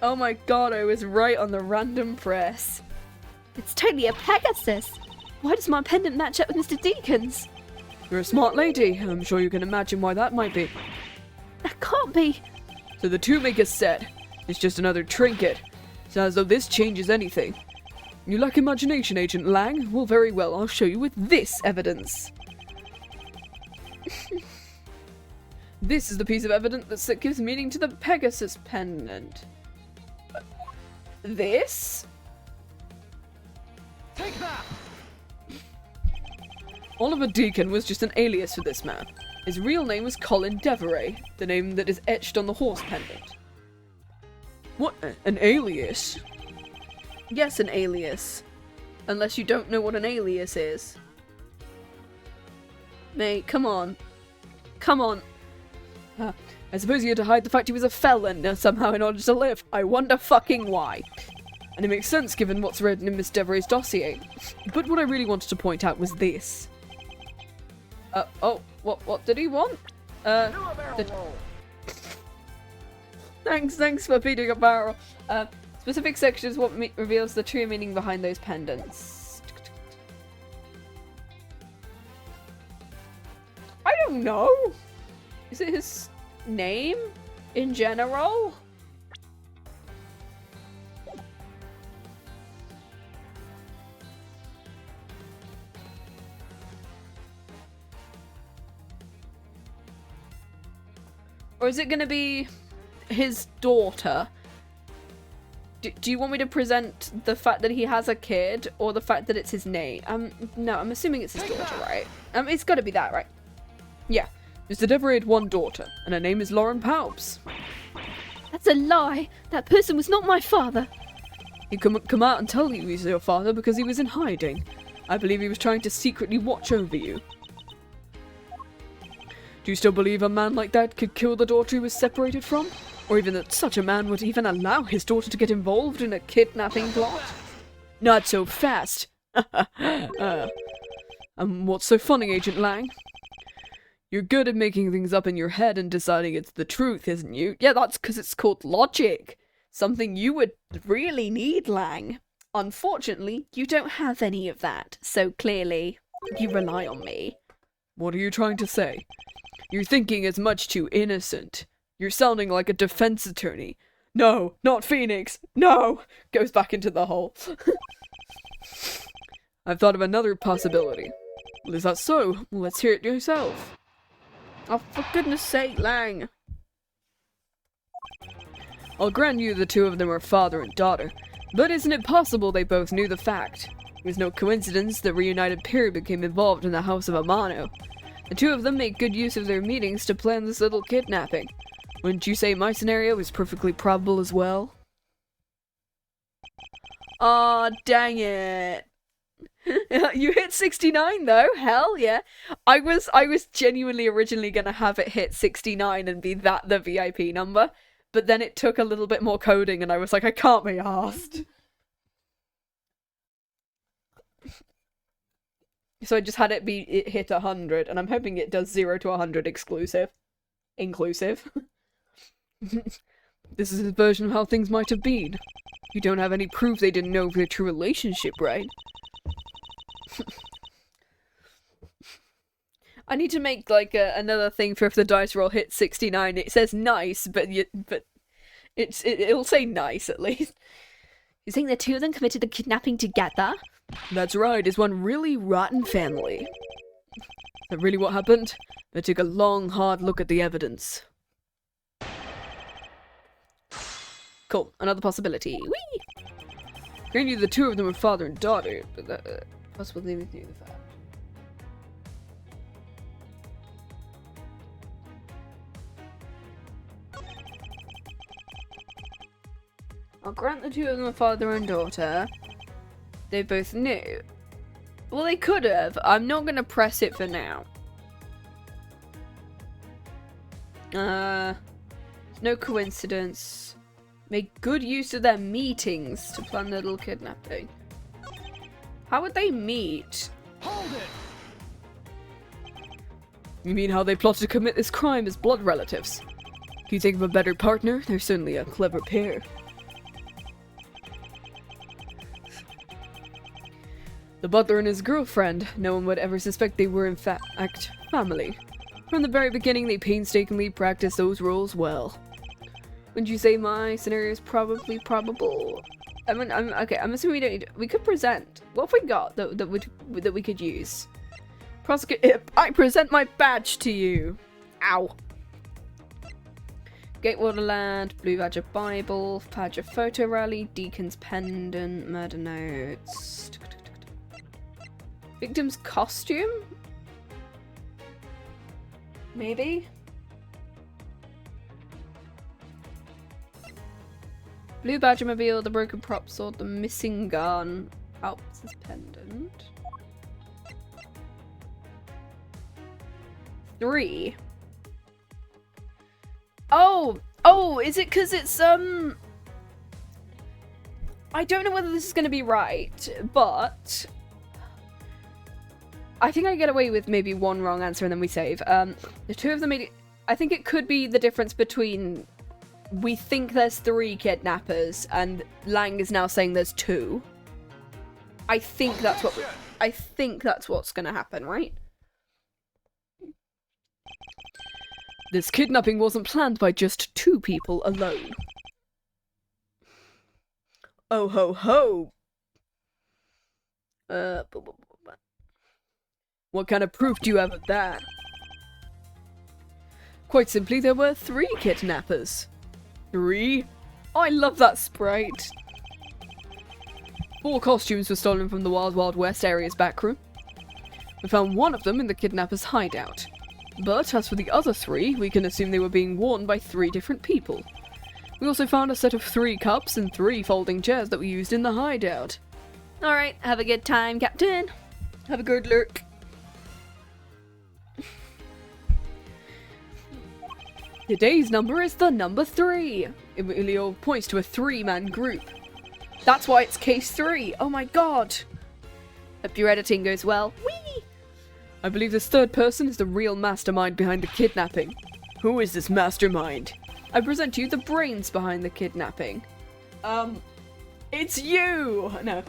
Oh my god, I was right on the random press. It's totally a Pegasus. Why does my pendant match up with Mr. Deacon's? You're a smart lady. I'm sure you can imagine why that might be. That can't be. So the two make a set. It's just another trinket. It's not as though this changes anything. You lack imagination, Agent Lang? Well, very well. I'll show you with this evidence. This is the piece of evidence that gives meaning to the Pegasus pendant. This? Take that. Oliver Deacon was just an alias for this man. His real name was Colin Devereux, the name that is etched on the horse pendant. What? An alias? Yes, an alias. Unless you don't know what an alias is. Mate, come on. Come on. I suppose he had to hide the fact he was a felon somehow in order to live. I wonder fucking why. And it makes sense given what's written in Miss Devereux's dossier. But what I really wanted to point out was this. Oh, what did he want? Do a barrel roll. Thanks for beating a barrel. Specific section is what reveals the true meaning behind those pendants. I don't know. Is it his name in general? Or is it going to be his daughter? Do you want me to present the fact that he has a kid or the fact that it's his name? No, I'm assuming it's his daughter, right? It's got to be that, right? Yeah. Mr. Devereux had one daughter, and her name is Lauren Palps. That's a lie. That person was not my father. He couldn't come out and tell you he's your father because he was in hiding. I believe he was trying to secretly watch over you. Do you still believe a man like that could kill the daughter he was separated from? Or even that such a man would even allow his daughter to get involved in a kidnapping plot? Not so fast. What's so funny, Agent Lang? You're good at making things up in your head and deciding it's the truth, isn't you? Yeah, that's because it's called logic. Something you would really need, Lang. Unfortunately, you don't have any of that, so clearly, you rely on me. What are you trying to say? Your thinking is much too innocent. You're sounding like a defense attorney. No, not Phoenix. No! Goes back into the hole. I've thought of another possibility. Well, is that so? Well, let's hear it yourself. Oh, for goodness sake, Lang. I'll grant you the two of them are father and daughter, but isn't it possible they both knew the fact? It was no coincidence the reunited pair became involved in the House of Amano. The two of them make good use of their meetings to plan this little kidnapping. Wouldn't you say my scenario is perfectly probable as well? Aw, dang it. You hit 69 though, hell yeah. I was genuinely originally gonna have it hit 69 and be that the VIP number, but then it took a little bit more coding and I was like, I can't be arsed. So I just had it hit 100, and I'm hoping it does 0 to 100 inclusive. This is a version of how things might have been. You don't have any proof they didn't know of their true relationship, right? I need to make like another thing for if the dice roll hits 69. It says nice, but it'll say nice at least. You think the two of them committed the kidnapping together? That's right, it's one really rotten family. Is that really what happened? They took a long, hard look at the evidence. Cool, another possibility. Whee! Grant you the two of them are father and daughter, but that possibly with you the fact. I'll grant the two of them are father and daughter. They both knew. Well, they could have. I'm not going to press it for now. No coincidence. Make good use of their meetings to plan the little kidnapping. How would they meet? Hold it! You mean how they plotted to commit this crime as blood relatives? Can you think of a better partner? They're certainly a clever pair. The butler and his girlfriend, no one would ever suspect they were in fact family. From the very beginning, they painstakingly practiced those roles well. Wouldn't you say my scenario is probably probable? I'm assuming we don't need. We could present. What have we got that we could use? Prosecute. I present my badge to you. Ow. Gatewater Land, Blue Badger Bible, Badger Photo Rally, Deacon's Pendant, Murder Notes. Victim's costume? Maybe? Blue Badger Mobile, the broken prop sword, the missing gun, Alps' pendant. 3. Oh, is it because it's, I don't know whether this is going to be right, but I think I get away with maybe one wrong answer and then we save. The two of them made it, I think it could be the difference between we think there's 3 kidnappers and Lang is now saying there's 2. I think that's what's going to happen, right? This kidnapping wasn't planned by just 2 people alone. Oh ho ho! What kind of proof do you have of that? Quite simply, there were 3 kidnappers. 3? Oh, I love that sprite. 4 costumes were stolen from the Wild Wild West area's backroom. We found one of them in the kidnapper's hideout. But as for the other 3, we can assume they were being worn by 3 different people. We also found a set of 3 cups and 3 folding chairs that we used in the hideout. Alright, have a good time, Captain. Have a good lurk. Today's number is the number 3. It really all points to a 3-man group. That's why it's case 3. Oh my god. Hope your editing goes well. Whee! I believe this 3rd person is the real mastermind behind the kidnapping. Who is this mastermind? I present to you the brains behind the kidnapping. It's you! No.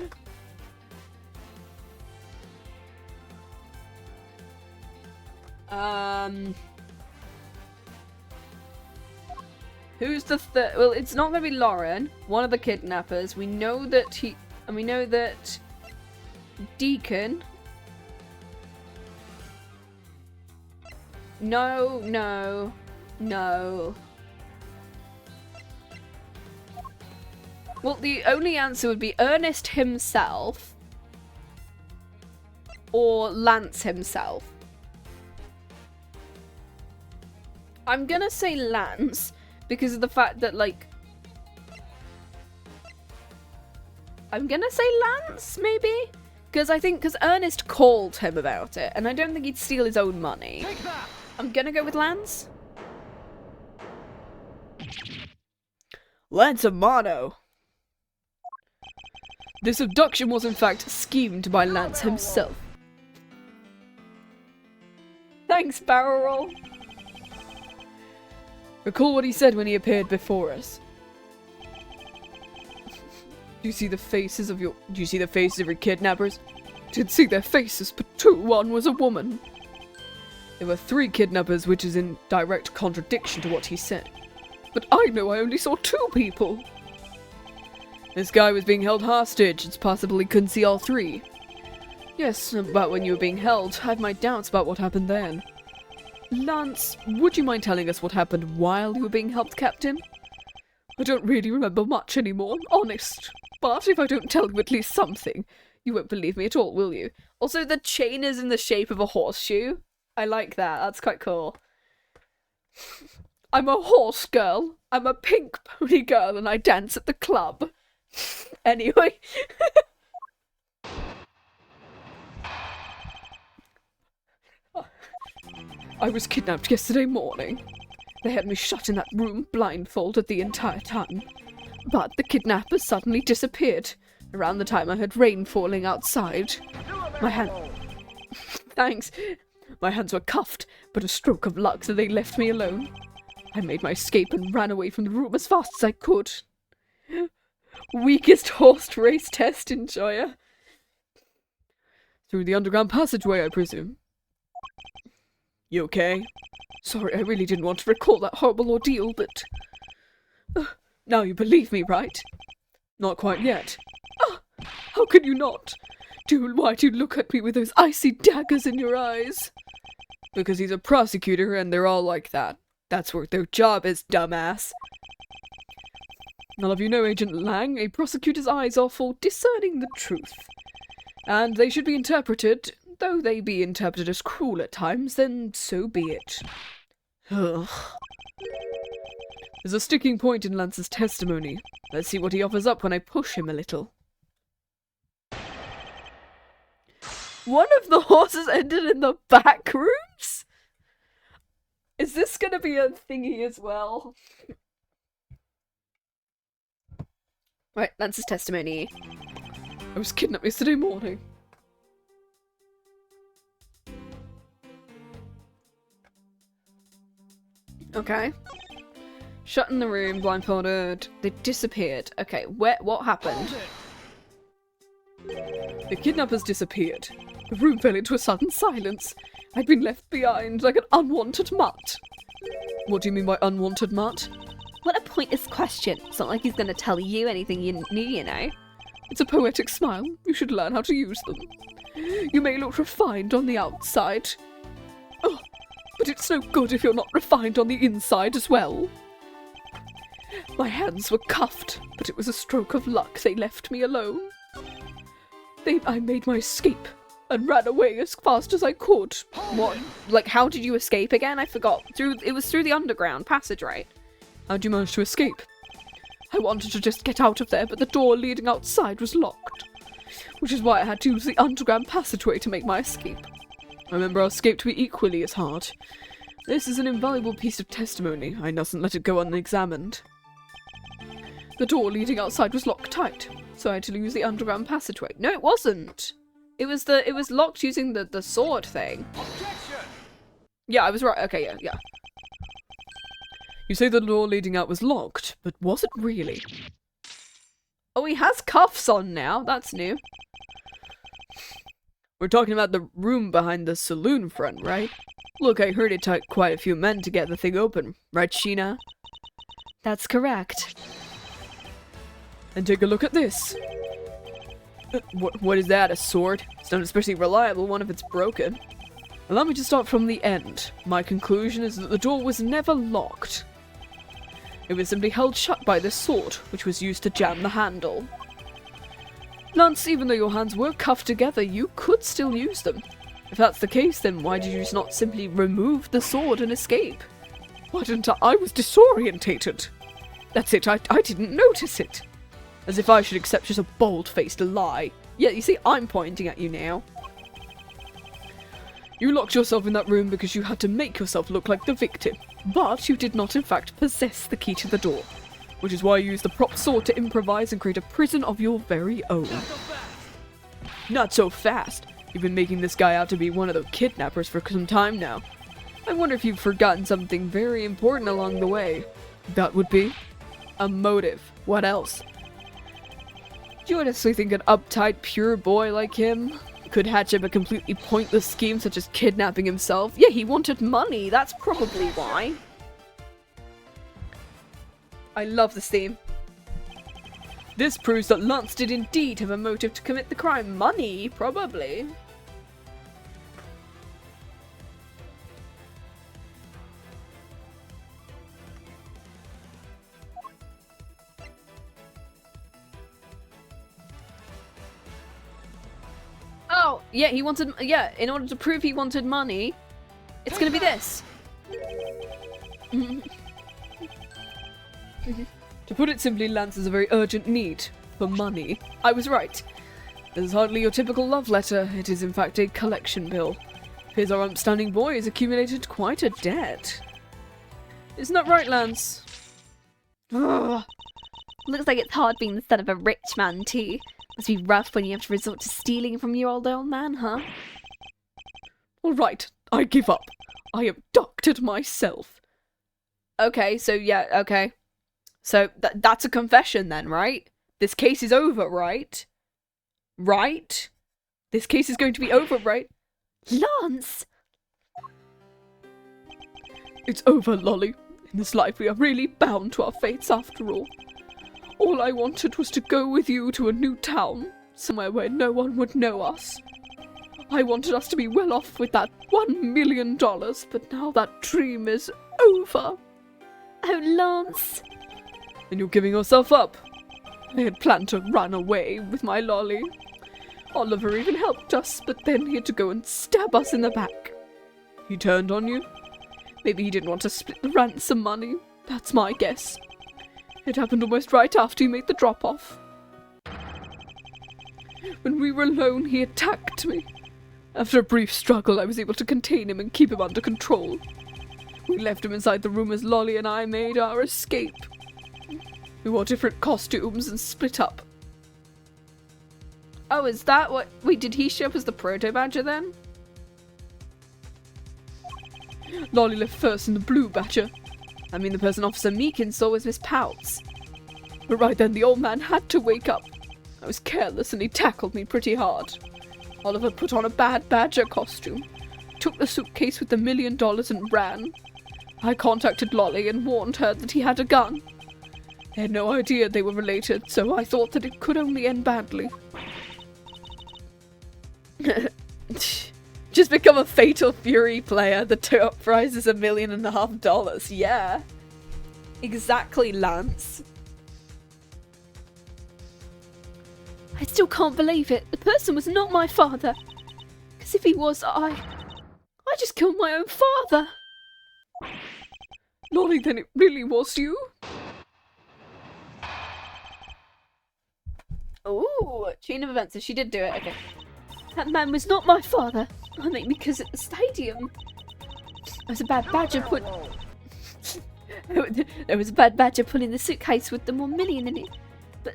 Who's the third? Well, it's not going to be Lauren, one of the kidnappers. We know that Deacon. No. Well, the only answer would be Ernest himself or Lance himself. I'm gonna say Lance because of the fact that, like, I'm gonna say Lance, maybe? Because Ernest called him about it, and I don't think he'd steal his own money. Take that! I'm gonna go with Lance. Lance Amano. This abduction was in fact schemed by Lance himself. Thanks, Barrel Roll. Recall what he said when he appeared before us. Do you see the faces of your kidnappers? Didn't see their faces, but one was a woman. There were 3 kidnappers, which is in direct contradiction to what he said. But I know I only saw 2 people. This guy was being held hostage. It's possible he couldn't see all 3. Yes, but when you were being held, I have my doubts about what happened then. Lance, would you mind telling us what happened while you were being held, Captain? I don't really remember much anymore, honest. But if I don't tell you at least something, you won't believe me at all, will you? Also, the chain is in the shape of a horseshoe. I like that. That's quite cool. I'm a horse girl. I'm a pink pony girl and I dance at the club. Anyway. I was kidnapped yesterday morning. They had me shut in that room blindfolded the entire time. But the suddenly disappeared around the time I heard rain falling outside. Thanks. My hands were cuffed, but a stroke of luck so they left me alone. I made my escape and ran away from the room as fast as I could. Weakest horse race test, enjoyer. Through the underground passageway, I presume. You okay? Sorry, I really didn't want to recall that horrible ordeal, but... now you believe me, right? Not quite yet. How can you not? Why do you look at me with those icy daggers in your eyes? Because he's a prosecutor and they're all like that. That's what their job is, dumbass. I'll have you know, Agent Lang, a prosecutor's eyes are for discerning the truth. And they should be interpreted, though they be interpreted as cruel at times, then so be it. Ugh. There's a sticking point in Lance's testimony. Let's see what he offers up when I push him a little. One of the horses ended in the back rooms? Is this gonna be a thingy as well? Right, Lance's testimony. I was kidnapped yesterday morning. Okay. Shut in the room, blindfolded. They disappeared. Okay, what happened? The kidnappers disappeared. The room fell into a sudden silence. I'd been left behind like an unwanted mutt. What do you mean by unwanted mutt? What a pointless question. It's not like he's going to tell you anything you knew, you know. It's a poetic smile. You should learn how to use them. You may look refined on the outside. Oh, but it's no good if you're not refined on the inside as well. My hands were cuffed, but it was a stroke of luck they left me alone. I made my escape and ran away as fast as I could. What? Like, how did you escape again? I forgot. It was through the underground passage, right? How'd you manage to escape? I wanted to just get out of there, but the door leading outside was locked, which is why I had to use the underground passageway to make my escape. I remember our escape to be equally as hard. This is an invaluable piece of testimony. I mustn't let it go unexamined. The door leading outside was locked tight, so I had to use the underground passageway. No, it wasn't. It was locked using the sword thing. Objection! Yeah, I was right. Okay, yeah. You say the door leading out was locked, but was it really? Oh, he has cuffs on now. That's new. We're talking about the room behind the saloon front, right? Look, I heard it took quite a few men to get the thing open. Right, Sheena? That's correct. And take a look at this. What is that, a sword? It's not an especially reliable one if it's broken. Allow me to start from the end. My conclusion is that the door was never locked. It was simply held shut by this sword, which was used to jam the handle. Lance, even though your hands were cuffed together, you could still use them. If that's the case, then why did you just not simply remove the sword and escape? Why didn't I? I was disorientated. That's it, I didn't notice it. As if I should accept just a bold-faced lie. Yeah, you see, I'm pointing at you now. You locked yourself in that room because you had to make yourself look like the victim. But you did not in fact possess the key to the door. Which is why you used the prop sword to improvise and create a prison of your very own. Not so fast. You've been making this guy out to be one of the kidnappers for some time now. I wonder if you've forgotten something very important along the way. That would be a motive. What else? Do you honestly think an uptight, pure boy like him could hatch up a completely pointless scheme such as kidnapping himself? Yeah, he wanted money. That's probably why. I love this theme. This proves that Lance did indeed have a motive to commit the crime. Money, probably. Oh, yeah, he wanted, yeah, in order to prove he wanted money, it's gonna be this. To put it simply, Lance has a very urgent need for money. I was right. This is hardly your typical love letter. It is in fact a collection bill. Here's our upstanding boy has accumulated quite a debt. Isn't that right, Lance? Ugh. Looks like it's hard being the son of a rich man, too. Must be rough when you have to resort to stealing from your old man, huh? Alright, I give up. I abducted myself. Okay, so yeah, okay. So that's a confession then, right? This case is over, right? Right? This case is going to be over, right? Lance! It's over, Lolly. In this life we are really bound to our fates after all. All I wanted was to go with you to a new town, somewhere where no one would know us. I wanted us to be well off with that $1 million, but now that dream is over. Oh, Lance! And you're giving yourself up. I had planned to run away with my Lolly. Oliver even helped us, but then he had to go and stab us in the back. He turned on you? Maybe he didn't want to split the ransom money. That's my guess. It happened almost right after you made the drop-off. When we were alone, he attacked me. After a brief struggle, I was able to contain him and keep him under control. We left him inside the room as Lolly and I made our escape. We wore different costumes and split up. Oh, is that what... Wait, did he show up as the proto-badger then? Lolly left first in the blue badger. I mean, the person Officer Meekin saw was Miss Pouts. But right then, the old man had to wake up. I was careless and he tackled me pretty hard. Oliver put on a bad badger costume, took the suitcase with the $1 million and ran. I contacted Lolly and warned her that he had a gun. They had no idea they were related, so I thought that it could only end badly. Just become a Fatal Fury player. The top prize is $1.5 million. Yeah. Exactly, Lance. I still can't believe it. The person was not my father. Because if he was, I just killed my own father. Lolly, then it really was you? Ooh, chain of events. So she did do it. Okay. That man was not my father. I mean, because at the stadium, there was a bad badger there was a bad badger pulling the suitcase with the 1 million in it.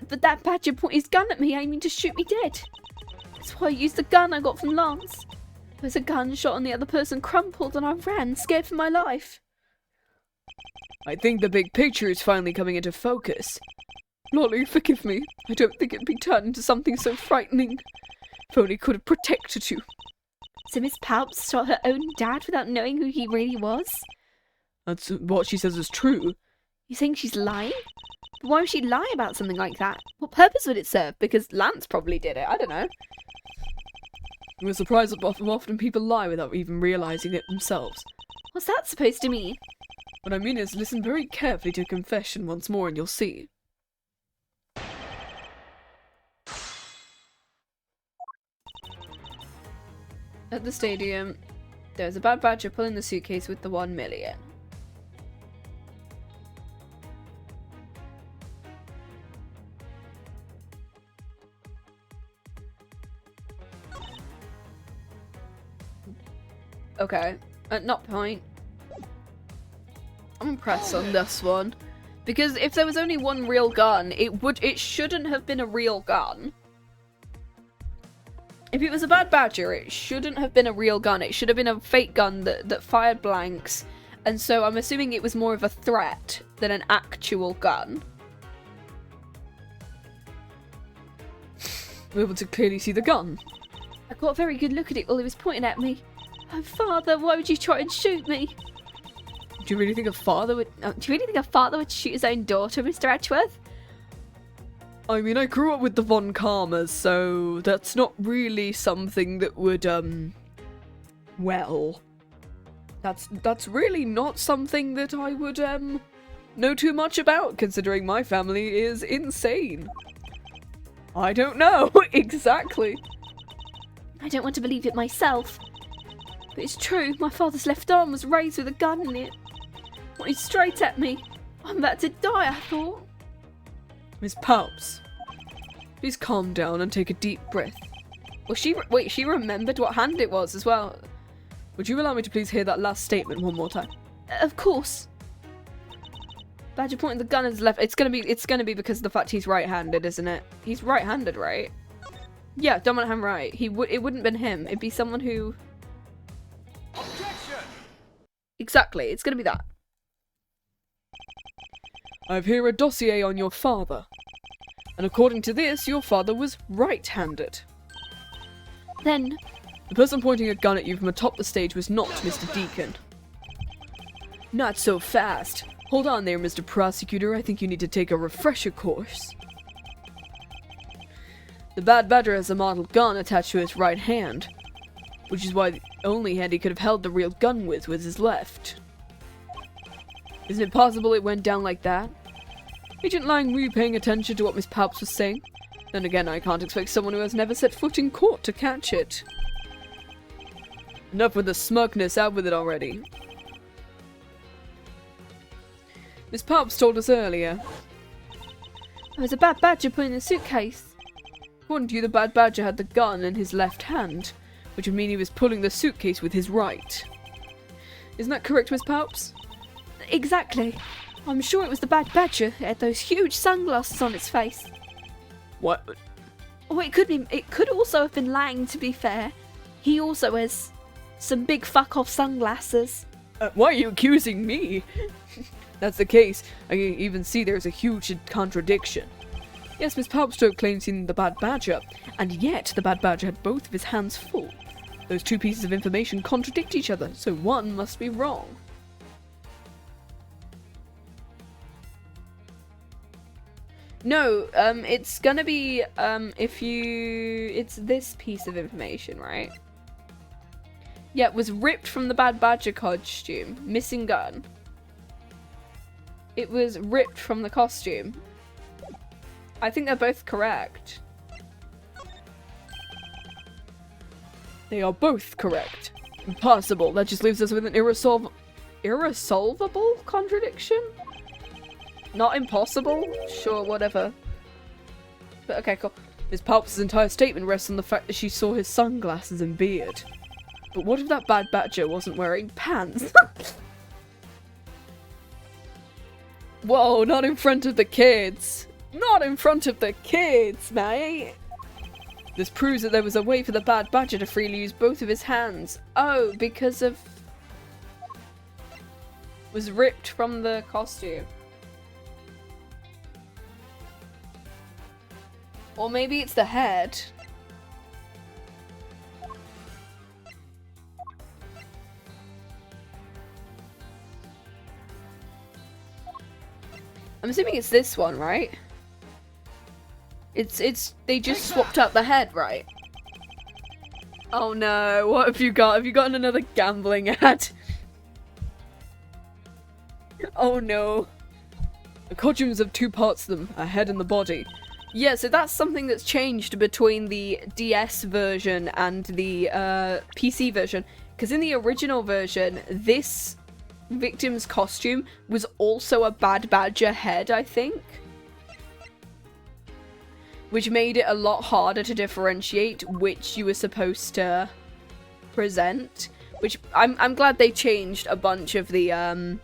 But that badger pointed his gun at me, aiming to shoot me dead. That's why I used the gun I got from Lance. There was a gunshot and the other person crumpled and I ran, scared for my life. I think the big picture is finally coming into focus. Lolly, forgive me. I don't think it'd be turned into something so frightening. If only could have protected you. So Miss Palps shot her own dad without knowing who he really was? That's what she says is true. You think she's lying? But why would she lie about something like that? What purpose would it serve? Because Lance probably did it. I don't know. We're surprised at how often people lie without even realizing it themselves. What's that supposed to mean? What I mean is, listen very carefully to confession once more and you'll see. At the stadium, there's a bad badger pulling the suitcase with the 1 million. Okay, at that point, I'm impressed on this one. Because if there was only one real gun, it shouldn't have been a real gun. If it was a bad badger, it shouldn't have been a real gun. It should have been a fake gun that fired blanks. And so I'm assuming it was more of a threat than an actual gun. We're able to clearly see the gun. I got a very good look at it while he was pointing at me. Oh, Father, why would you try and shoot me? Do you really think a father would... Do you really think a father would shoot his own daughter, Mr. Edgeworth? I mean, I grew up with the Von Karmas, so that's not really something that would, well... That's really not something that I would, know too much about, considering my family is insane. I don't know, exactly. I don't want to believe it myself. But it's true, my father's left arm was raised with a gun in it. Pointed straight at me. I'm about to die, I thought. Miss Palps, please calm down and take a deep breath. Well, she remembered what hand it was as well. Would you allow me to please hear that last statement one more time? Of course. Badger pointing the gun at his left. It's gonna be because of the fact he's right-handed, isn't it? He's right-handed, right? Yeah, dominant hand right. It wouldn't have been him. It'd be someone who... Objection! Exactly, it's gonna be that. I've here a dossier on your father. And according to this, your father was right-handed. Then... The person pointing a gun at you from atop the stage was not Mr. Deacon. Not so fast. Hold on there, Mr. Prosecutor. I think you need to take a refresher course. The bad badger has a model gun attached to his right hand, which is why the only hand he could have held the real gun with was his left. Isn't it possible it went down like that? Agent Lang, were you paying attention to what Miss Palps was saying? Then again, I can't expect someone who has never set foot in court to catch it. Enough with the smugness, out with it already. Miss Palps told us earlier. There was a bad badger pulling the suitcase. According to you, the bad badger had the gun in his left hand, which would mean he was pulling the suitcase with his right. Isn't that correct, Miss Palps? Exactly. I'm sure it was the bad badger. It had those huge sunglasses on its face. What? Oh, it could also have been Lang, to be fair. He also has some big fuck-off sunglasses. Why are you accusing me? That's the case. I can even see there's a huge contradiction. Yes, Miss Palpstroke claims seeing the bad badger, and yet the bad badger had both of his hands full. Those two pieces of information contradict each other, so one must be wrong. No, it's gonna be, it's this piece of information, right? Yeah, it was ripped from the bad badger costume. Missing gun. It was ripped from the costume. I think they're both correct. They are both correct. Impossible. That just leaves us with an irresolvable contradiction? Not impossible? Sure, whatever. But okay, cool. Miss Palp's entire statement rests on the fact that she saw his sunglasses and beard. But what if that bad badger wasn't wearing pants? Whoa, not in front of the kids! Not in front of the kids, mate! This proves that there was a way for the bad badger to freely use both of his hands. Oh, because of... was ripped from the costume. Or maybe it's the head. I'm assuming it's this one, right? They just swapped out the head, right? Oh no, what have you got? Have you gotten another gambling ad? Oh no. The costumes have two parts to them, a head and the body. Yeah, so that's something that's changed between the DS version and the PC version. Because in the original version, this victim's costume was also a bad badger head, I think. Which made it a lot harder to differentiate which you were supposed to present. Which I'm glad they changed a bunch of the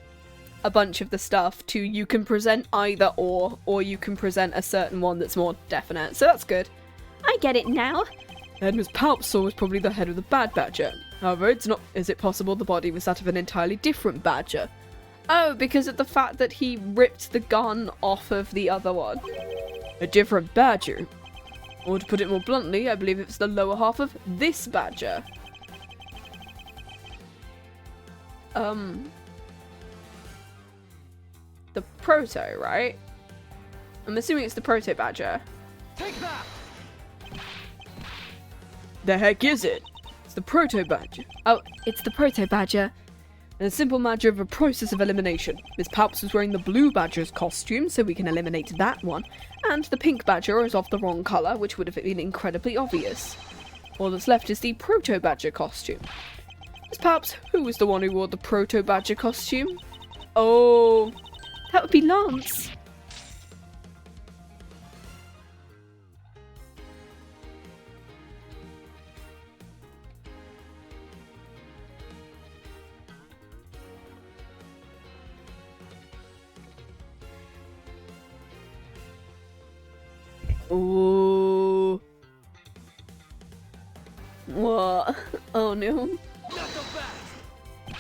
stuff to you can present either or you can present a certain one that's more definite. So that's good. I get it now. The head Miss Palp saw was probably the head of the bad badger. However, is it possible the body was that of an entirely different badger? Oh, because of the fact that he ripped the gun off of the other one. A different badger. Or to put it more bluntly, I believe it's the lower half of this badger. The proto, right? I'm assuming it's the proto badger. Take that! The heck is it? It's the proto badger. Oh, it's the proto badger. A simple matter of a process of elimination. Miss Palps was wearing the blue badger's costume, so we can eliminate that one. And the pink badger is of the wrong colour, which would have been incredibly obvious. All that's left is the proto badger costume. Miss Palps, who was the one who wore the proto badger costume? Oh, That would be Lance. oh. What? Oh no. Not so fast!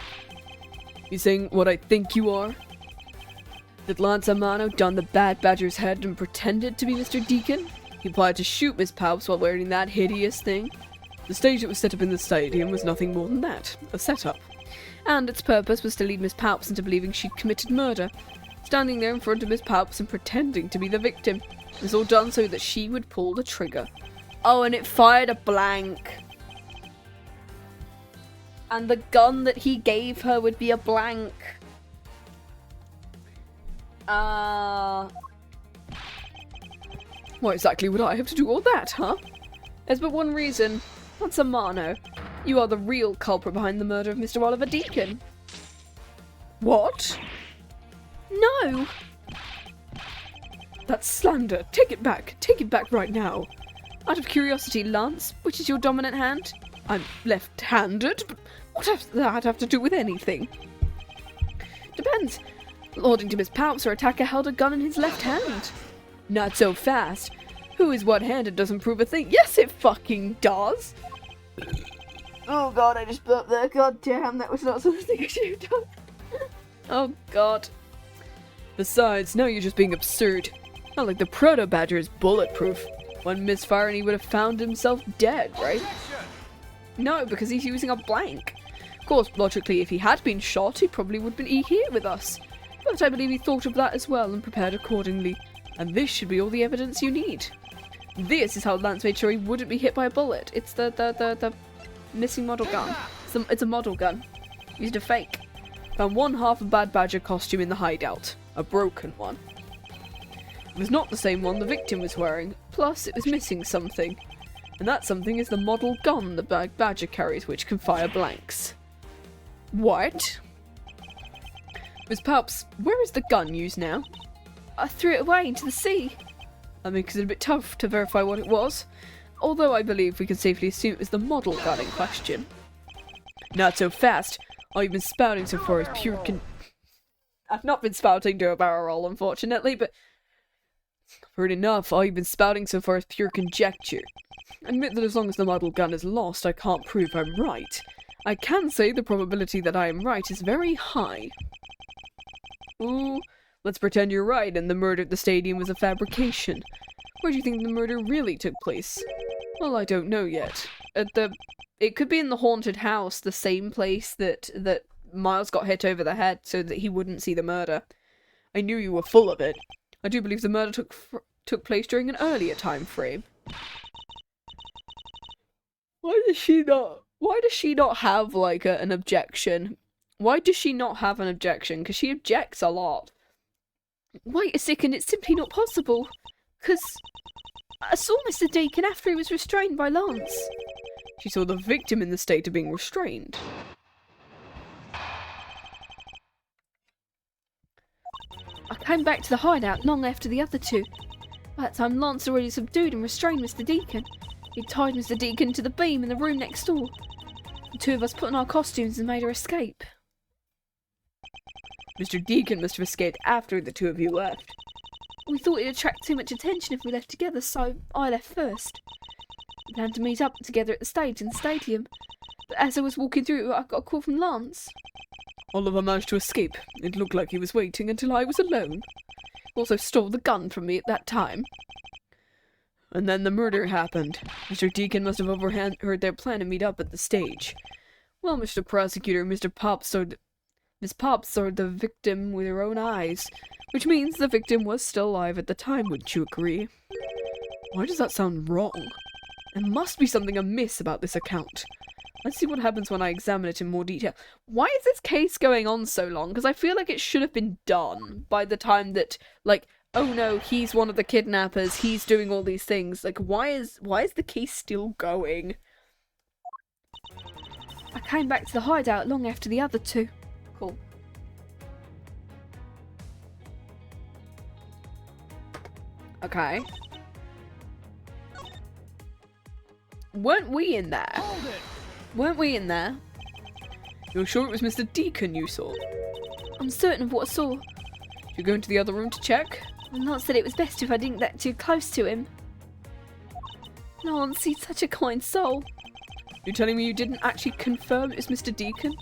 You saying what I think you are? That Lance Amano donned the bad badger's head and pretended to be Mr. Deacon? He applied to shoot Miss Palps while wearing that hideous thing? The stage that was set up in the stadium was nothing more than that, a setup. And its purpose was to lead Miss Palps into believing she'd committed murder. Standing there in front of Miss Palps and pretending to be the victim. It was all done so that she would pull the trigger. Oh, and it fired a blank. And the gun that he gave her would be a blank. Why exactly would I have to do all that, huh? There's but one reason. That's Amano. You are the real culprit behind the murder of Mr. Oliver Deacon. What? No! That's slander. Take it back. Take it back right now. Out of curiosity, Lance, which is your dominant hand? I'm left-handed, but what does that have to do with anything? Depends. According to Miss Palps, her attacker held a gun in his left hand. Not so fast. Who is one-handed doesn't prove a thing. Yes, it fucking does. Oh god, I just burped there. God damn, that was not something I should have done. Oh god. Besides, now you're just being absurd. Not like the proto-badger is bulletproof. One misfire and he would have found himself dead, right? No, because he's using a blank. Of course, logically, if he had been shot, he probably would be here with us. But I believe he thought of that as well and prepared accordingly. And this should be all the evidence you need. This is how Lance made sure he wouldn't be hit by a bullet. It's the missing model gun. It's a model gun. Used a fake. Found one half a bad badger costume in the hideout. A broken one. It was not the same one the victim was wearing. Plus, it was missing something. And that something is the model gun the bad badger carries, which can fire blanks. What? Miss Palps, where is the gun used now? I threw it away into the sea. That makes it a bit tough to verify what it was, although I believe we can safely assume it was the model gun in question. Not so fast. All you've been spouting so far is pure I've not been spouting to a barrel roll, unfortunately, but heard enough. All you've been spouting so far is pure conjecture. Admit that as long as the model gun is lost, I can't prove I'm right. I can say the probability that I am right is very high. Ooh, let's pretend you're right and the murder at the stadium was a fabrication. Where do you think the murder really took place? Well, I don't know yet. It could be in the haunted house, the same place that Miles got hit over the head so that he wouldn't see the murder. I knew you were full of it. I do believe the murder took place during an earlier time frame. Why does she not have, like, an objection? Why does she not have an objection? Because she objects a lot. Wait a second, it's simply not possible. Because I saw Mr. Deacon after he was restrained by Lance. She saw the victim in the state of being restrained. I came back to the hideout long after the other two. By that time, Lance had already subdued and restrained Mr. Deacon. He tied Mr. Deacon to the beam in the room next door. The two of us put on our costumes and made our escape. Mr. Deacon must have escaped after the two of you left. We thought it'd attract too much attention if we left together, so I left first. We planned to meet up together at the stage in the stadium. But as I was walking through, I got a call from Lance. Oliver managed to escape. It looked like he was waiting until I was alone. Also stole the gun from me at that time. And then the murder happened. Mr. Deacon must have overheard their plan to meet up at the stage. Well, Mr. Prosecutor, Miss Pops saw the victim with her own eyes, which means the victim was still alive at the time, wouldn't you agree? Why does that sound wrong? There must be something amiss about this account. Let's see what happens when I examine it in more detail. Why is this case going on so long? Because I feel like it should have been done by the time that, like, oh no, he's one of the kidnappers, he's doing all these things. Like, why is the case still going? I came back to the hideout long after the other two. Cool. Okay. Weren't we in there? Hold it! Weren't we in there? You're sure it was Mr. Deacon you saw? I'm certain of what I saw. You go into the other room to check? Lance said it was best if I didn't get too close to him. Lance, he's such a kind soul. You're telling me you didn't actually confirm it was Mr. Deacon?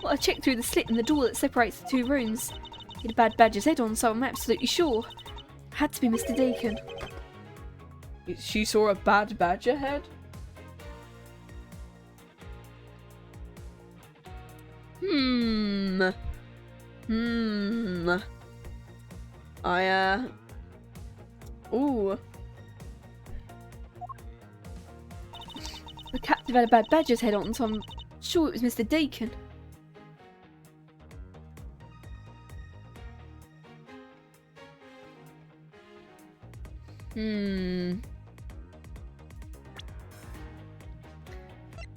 Well, I checked through the slit in the door that separates the two rooms. He had a bad badger's head on, so I'm absolutely sure. Had to be Mr. Deacon. She saw a bad badger head? Ooh. The captive had a bad badger's head on, so I'm sure it was Mr. Deacon.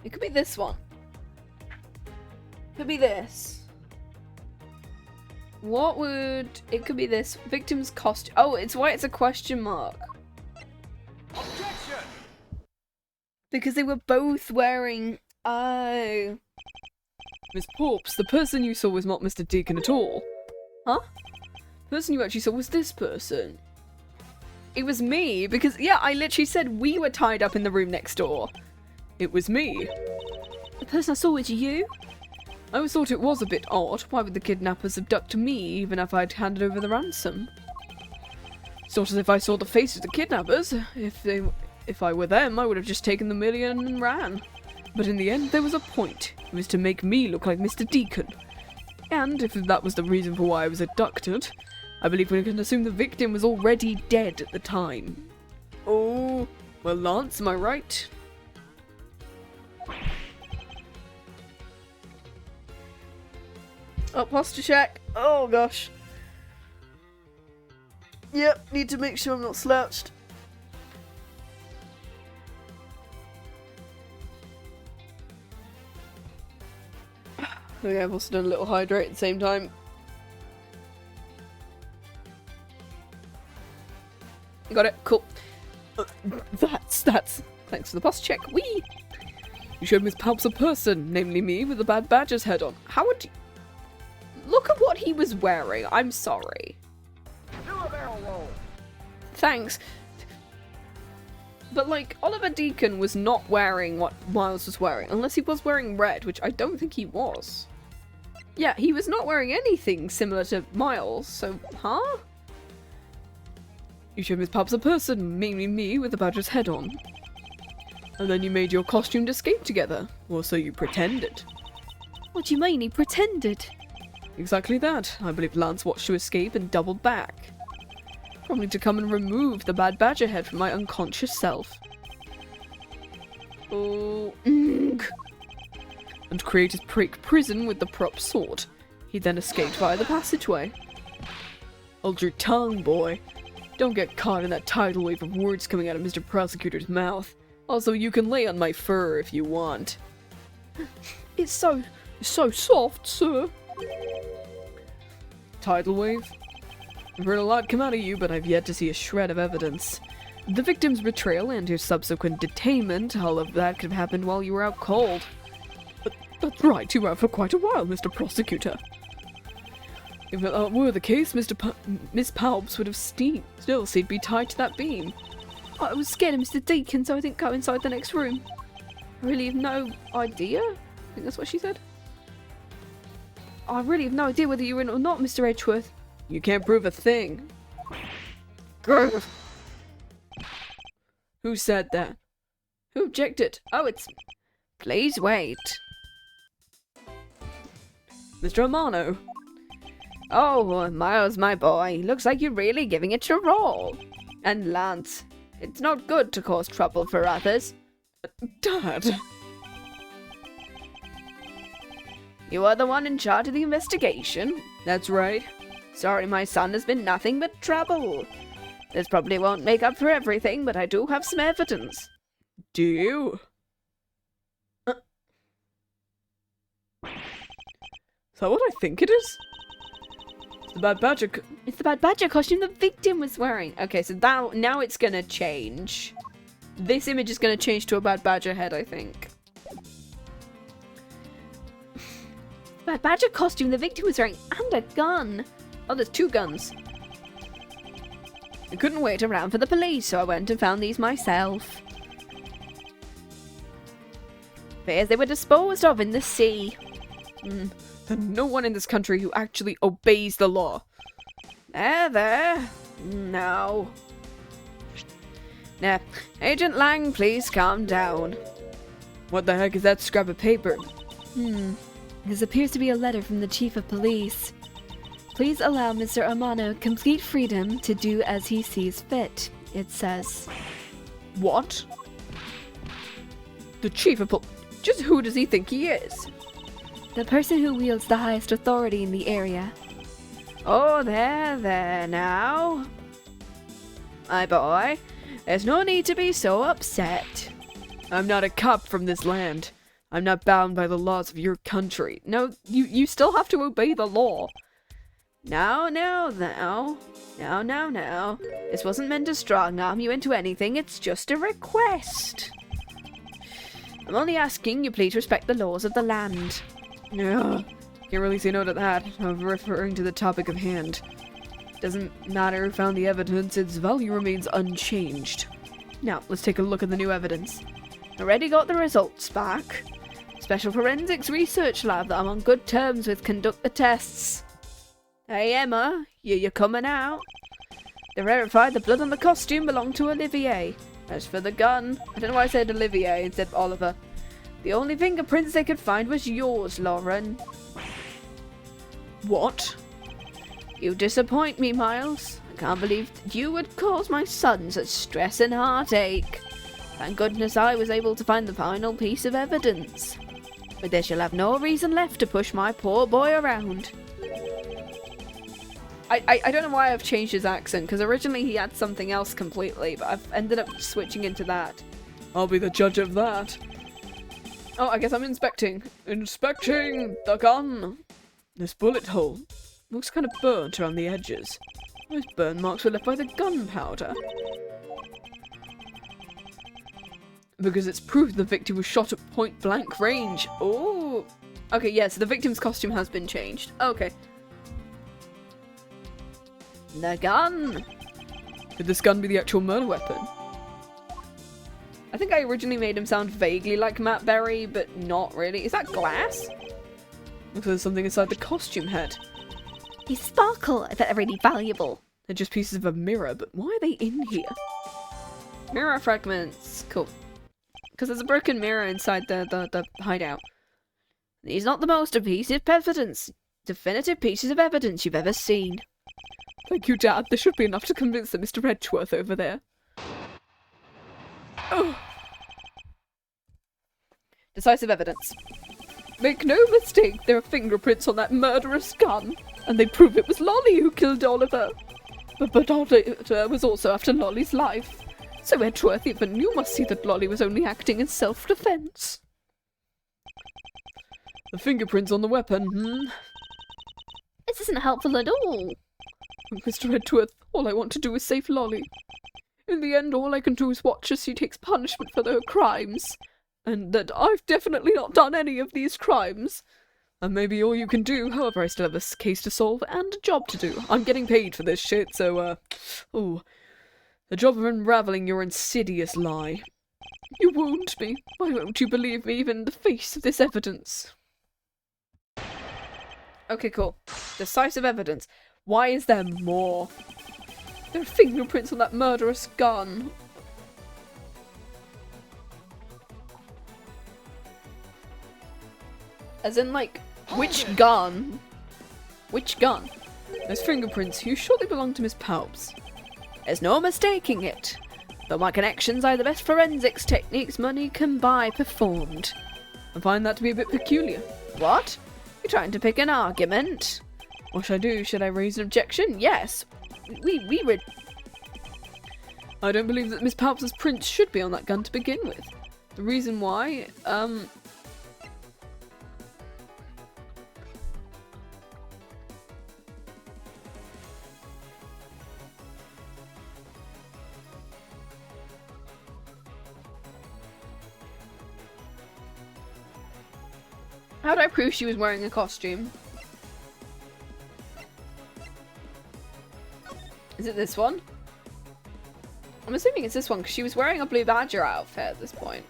It could be this one. Could be this. What would... It could be this. Victim's costume. Oh, it's why it's a question mark. Objection! Because they were both wearing... Oh. Miss Pops, the person you saw was not Mr. Deacon at all. Huh? The person you actually saw was this person. It was me, because, yeah, I literally said we were tied up in the room next door. It was me. The person I saw was you? I always thought it was a bit odd. Why would the kidnappers abduct me, even if I'd handed over the ransom? Sort as if I saw the face of the kidnappers. If I were them, I would have just taken the million and ran. But in the end, there was a point. It was to make me look like Mr. Deacon. And if that was the reason for why I was abducted, I believe we can assume the victim was already dead at the time. Oh, well, Lance, am I right? Oh, posture check. Oh, gosh. Yep, need to make sure I'm not slouched. Okay, I've also done a little hydrate at the same time. Got it. Cool. That's. Thanks for the boss check. Wee! You showed Miss Palps a person, namely me, with a bad badger's head on. How would you... Look at what he was wearing. I'm sorry. Do a barrel roll. Thanks. But, like, Oliver Deacon was not wearing what Miles was wearing. Unless he was wearing red, which I don't think he was. Yeah, he was not wearing anything similar to Miles, so... Huh? You showed Miss Palps a person, namely me, with a badger's head on. And then you made your costumed escape together. Or so you pretended. What do you mean he pretended? Exactly that. I believe Lance watched you escape and doubled back. Probably to come and remove the bad badger head from my unconscious self. Oh, And create his prison with the prop sword. He then escaped via the passageway. Hold your tongue, boy. Don't get caught in that tidal wave of words coming out of Mr. Prosecutor's mouth. Also, you can lay on my fur if you want. it's so soft, sir. Tidal wave? I've heard a lot come out of you, but I've yet to see a shred of evidence. The victim's betrayal and your subsequent detainment, all of that could have happened while you were out cold. But that's right, you were out for quite a while, Mr. Prosecutor. If that were the case, Miss Palps would have still be tied to that beam. I was scared of Mr. Deacon, so I didn't go inside the next room. I really have no idea. I think that's what she said. I really have no idea whether you were in or not, Mr. Edgeworth. You can't prove a thing. Grr. Who said that? Who objected? Oh, it's... Please wait. Mr. Amano. Oh, Miles, my boy. Looks like you're really giving it your all. And Lance, it's not good to cause trouble for others. Dad! You are the one in charge of the investigation. That's right. Sorry, my son has been nothing but trouble. This probably won't make up for everything, but I do have some evidence. Do you? Is that what I think it is? It's the bad badger It's the bad badger costume the victim was wearing. Okay, so now it's gonna change. This image is gonna change to a bad badger head, I think. The bad badger costume the victim was wearing, and a gun. Oh, there's two guns. I couldn't wait around for the police, so I went and found these myself. Appears they were disposed of in the sea. There's no one in this country who actually obeys the law. There. No. Now, Agent Lang, please calm down. What the heck is that scrap of paper? This appears to be a letter from the Chief of Police. Please allow Mr. Amano complete freedom to do as he sees fit, it says. What? The chief of just who does he think he is? The person who wields the highest authority in the area. Oh, there now. My boy, there's no need to be so upset. I'm not a cop from this land. I'm not bound by the laws of your country. No, you still have to obey the law. Now. This wasn't meant to strong-arm you into anything, it's just a request. I'm only asking you please respect the laws of the land. No, can't really say no to that. I'm referring to the topic of hand. Doesn't matter who found the evidence, its value remains unchanged. Now, let's take a look at the new evidence. Already got the results back. Special Forensics Research Lab that I'm on good terms with conduct the tests. Hey Emma, you coming out? They verified the blood on the costume belonged to Olivier. As for the gun, I don't know why I said Olivier instead of Oliver. The only fingerprints they could find was yours, Lauren. What? You disappoint me, Miles. I can't believe you would cause my son such stress and heartache. Thank goodness I was able to find the final piece of evidence. But they shall have no reason left to push my poor boy around. I don't know why I've changed his accent, because originally he had something else completely, but I've ended up switching into that. I'll be the judge of that. Oh, I guess I'm inspecting. Inspecting the gun. This bullet hole looks kind of burnt around the edges. Those burn marks were left by the gunpowder. Because it's proof the victim was shot at point blank range. Oh. Okay, yeah, so the victim's costume has been changed. Okay. The gun! Could this gun be the actual murder weapon? I think I originally made him sound vaguely like Matt Berry, but not really. Is that glass? Looks like there's something inside the costume head. They sparkle. I bet they're really valuable. They're just pieces of a mirror, but why are they in here? Mirror fragments. Cool. Because there's a broken mirror inside the hideout. These are not the most definitive evidence. Definitive pieces of evidence you've ever seen. Thank you, Dad. This should be enough to convince the Mr. Edgeworth over there. Oh. Decisive evidence. Make no mistake, there are fingerprints on that murderous gun, and they prove it was Lolly who killed Oliver. But Oliver was also after Lolly's life. So Edgeworth, even you must see that Lolly was only acting in self-defense. The fingerprints on the weapon, This isn't helpful at all. Mr. Edgeworth, all I want to do is save Lolly. In the end, all I can do is watch as she takes punishment for her crimes. And that I've definitely not done any of these crimes. And maybe all you can do, however, I still have a case to solve and a job to do. I'm getting paid for this shit, so, the job of unraveling your insidious lie. You wound me. Why won't you believe me even in the face of this evidence? Okay, cool. Decisive evidence. Why is there more? There are fingerprints on that murderous gun. As in, like, which gun? Which gun? Those fingerprints, you surely belong to Miss Palps. There's no mistaking it. Though my connections are the best forensics techniques money can buy performed. I find that to be a bit peculiar. What? You're trying to pick an argument? What should I do? Should I raise an objection? Yes. I don't believe that Miss Palps's prints should be on that gun to begin with. The reason why, How do I prove she was wearing a costume? Is it this one? I'm assuming it's this one because she was wearing a Blue Badger outfit at this point.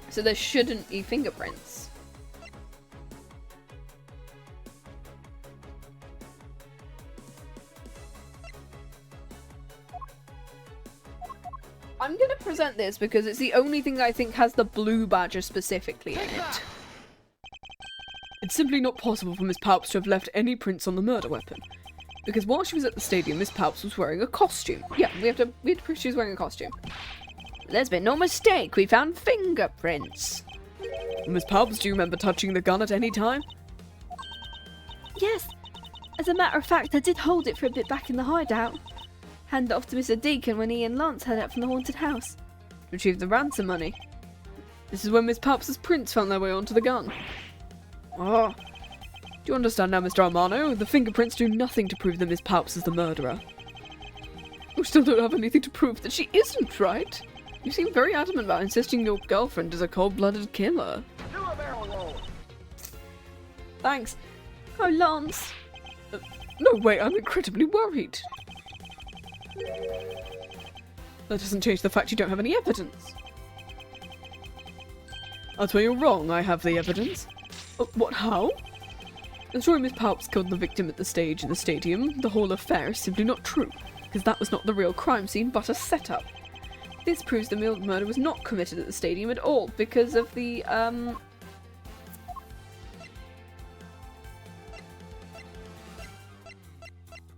So there shouldn't be fingerprints. I'm gonna present this because it's the only thing I think has the Blue Badger specifically in it. it's simply not possible for Miss Palps to have left any prints on the murder weapon. Because while she was at the stadium, Miss Palps was wearing a costume. Yeah, we have to prove she was wearing a costume. There's been no mistake, we found fingerprints. Miss Palps, do you remember touching the gun at any time? Yes. As a matter of fact, I did hold it for a bit back in the hideout. Hand it off to Mr. Deacon when he and Lance headed out from the haunted house. To retrieve the ransom money. This is when Miss Palps's prints found their way onto the gun. Oh. Do you understand now, Mr. Armano? The fingerprints do nothing to prove that Miss Palps is the murderer. We still don't have anything to prove that she isn't, right? You seem very adamant about insisting your girlfriend is a cold-blooded killer. Do a barrel roll. Thanks. Oh, Lance. No way, I'm incredibly worried. That doesn't change the fact you don't have any evidence. That's where you're wrong, I have the evidence. What, how? The story Miss Palps killed the victim at the stage in the stadium, the whole affair is simply not true, because that was not the real crime scene but a setup. This proves the murder was not committed at the stadium at all, because of the,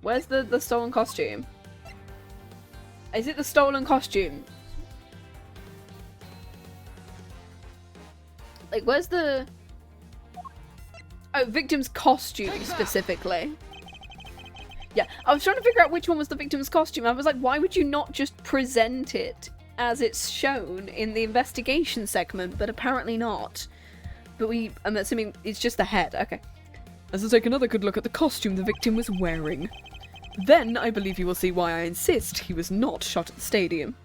Where's the stolen costume? Is it the stolen costume? Like, where's the... Oh, victim's costume, specifically. Yeah, I was trying to figure out which one was the victim's costume. I was like, why would you not just present it as it's shown in the investigation segment? But apparently not. But I'm assuming it's just the head. Okay. Let's take another good look at the costume the victim was wearing. Then I believe you will see why I insist he was not shot at the stadium.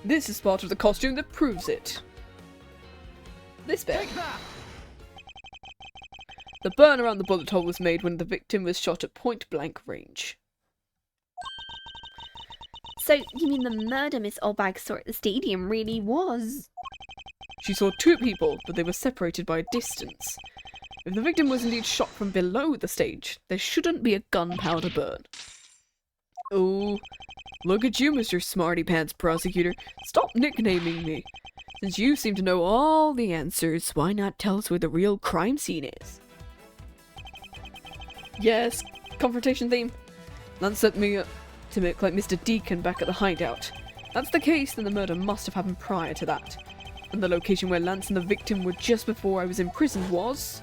This is part of the costume that proves it. This bit. The burn around the bullet hole was made when the victim was shot at point-blank range. So, you mean the murder Miss Oldbag saw at the stadium really was? She saw two people, but they were separated by a distance. If the victim was indeed shot from below the stage, there shouldn't be a gunpowder burn. Oh, look at you, Mr. Smarty Pants Prosecutor. Stop nicknaming me. Since you seem to know all the answers, why not tell us where the real crime scene is? Yes, confrontation theme. Lance set me up to make like Mr. Deacon back at the hideout. If that's the case, then the murder must have happened prior to that. And the location where Lance and the victim were just before I was imprisoned was...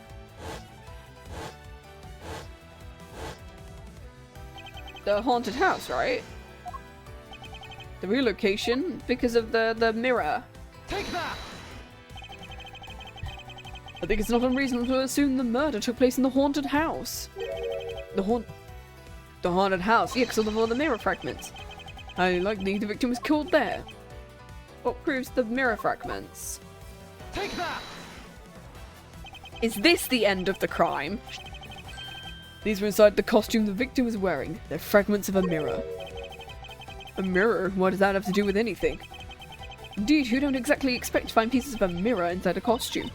the haunted house, right? The relocation because of the mirror. Take that! I think it's not unreasonable to assume the murder took place in the haunted house. The haunted house, yeah, because of the mirror fragments. Highly likely the victim was killed there. What proves the mirror fragments? Take that! Is this the end of the crime? These were inside the costume the victim was wearing. They're fragments of a mirror. A mirror? What does that have to do with anything? Indeed, you don't exactly expect to find pieces of a mirror inside a costume.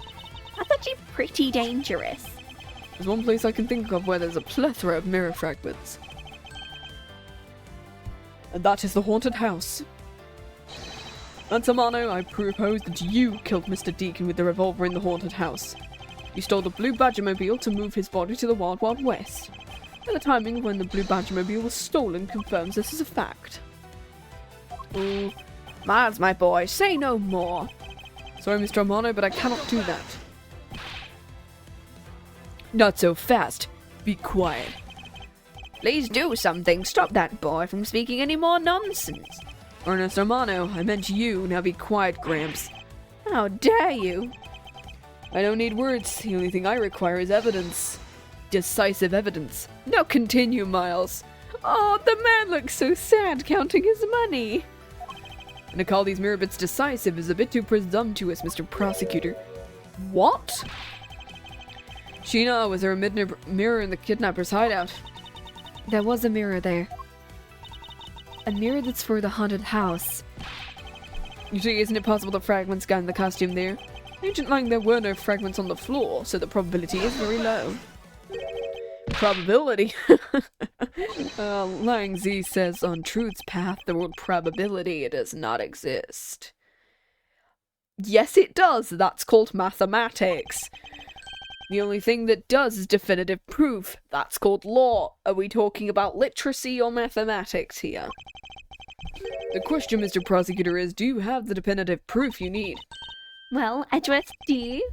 I thought you pretty dangerous. There's one place I can think of where there's a plethora of mirror fragments. And that is the haunted house. Ansamano, I propose that you killed Mr. Deacon with the revolver in the haunted house. You stole the Blue Badgermobile to move his body to the Wild Wild West. And the timing of when the Blue Badgermobile was stolen confirms this is a fact. Oh, Miles, my boy, say no more. Sorry, Mr. Amano, but I cannot do that. Not so fast. Be quiet. Please do something. Stop that boy from speaking any more nonsense. Ernest Armano, I meant you. Now be quiet, Gramps. How dare you? I don't need words. The only thing I require is evidence. Decisive evidence. Now continue, Miles. Oh, the man looks so sad counting his money. And to call these mirror bits decisive is a bit too presumptuous, Mr. Prosecutor. What? Sheena, was there a mirror in the kidnapper's hideout? There was a mirror there. A mirror that's for the haunted house. You see, isn't it possible that fragments got in the costume there? Agent Lang, there were no fragments on the floor, so the probability is very low. Probability? Lang Z says on truth's path, the word probability does not exist. Yes, it does. That's called mathematics. The only thing that does is definitive proof. That's called law. Are we talking about literacy or mathematics here? The question, Mr. Prosecutor, is do you have the definitive proof you need? Well, Edgeworth, do you?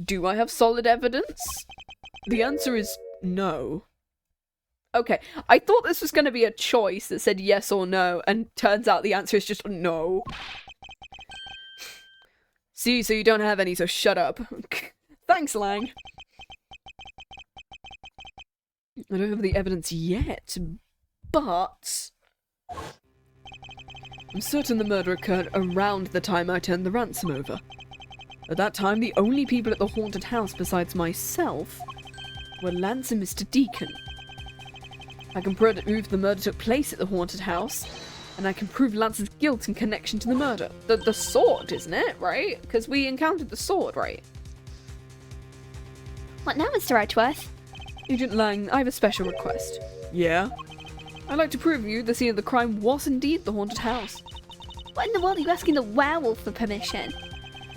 Do I have solid evidence? The answer is no. Okay, I thought this was going to be a choice that said yes or no, and turns out the answer is just no. See, so you don't have any, so shut up. Thanks, Lang. I don't have the evidence yet, but... I'm certain the murder occurred around the time I turned the ransom over. At that time, the only people at the haunted house besides myself were Lance and Mr. Deacon. I can prove the murder took place at the haunted house, and I can prove Lance's guilt in connection to the murder. The sword, isn't it, right? Because we encountered the sword, right? What now, Mr. Edgeworth? Agent Lang, I have a special request. Yeah? I'd like to prove you the scene of the crime was indeed the haunted house. What in the world are you asking the werewolf for permission?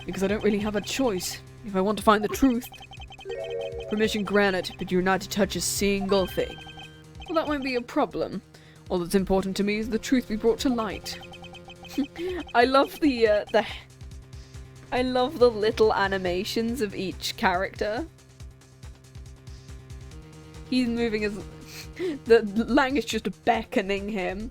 Because I don't really have a choice if I want to find the truth. Permission granted, but you're not to touch a single thing. Well, that won't be a problem. All that's important to me is the truth be brought to light. I love the little animations of each character. He's moving as the Lang is just beckoning him.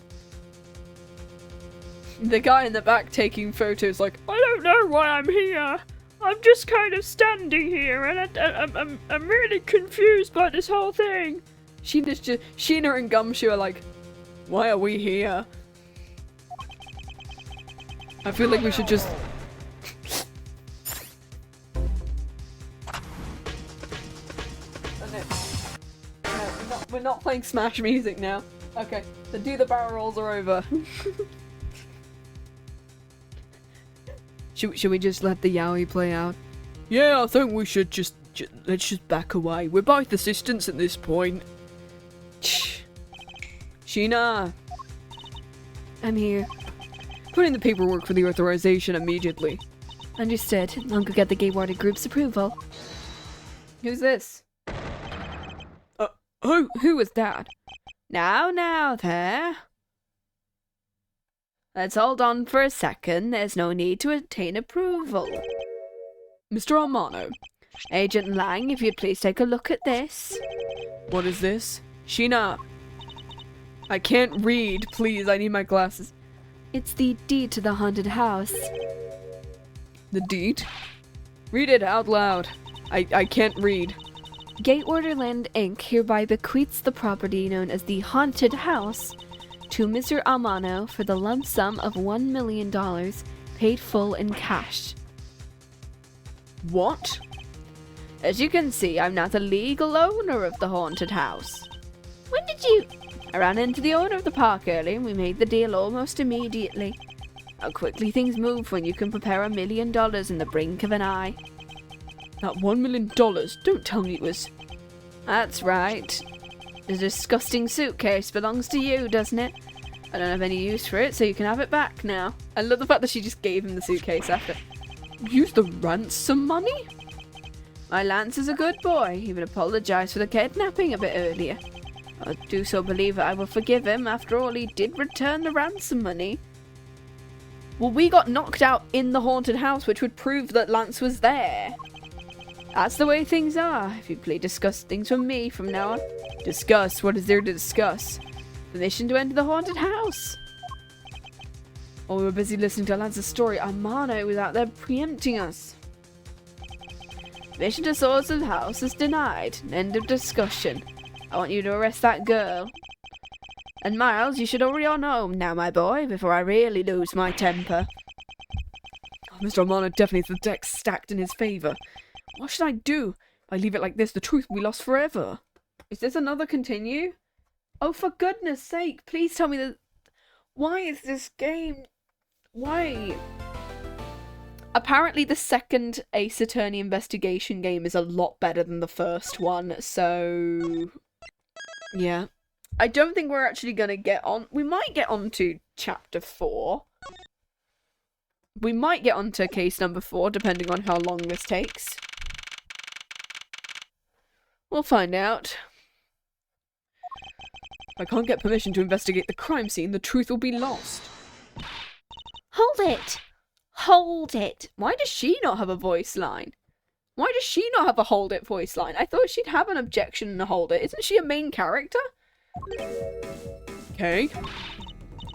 The guy in the back taking photos like, I don't know why I'm here. I'm just kind of standing here, and I'm really confused by this whole thing. Sheena and Gumshoe are like, Why are we here? I feel like we should just... we're not playing Smash music now. Okay, the do the barrel rolls are over. Should we just let the yaoi play out? Yeah, I think we should let's just back away. We're both assistants at this point. Sheena! I'm here. Put in the paperwork for the authorization immediately. Understood. I'll go get the Gatewater Group's approval. Who's this? Who was that? Now there. Let's hold on for a second. There's no need to obtain approval. Mr. Amano. Agent Lang, if you'd please take a look at this. What is this? Sheena! I can't read, please, I need my glasses. It's the deed to the haunted house. The deed? Read it out loud. I can't read. Gatewater Land Inc. hereby bequeaths the property known as the Haunted House to Mr. Amano for the lump sum of $1 million, paid full in cash. What? As you can see, I'm not the legal owner of the haunted house. When did you... I ran into the owner of the park early and we made the deal almost immediately. How quickly things move when you can prepare $1 million in the blink of an eye. That $1 million? Don't tell me it was... That's right. The disgusting suitcase belongs to you, doesn't it? I don't have any use for it, so you can have it back now. I love the fact that she just gave him the suitcase after. Use the ransom money? My Lance is a good boy. He would apologise for the kidnapping a bit earlier. I do so believe I will forgive him. After all, he did return the ransom money. Well, we got knocked out in the haunted house, which would prove that Lance was there. That's the way things are. If you please discuss things with me from now on. Discuss? What is there to discuss? Permission to enter the haunted house. While we were busy listening to Lance's story, Amano was out there preempting us. Permission to source of the house is denied. End of discussion. I want you to arrest that girl. And Miles, you should hurry on home now, my boy, before I really lose my temper. Oh, Mr. Amano definitely has the deck stacked in his favour. What should I do? If I leave it like this, the truth will be lost forever. Is this another continue? Oh, for goodness sake, please tell me that... Why is this game... Why? Apparently the second Ace Attorney investigation game is a lot better than the first one, so... Yeah. I don't think we're actually going to get on... We might get on to Chapter 4. We might get on to case number 4, depending on how long this takes. We'll find out. If I can't get permission to investigate the crime scene, the truth will be lost. Hold it! Hold it! Why does she not have a voice line? Why does she not have a hold it voice line? I thought she'd have an objection and a hold it. Isn't she a main character? Okay.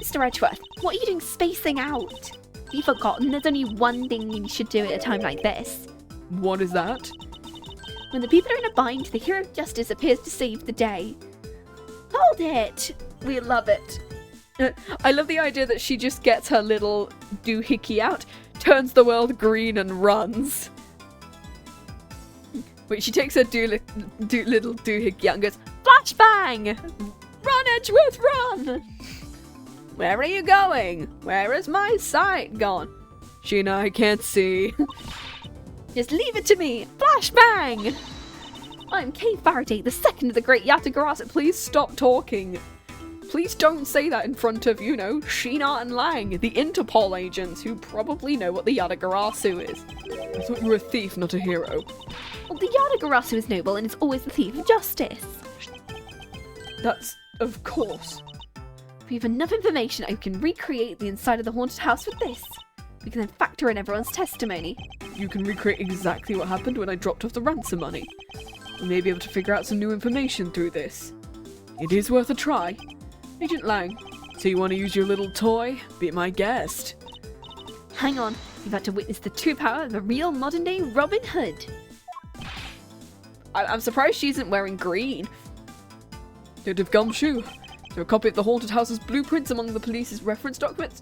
Mr. Edgeworth, what are you doing spacing out? Have you forgotten there's only one thing you should do at a time like this? What is that? When the people are in a bind, the hero of justice appears to save the day. Hold it! We love it. I love the idea that she just gets her little doohickey out, turns the world green and runs. Wait, she takes her little doohickey out and goes, flashbang! Run, Edgeworth, run! Where are you going? Where is my sight gone? Sheena, I can't see. Just leave it to me. Flashbang! I'm Kay Faraday, the second of the great Yatagarasu. Please stop talking. Please don't say that in front of, you know, Sheena and Lang, the Interpol agents who probably know what the Yatagarasu is. I thought you were a thief, not a hero. Well, the Yatagarasu is noble and is always the thief of justice. That's... of course. We have enough information I can recreate the inside of the haunted house with this. We can then factor in everyone's testimony. You can recreate exactly what happened when I dropped off the ransom money. We may be able to figure out some new information through this. It is worth a try. Agent Lang, so you want to use your little toy? Be my guest. Hang on, you've had to witness the true power of a real modern-day Robin Hood. I'm surprised she isn't wearing green. Detective Gumshoe, there a copy of the haunted house's blueprints among the police's reference documents?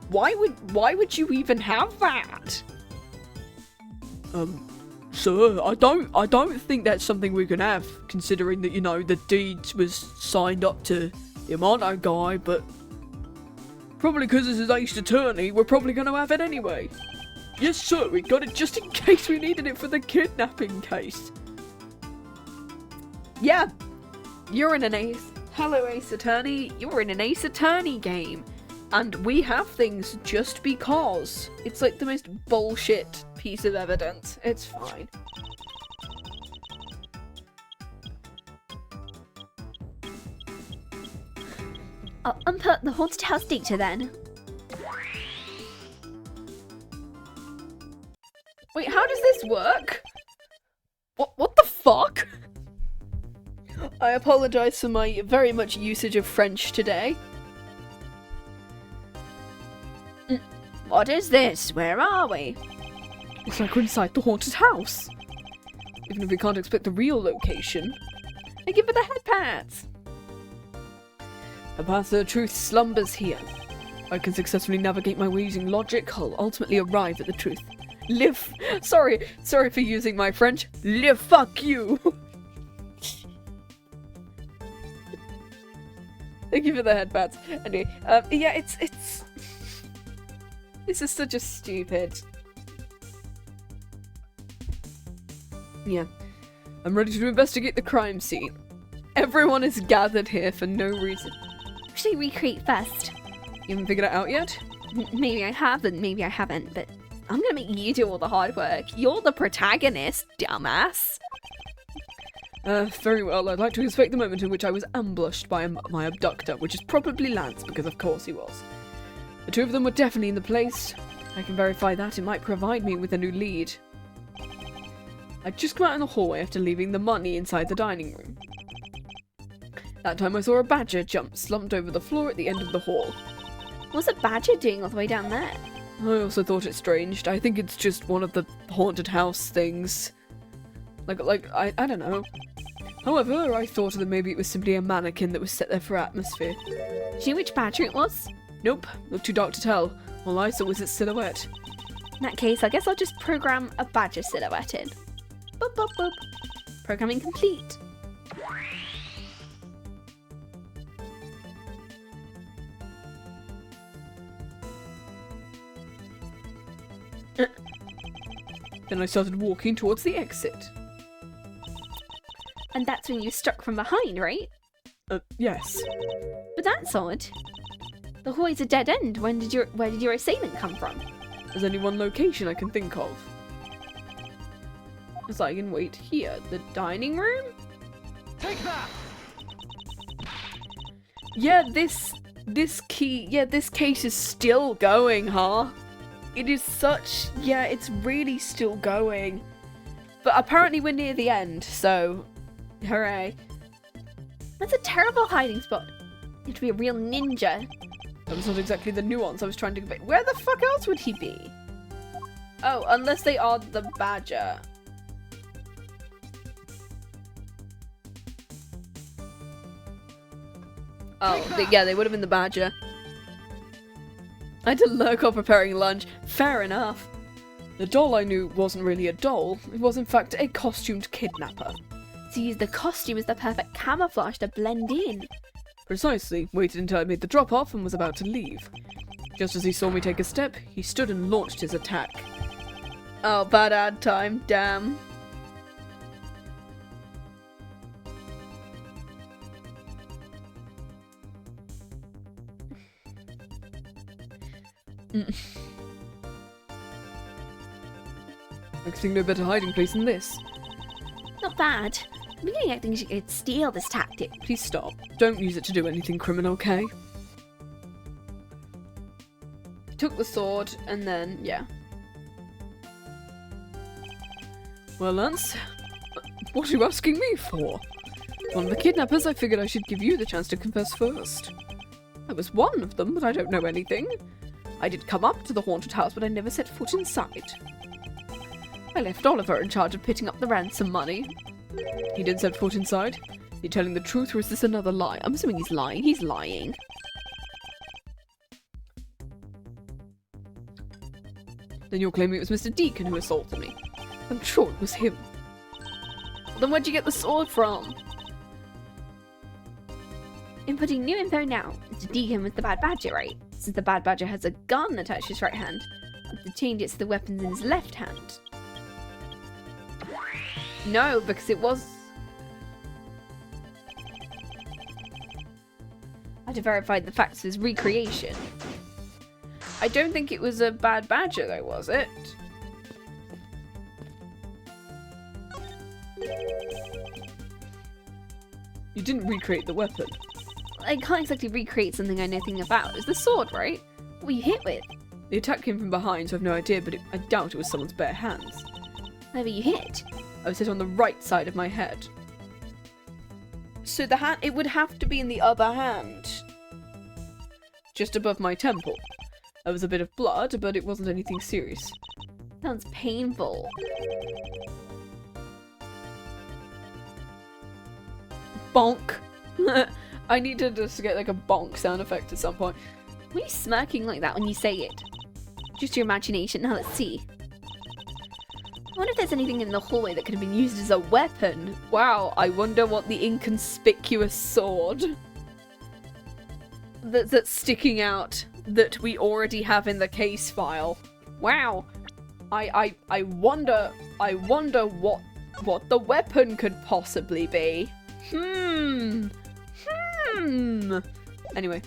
Why would you even have that? Sir, I don't think that's something we can have, considering that, you know, the deed was signed up to the Yamato guy, but probably because it's his aged attorney, we're probably going to have it anyway. Yes, sir, we got it just in case we needed it for the kidnapping case. Yeah, you're in an Ace. Hello, Ace Attorney. You're in an Ace Attorney game. And we have things just because. It's like the most bullshit piece of evidence. It's fine. I'll input the haunted house data then. Wait, how does this work? What the fuck? I apologize for my very much usage of French today. What is this? Where are we? It's like we're inside the haunted house. Even if we can't expect the real location. I give it the head pats. The path of the truth slumbers here. I can successfully navigate my way using logic. I'll ultimately arrive at the truth. Live. Sorry for using my French. Live. Fuck you. Thank you for the head pats. Anyway, yeah, it's. This is such a stupid. Yeah. I'm ready to investigate the crime scene. Everyone is gathered here for no reason. Actually, recreate first. You haven't figured it out yet? Maybe I have and maybe I haven't, but I'm gonna make you do all the hard work. You're the protagonist, dumbass. Very well. I'd like to inspect the moment in which I was ambushed by my abductor, which is probably Lance, because of course he was. The two of them were definitely in the place. I can verify that. It might provide me with a new lead. I'd just come out in the hallway after leaving the money inside the dining room. That time I saw a badger slumped over the floor at the end of the hall. what's a badger doing all the way down there? I also thought it strange. I think it's just one of the haunted house things. I don't know. However, I thought that maybe it was simply a mannequin that was set there for atmosphere. Do you know which badger it was? Nope, looked too dark to tell. All I saw was its silhouette. In that case, I guess I'll just program a badger silhouette in. Boop, boop, boop. Programming complete. Then I started walking towards the exit. And that's when you struck from behind, right? Yes. But that's odd. The hallway's a dead end. Where did your assailant come from? There's only one location I can think of. As I can wait here, the dining room? Take that! Yeah, this case is still going, huh? It is such, yeah, it's really still going. But apparently we're near the end, so hooray. That's a terrible hiding spot. You have to be a real ninja. That was not exactly the nuance I was trying to convey. Where the fuck else would he be? Oh, unless they are the badger. Oh, yeah, they would have been the badger. I had to lurk while preparing lunch. Fair enough. The doll I knew wasn't really a doll. It was in fact a costumed kidnapper. So you used the costume as the perfect camouflage to blend in. Precisely. Waited until I made the drop-off and was about to leave. Just as he saw me take a step, he stood and launched his attack. Oh, bad ad time. Damn. I could think no better hiding place than this. Not bad. I'm beginning to think you could steal this tactic. Please stop. Don't use it to do anything criminal, okay? Took the sword and then, yeah. Well, Lance, what are you asking me for? One of the kidnappers, I figured I should give you the chance to confess first. I was one of them, but I don't know anything. I did come up to the haunted house, but I never set foot inside. I left Oliver in charge of pitting up the ransom money. He did set foot inside. you telling the truth or is this another lie? I'm assuming he's lying. He's lying. Then you're claiming it was Mr. Deacon who assaulted me. I'm sure it was him. Then where'd you get the sword from? Inputting new info now. Mr. Deacon was the Bad Badger, right? Since the Bad Badger has a gun attached to his right hand, I have to change it to the weapons in his left hand. No, because it was... I had to verify the facts of his recreation. I don't think it was a Bad Badger though, was it? You didn't recreate the weapon. I can't exactly recreate something I know nothing about. It's the sword, right? What were you hit with? The attack came from behind, so I've no idea, but I doubt it was someone's bare hands. Where were you hit? I was hit on the right side of my head. So the hand, it would have to be in the other hand. Just above my temple. There was a bit of blood, but it wasn't anything serious. Sounds painful. Bonk! I need to just get like a bonk sound effect at some point. Why are you smirking like that when you say it? Just your imagination. Now let's see. I wonder if there's anything in the hallway that could have been used as a weapon. Wow, I wonder what the inconspicuous sword that's sticking out that we already have in the case file. Wow. I wonder what the weapon could possibly be. Anyway.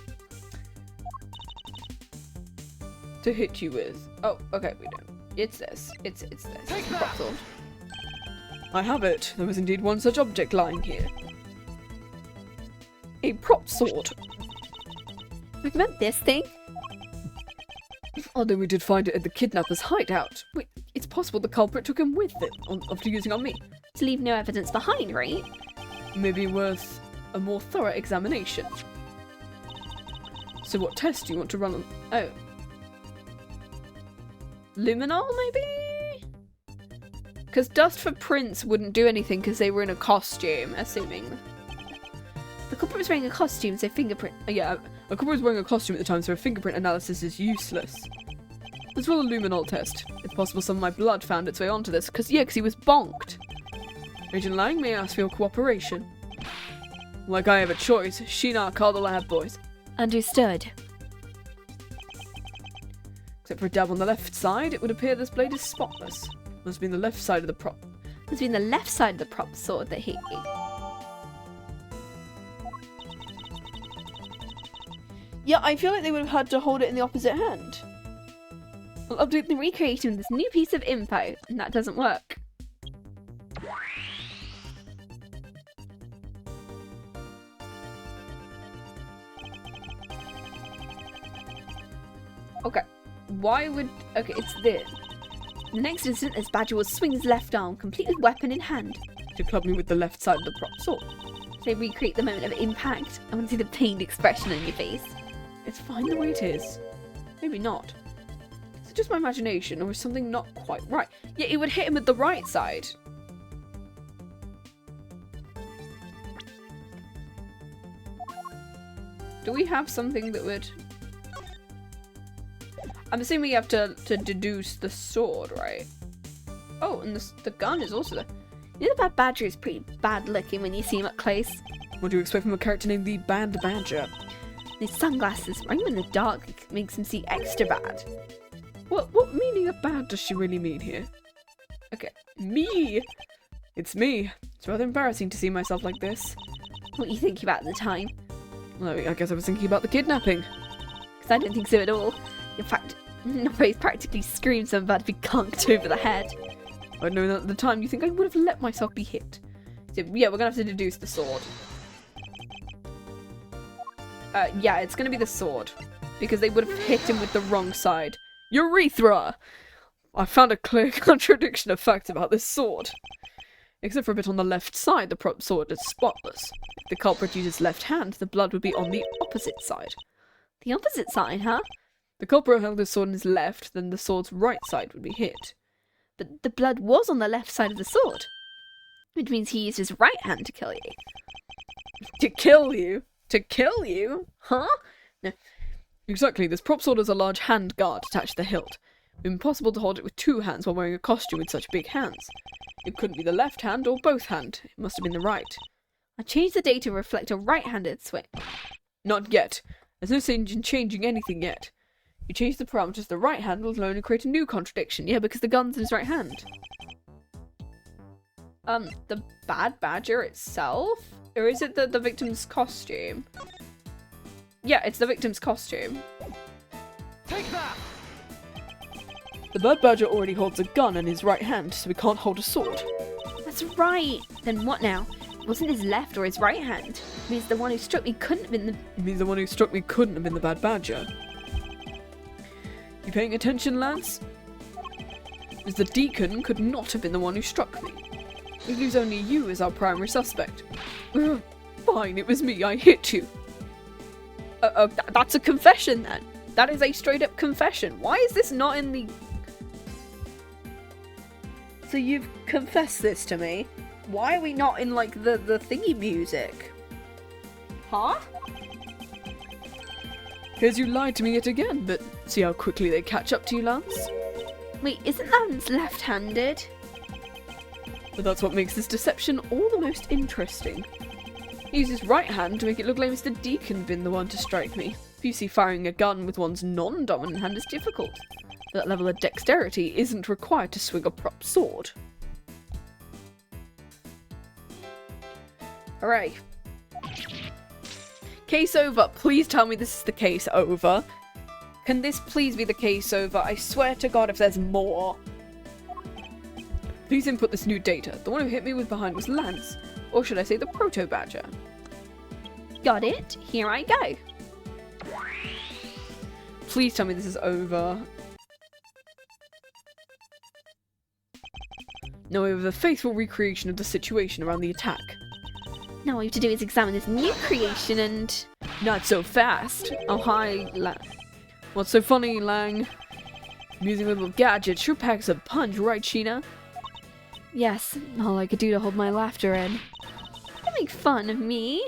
To hit you with. Oh, okay, we don't. It's this. It's this. Take Prop that! sword. I have it. There was indeed one such object lying here. A prop sword. Remember this thing? Although we did find it at the kidnapper's hideout. Wait, it's possible the culprit took him with him after using on me. To leave no evidence behind, right? Maybe worth a more thorough examination. So what test do you want to run on? Oh. Luminol, maybe? Because Dust for Prince wouldn't do anything because they were in a costume, assuming. The culprit was wearing a costume, so fingerprint. Yeah, a couple was wearing a costume at the time, so a fingerprint analysis is useless. Let's roll a luminol test. It's possible some of my blood found its way onto this, because he was bonked. Agent Lang, may I ask for your cooperation? Like I have a choice, Sheena, call the lab boys. Understood. Except for a dab on the left side, it would appear this blade is spotless. Must be in the left side of the prop. Must be in the left side of the prop sword that hit you. Yeah, I feel like they would have had to hold it in the opposite hand. We'll update the recreation with this new piece of info, and that doesn't work. Okay. Why would... Okay, it's this. In the next instant, this badger will swing his left arm, complete with weapon in hand. To club me with the left side of the prop sword. They recreate the moment of impact. I want to see the pained expression on your face. It's fine the way it is. Maybe not. Is it just my imagination, or is something not quite right? Yeah, it would hit him with the right side. Do we have something that would... I'm assuming you have to deduce the sword, right? Oh, and the gun is also there. You know the Bad Badger is pretty bad looking when you see him up close. What do you expect from a character named the Bad Badger? His sunglasses, wearing them in the dark, makes him see extra bad. What meaning of bad does she really mean here? Okay, me! It's me. It's rather embarrassing to see myself like this. What were you thinking about at the time? Well, I guess I was thinking about the kidnapping. Because I don't think so at all. In fact, my face practically screams I'm about to be conked over the head. If I'd known that at the time, you think I would have let myself be hit? So, yeah, we're gonna have to deduce the sword. Yeah, it's gonna be the sword. Because they would have hit him with the wrong side. Urethra! I found a clear contradiction of facts about this sword. Except for a bit on the left side, the prop sword is spotless. If the culprit used his left hand, the blood would be on the opposite side. The opposite side, huh? The culprit held his sword in his left, then the sword's right side would be hit. But the blood was on the left side of the sword. Which means he used his right hand to kill you. To kill you? To kill you? Huh? No. Exactly, this prop sword has a large hand guard attached to the hilt. It would be impossible to hold it with 2 hands while wearing a costume with such big hands. It couldn't be the left hand or both hand. It must have been the right. I changed the data to reflect a right-handed swing. Not yet. There's no sense in changing anything yet. You change the parameters to the right hand will only create a new contradiction. Yeah, because the gun's in his right hand. The bad badger itself? Or is it the victim's costume? Yeah, it's the victim's costume. Take that! The bad badger already holds a gun in his right hand, so he can't hold a sword. That's right. Then what now? It wasn't his left or his right hand. It means the one who struck me couldn't have been the... It means the one who struck me couldn't have been the bad badger. You paying attention, lads? As the deacon could not have been the one who struck me. It leaves only you as our primary suspect. Fine, it was me, I hit you. That's a confession then. That is a straight up confession. Why is this not in the... So you've confessed this to me? Why are we not in like the thingy music? Huh? Because you lied to me yet again, but see how quickly they catch up to you, Lance? Wait, isn't that left-handed? But that's what makes this deception all the most interesting. He used his right hand to make it look like Mr. Deacon had been the one to strike me. If you see firing a gun with one's non-dominant hand is difficult. That level of dexterity isn't required to swing a prop sword. Hooray. Case over. Please tell me this is the case over. Can this please be the case over? I swear to God if there's more. Please input this new data. The one who hit me with behind was Lance. Or should I say the proto-badger? Got it. Here I go. Please tell me this is over. Now we have a faithful recreation of the situation around the attack. Now all we have to do is examine this new creation and... Not so fast. Oh, hi, Lang. What's so funny, Lang? Amusing little gadget sure packs a punch, right, Sheena? Yes, all I could do to hold my laughter in. Don't make fun of me.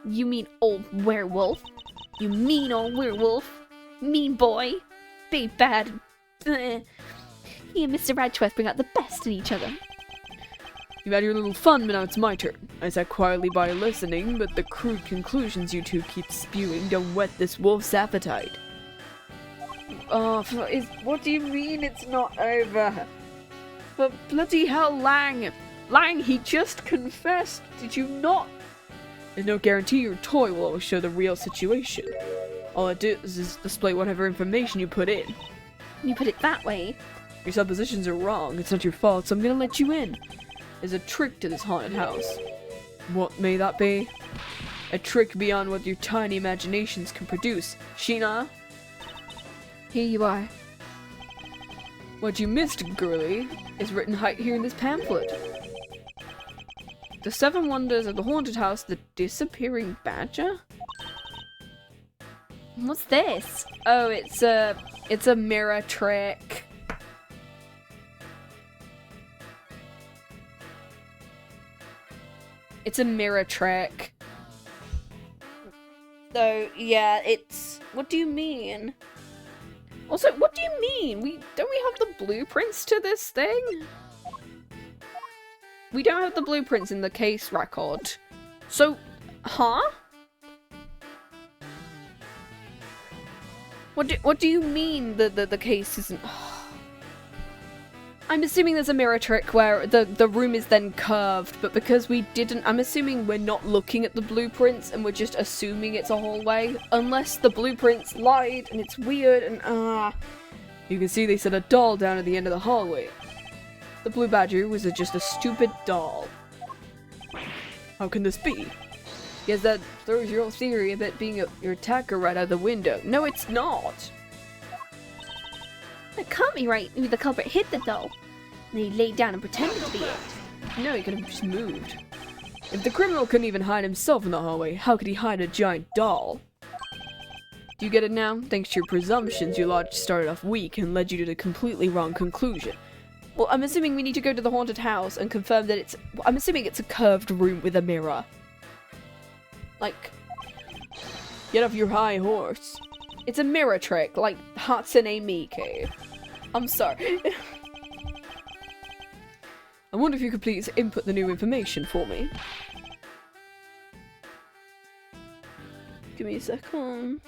You mean old werewolf. You mean old werewolf. Mean boy. Big bad. Bleh. He and Mr. Edgeworth bring out the best in each other. You've had your little fun, but now it's my turn. I sat quietly by listening, but the crude conclusions you two keep spewing don't whet this wolf's appetite. What do you mean it's not over? But bloody hell, Lang! Lang, he just confessed! Did you not? There's no guarantee your toy will always show the real situation. All it does is display whatever information you put in. You put it that way. Your suppositions are wrong. It's not your fault, so I'm gonna let you in. There's a trick to this haunted house. What may that be? A trick beyond what your tiny imaginations can produce. Sheena? Here you are. What you missed, girlie, is written right here in this pamphlet. The 7 Wonders of the Haunted House, the Disappearing Badger? What's this? Oh, it's a mirror trick. It's a mirror trick. So, yeah, it's... What do you mean? Also, what do you mean? Don't we have the blueprints to this thing? We don't have the blueprints in the case record. So, huh? What do you mean the case isn't... I'm assuming there's a mirror trick where the room is then curved, but because we didn't... I'm assuming we're not looking at the blueprints and we're just assuming it's a hallway. Unless the blueprints lied and it's weird and You can see they set a doll down at the end of the hallway. The blue badger was just a stupid doll. How can this be? Because that throws your whole theory of it being your attacker right out the window. No, it's not! That can't be right. Maybe the culprit hit the doll. And he laid down and pretended to be it. No, he could have just moved. If the criminal couldn't even hide himself in the hallway, how could he hide a giant doll? Do you get it now? Thanks to your presumptions, your logic started off weak and led you to the completely wrong conclusion. Well, I'm assuming we need to go to the haunted house and confirm that it's... I'm assuming it's a curved room with a mirror. Like, get off your high horse. It's a mirror trick, like Hatsune Miku. I'm sorry. I wonder if you could please input the new information for me. Give me a second.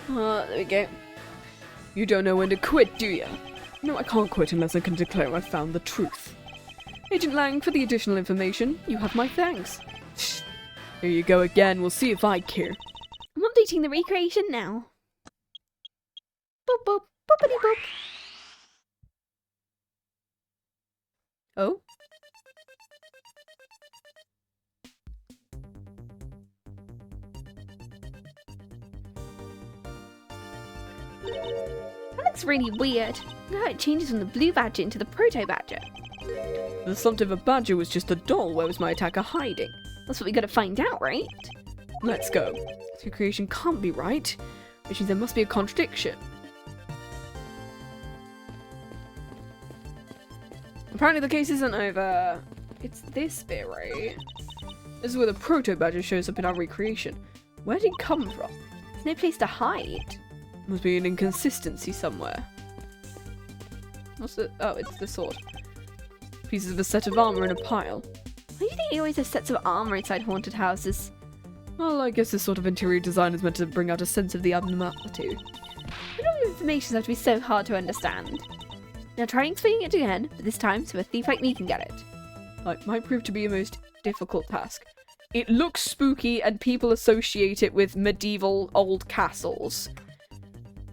There we go. You don't know when to quit, do you? No, I can't quit unless I can declare I've found the truth. Agent Lang, for the additional information, you have my thanks. Here you go again, we'll see if I care. I'm updating the recreation now. Boop boop, boopity boop. Oh? That looks really weird. Look how it changes from the blue badger into the proto badger. The slumped over badger was just a doll. Where was my attacker hiding? That's what we gotta find out, right? Let's go. This recreation can't be right, which means there must be a contradiction. Apparently the case isn't over. It's this bit, right? This is where the proto badger shows up in our recreation. Where did he come from? There's no place to hide. Must be an inconsistency somewhere. What's it? Oh, it's the sword. Pieces of a set of armor in a pile. Why do you think you always have sets of armor inside haunted houses? Well, I guess this sort of interior design is meant to bring out a sense of the abnormality. But all the information has to be so hard to understand. Now try explaining it again, but this time so a thief like me can get it. It might prove to be a most difficult task. It looks spooky and people associate it with medieval old castles.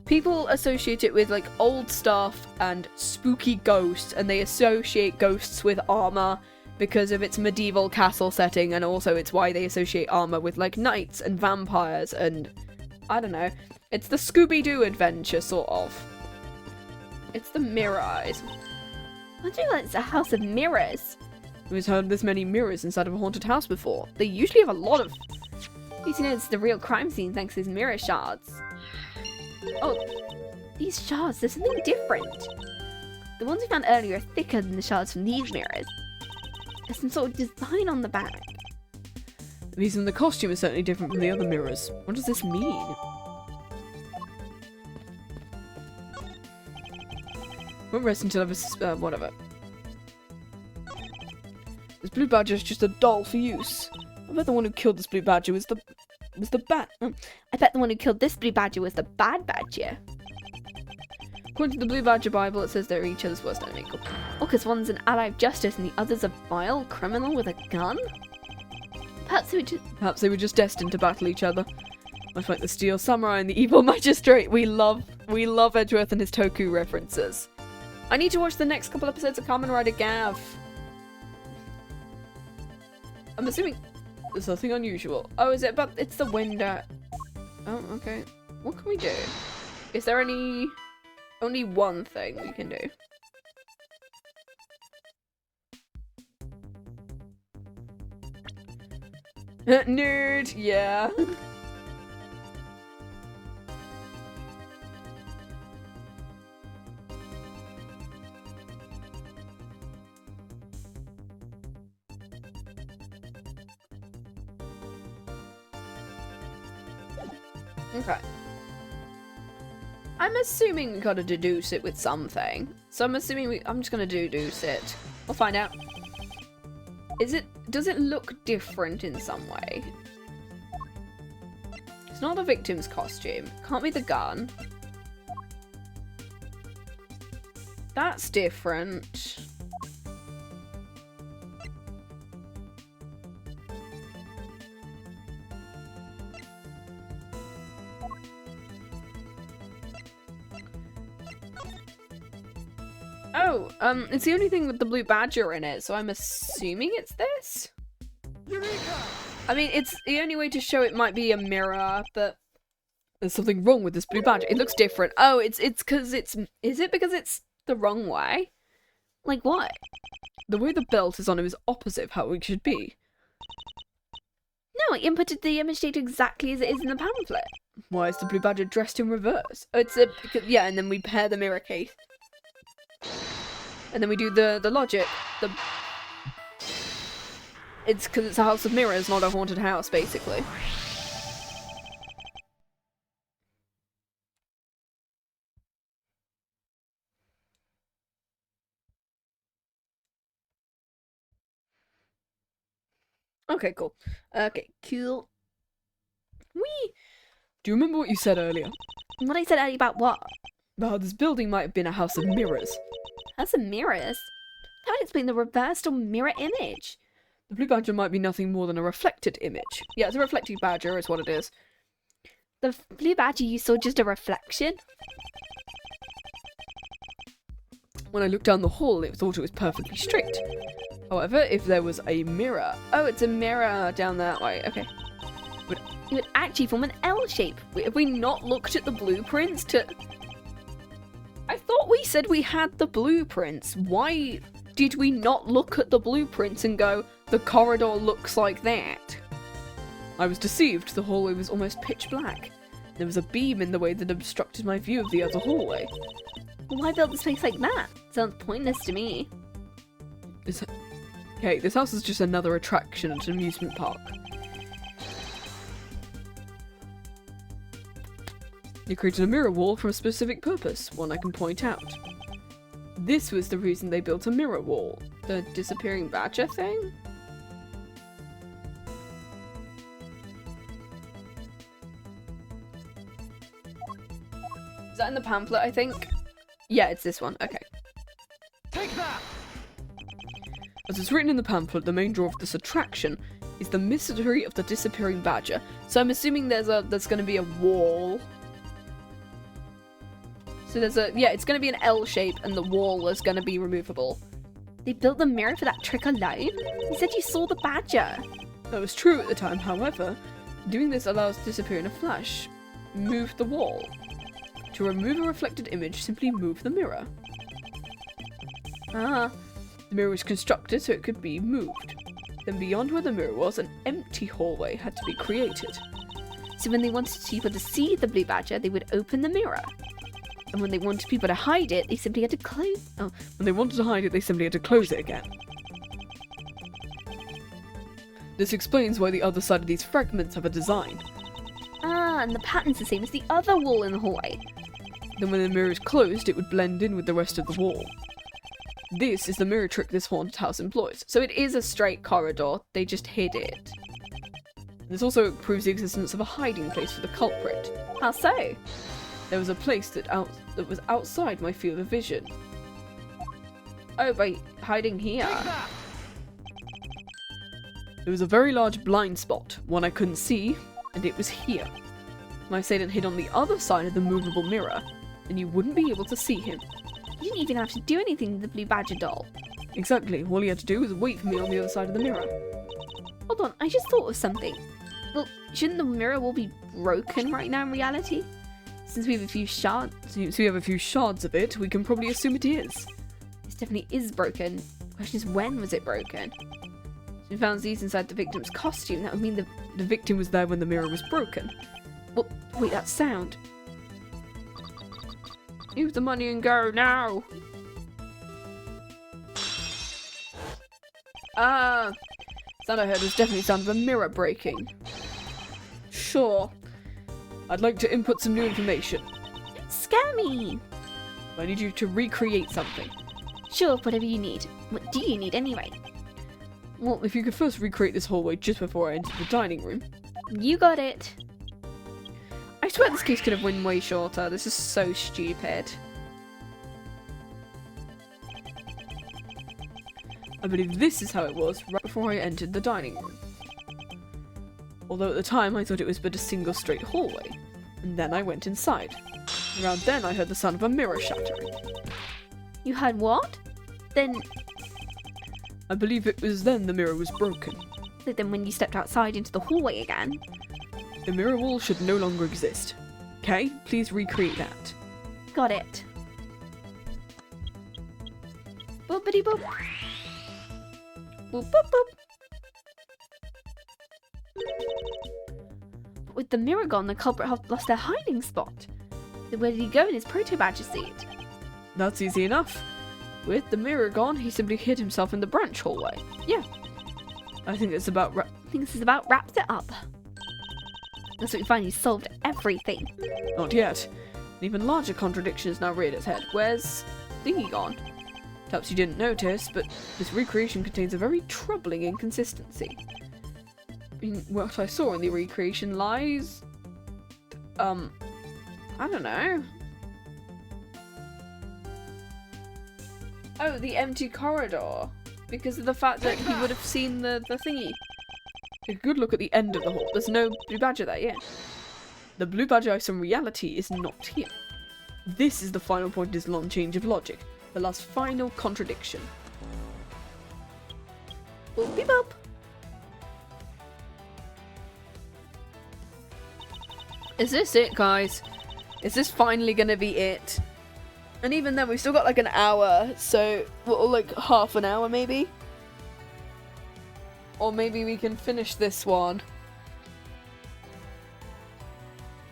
People associate it with like old stuff and spooky ghosts, and they associate ghosts with armor because of its medieval castle setting, and also it's why they associate armor with like knights and vampires and I don't know. It's the Scooby-Doo adventure, sort of. It's the mirror eyes. I do like it's a house of mirrors. Who's heard of this many mirrors inside of a haunted house before? They usually have a lot of. At least you know it's the real crime scene thanks to these mirror shards. Oh, these shards, there's something different. The ones we found earlier are thicker than the shards from these mirrors. There's some sort of design on the back. The reason in the costume is certainly different from the other mirrors. What does this mean? Won't rest until I've whatever. This blue badger is just a doll for use. I bet the one who killed this blue badger was the bat. I bet the one who killed this blue badger was the bad badger. According to the Blue Badger Bible, it says they're each other's worst enemy. Oh, because one's an ally of justice and the other's a vile criminal with a gun? Perhaps they were just destined to battle each other. Much like the Steel Samurai and the Evil Magistrate. We love Edgeworth and his Toku references. I need to watch the next couple episodes of Kamen Rider Gav. I'm assuming there's nothing unusual. Oh, is it? But it's the window. Oh, okay. What can we do? Is there only one thing we can do? Nerd, yeah. Okay. I'm assuming we gotta deduce it with something. So I'm assuming I'm just gonna deduce it. We'll find out. Does it look different in some way? It's not the victim's costume. Can't be the gun. That's different. Oh, it's the only thing with the blue badger in it, so I'm assuming it's this? Eureka! I mean, it's the only way to show it might be a mirror, but there's something wrong with this blue badger. it looks different. Oh, it's because it's... Is it because it's the wrong way? like what? The way the belt is on him is opposite of how it should be. No, I inputted the image data exactly as it is in the pamphlet. Why is the blue badger dressed in reverse? Oh, it's a... Yeah, and then we pair the mirror case. And then we do the logic. It's because it's a house of mirrors, not a haunted house, basically. Okay, cool. Okay, cool. Whee! Do you remember what you said earlier? What I said earlier about what? About how this building might have been a house of mirrors. House of mirrors? That would explain the reversed or mirror image. The blue badger might be nothing more than a reflected image. Yeah, it's a reflecting badger is what it is. The blue badger you saw just a reflection? When I looked down the hall, it thought it was perfectly straight. However, if there was a mirror... Oh, it's a mirror down that way. Okay. It would actually form an L shape. Have we not looked at the blueprints to... I thought we said we had the blueprints. Why did we not look at the blueprints and go, the corridor looks like that? I was deceived. The hallway was almost pitch black. There was a beam in the way that obstructed my view of the other hallway. Why build a space like that? Sounds pointless to me. Okay, this house is just another attraction at an amusement park. You created a mirror wall for a specific purpose, one I can point out. This was the reason they built a mirror wall. The disappearing badger thing? Is that in the pamphlet, I think? Yeah, it's this one. Okay. Take that! As it's written in the pamphlet, the main draw of this attraction is the mystery of the disappearing badger. So I'm assuming there's going to be a wall. So it's going to be an L shape and the wall is going to be removable. They built the mirror for that trick alone? You said you saw the badger. That was true at the time, however, doing this allows to disappear in a flash. Move the wall. To remove a reflected image, simply move the mirror. Ah. The mirror was constructed so it could be moved. Then beyond where the mirror was, an empty hallway had to be created. So when they wanted people to see the blue badger, they would open the mirror. And when they wanted people to hide it, they simply had to close... Oh, when they wanted to hide it, they simply had to close it again. This explains why the other side of these fragments have a design. Ah, and the pattern's the same as the other wall in the hallway. Then when the mirror is closed, it would blend in with the rest of the wall. This is the mirror trick this haunted house employs. So it is a straight corridor, they just hid it. This also proves the existence of a hiding place for the culprit. How so? There was a place that was outside my field of vision. Oh, by hiding here. Take that! There was a very large blind spot, one I couldn't see, and it was here. My assailant hid on the other side of the movable mirror, and you wouldn't be able to see him. You didn't even have to do anything to the blue badger doll. Exactly, all he had to do was wait for me on the other side of the mirror. Hold on, I just thought of something. Well, shouldn't the mirror wall be broken right now in reality? Since we have a few shards. Since we have a few shards of it, we can probably assume it is. This definitely is broken. The question is, when was it broken? We found these inside the victim's costume. That would mean the victim was there when the mirror was broken. Well, wait, that sound. Use the money and go now. Ah, sound I heard was definitely the sound of a mirror breaking. Sure. I'd like to input some new information. Scare me! I need you to recreate something. Sure, whatever you need. What do you need anyway? Well, if you could first recreate this hallway just before I entered the dining room. You got it. I swear this case could have been way shorter. This is so stupid. I believe this is how it was right before I entered the dining room. Although at the time I thought it was but a single straight hallway. And then I went inside. Around then I heard the sound of a mirror shattering. You heard what? Then... I believe it was then the mirror was broken. So then when you stepped outside into the hallway again... The mirror wall should no longer exist. Okay, please recreate that. Got it. Boopity boop. Boop boop boop. But with the mirror gone, the culprit have lost their hiding spot. Then where did he go in his proto-badger seat? That's easy enough. With the mirror gone, he simply hid himself in the branch hallway. Yeah. I think this about wraps it up. That's what we finally solved everything. Not yet. An even larger contradiction has now reared its head. Where's Thingy gone? Perhaps you didn't notice, but this recreation contains a very troubling inconsistency. In what I saw in the recreation lies... I don't know. Oh, the empty corridor. Because of the fact that he would have seen the thingy. Take a good look at the end of the hall. There's no blue badger there yet. The blue badger I saw in reality is not here. This is the final point in his long change of logic. The last final contradiction. Boop beep boop. Is this it, guys? Is this finally gonna be it? And even then, we've still got like an hour, so, well, like half an hour maybe? Or maybe we can finish this one.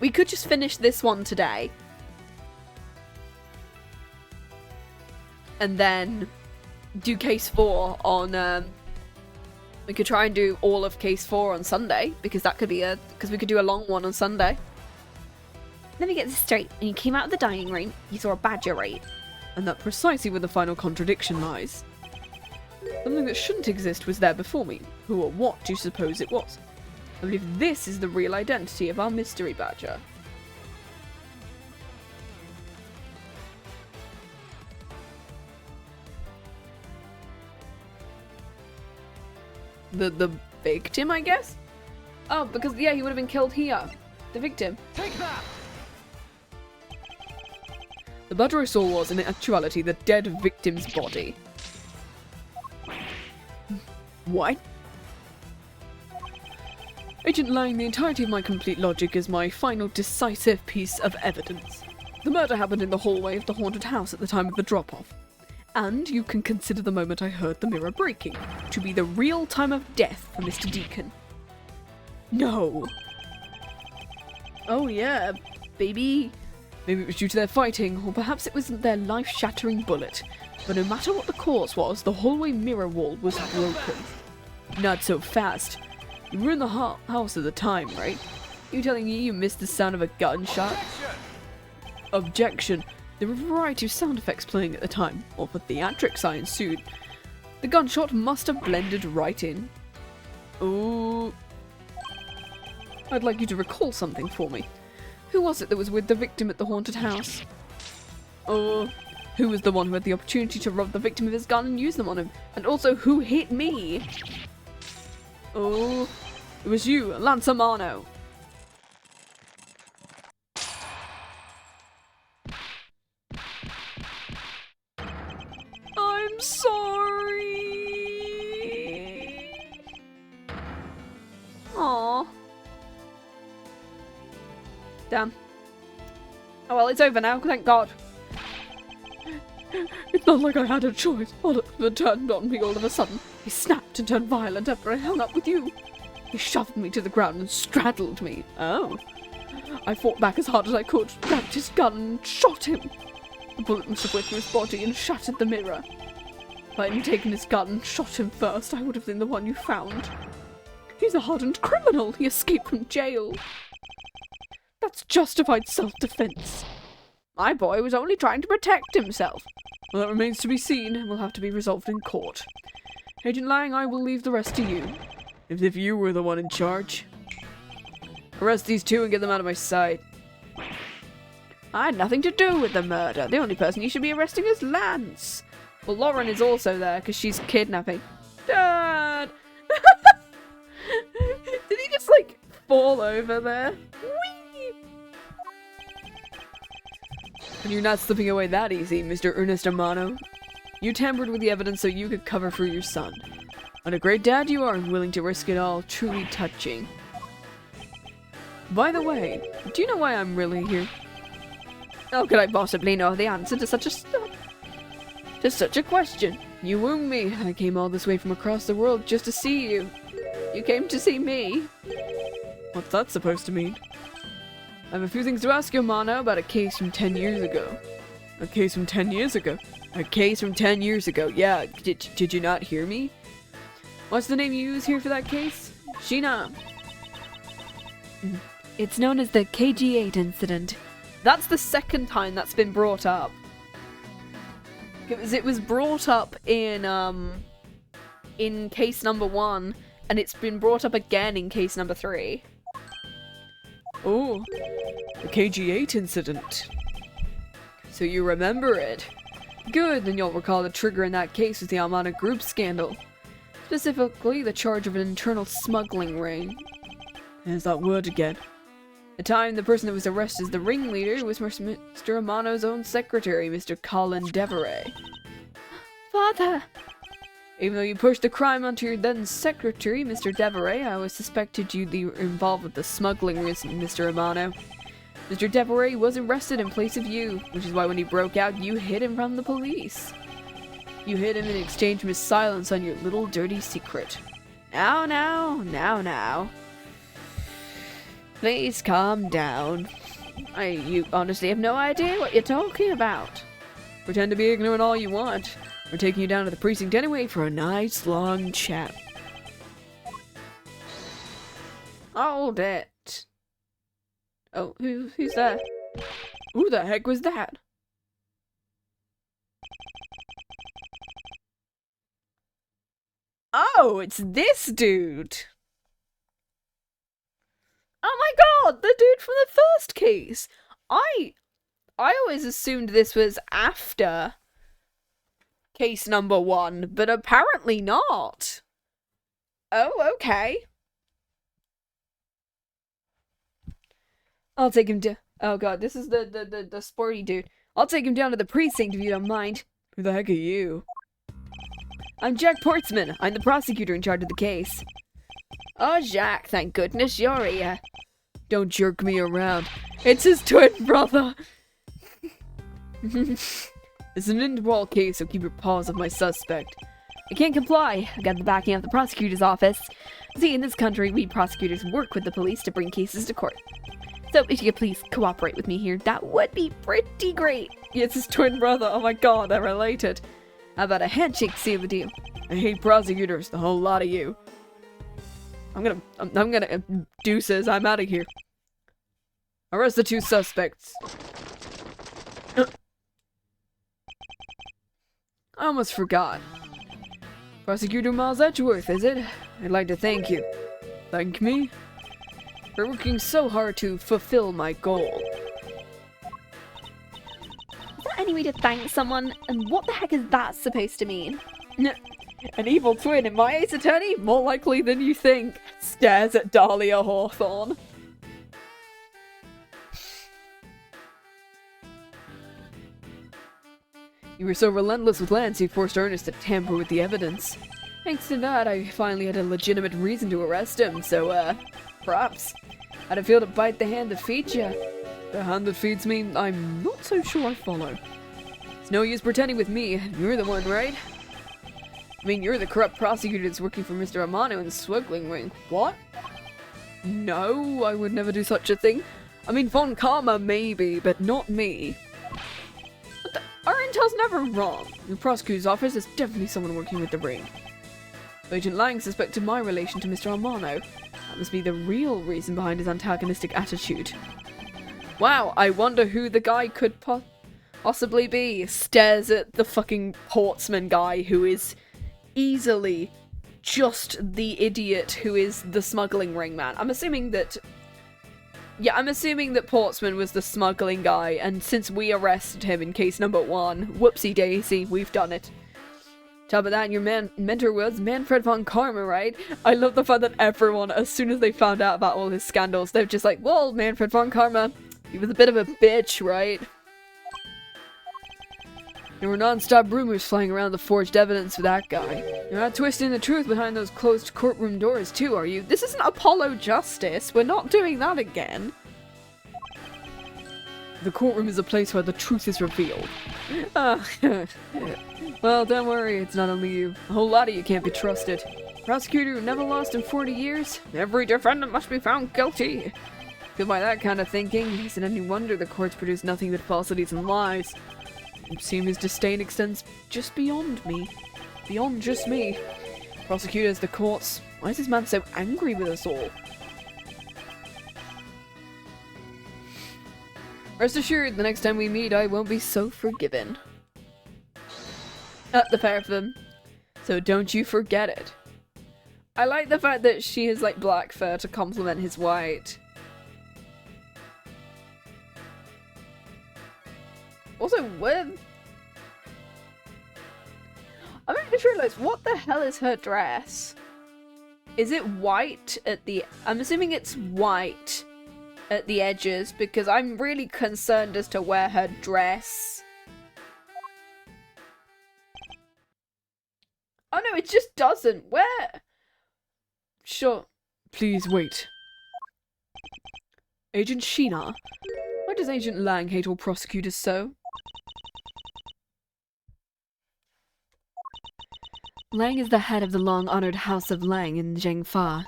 We could just finish this one today. And then do case 4 on, we could try and do all of case 4 on Sunday, because that could be because we could do a long one on Sunday. Let me get this straight. When you came out of the dining room, you saw a badger, right? And that's precisely where the final contradiction lies. Something that shouldn't exist was there before me. Who or what do you suppose it was? I believe this is the real identity of our mystery badger. The victim, I guess? Oh, because, yeah, he would have been killed here. The victim. Take that! The badger I saw was, in actuality, the dead victim's body. What? Agent Lang, the entirety of my complete logic is my final decisive piece of evidence. The murder happened in the hallway of the haunted house at the time of the drop-off. And you can consider the moment I heard the mirror breaking to be the real time of death for Mr. Deacon. No. Oh yeah, baby. Maybe it was due to their fighting, or perhaps it wasn't their life-shattering bullet. But no matter what the cause was, the hallway mirror wall was broken. Not so fast. You were in the house at the time, right? You telling me you missed the sound of a gunshot? Objection. There were a variety of sound effects playing at the time, or for theatrics I ensued. The gunshot must have blended right in. Ooh. I'd like you to recall something for me. Who was it that was with the victim at the haunted house? Oh, who was the one who had the opportunity to rob the victim of his gun and use them on him? And also, who hit me? Oh, it was you, Lansamano. I'm sorry. Aww. Damn. Oh well, it's over now, thank God. It's not like I had a choice. Oliver turned on me all of a sudden. He snapped and turned violent after I hung up with you. He shoved me to the ground and straddled me. Oh. I fought back as hard as I could, grabbed his gun and shot him. The bullet must have went through his body and shattered the mirror. If I hadn't taken his gun and shot him first, I would have been the one you found. He's a hardened criminal. He escaped from jail. That's justified self-defense. My boy was only trying to protect himself. Well, that remains to be seen and will have to be resolved in court. Agent Lang, I will leave the rest to you. As if you were the one in charge. Arrest these two and get them out of my sight. I had nothing to do with the murder. The only person you should be arresting is Lance. Well, Lauren is also there because she's kidnapping. Dad! Did he just, like, fall over there? Whee! And you're not slipping away that easy, Mr. Ernest Amano. You tampered with the evidence so you could cover for your son. And a great dad you are, willing to risk it all. Truly touching. By the way, do you know why I'm really here? How could I possibly know the answer to such a question? You wound me. I came all this way from across the world just to see you. You came to see me. What's that supposed to mean? I have a few things to ask you, Amano, about a case from 10 years ago. A case from 10 years ago? A case from 10 years ago, yeah. Did you not hear me? What's the name you use here for that case? Sheena. It's known as the KG8 incident. That's the second time that's been brought up. It was brought up in case number 1, and it's been brought up again in case number 3. Oh, the KG8 incident. So you remember it? Good, then you'll recall the trigger in that case was the Amano Group scandal. Specifically, the charge of an internal smuggling ring. There's that word again. At the time, the person that was arrested as the ringleader was Mr. Amano's own secretary, Mr. Colin Deveray. Father! Even though you pushed the crime onto your then secretary, Mr. Deveray, I always suspected you'd be involved with the smuggling risk, Mr. Amano. Mr. Deveray was arrested in place of you, which is why when he broke out, you hid him from the police. You hid him in exchange for his silence on your little dirty secret. Now. Please calm down. You honestly have no idea what you're talking about. Pretend to be ignorant all you want. We're taking you down to the precinct anyway for a nice long chat. Hold it. Oh, who's that? Who the heck was that? Oh, it's this dude! Oh my god, the dude from the first case! I always assumed this was after case number 1, but apparently not. Oh, okay. I'll take him to... Oh god, this is the sporty dude. I'll take him down to the precinct if you don't mind. Who the heck are you? I'm Jack Portsman. I'm the prosecutor in charge of the case. Oh, Jack, thank goodness you're here. Don't jerk me around. It's his twin brother. It's an Interpol case, so keep your paws off my suspect. I can't comply. I got the backing of the prosecutor's office. See, in this country, we prosecutors work with the police to bring cases to court. So, if you could please cooperate with me here, that would be pretty great. It's his twin brother. Oh my god, they're related. How about a handshake to seal the deal? I hate prosecutors, the whole lot of you. I'm gonna deuces, I'm out of here. Arrest the 2 suspects. I almost forgot. Prosecutor Miles Edgeworth, is it? I'd like to thank you. Thank me? For working so hard to fulfill my goal. Is there any way to thank someone? And what the heck is that supposed to mean? An evil twin in my ace attorney? More likely than you think. Stares at Dahlia Hawthorne. You were so relentless with Lance, you forced Ernest to tamper with the evidence. Thanks to that, I finally had a legitimate reason to arrest him, so, props. How'd it feel to bite the hand that feeds you? The hand that feeds me? I'm not so sure I follow. It's no use pretending with me. You're the one, right? I mean, you're the corrupt prosecutor that's working for Mr. Amano in the smuggling ring. What? No, I would never do such a thing. I mean, Von Karma maybe, but not me. Our intel's never wrong. In the prosecutor's office, there's definitely someone working with the ring. Agent Lang suspected my relation to Mr. Amano. That must be the real reason behind his antagonistic attitude. Wow, I wonder who the guy could possibly be. Stares at the fucking Portsman guy who is easily just the idiot who is the smuggling ring man. I'm assuming that Portsman was the smuggling guy, and since we arrested him in case number 1, whoopsie daisy, we've done it. Top of that, your mentor was Manfred von Karma, right? I love the fact that everyone, as soon as they found out about all his scandals, they're just like, well, Manfred von Karma, he was a bit of a bitch, right? There were non-stop rumors flying around the forged evidence for that guy. You're not twisting the truth behind those closed courtroom doors too, are you? This isn't Apollo Justice. We're not doing that again. The courtroom is a place where the truth is revealed. Ah, well, don't worry, it's not only you. A whole lot of you can't be trusted. Prosecutor who never lost in 40 years? Every defendant must be found guilty. Go by that kind of thinking, is it any wonder the courts produce nothing but falsities and lies? It seems his disdain extends just beyond me. Beyond just me. Prosecutors, the courts. Why is this man so angry with us all? Rest assured, the next time we meet, I won't be so forgiving. The pair of them. So don't you forget it. I like the fact that she has like black fur to complement his white. Also, where... I just realised, what the hell is her dress? Is it white at the... I'm assuming it's white at the edges, because I'm really concerned as to where her dress... Oh no, it just doesn't. Where? Sure. Please wait. Agent Sheena? Why does Agent Lang hate all prosecutors so? Lang is the head of the long-honored House of Lang in Zhengfa.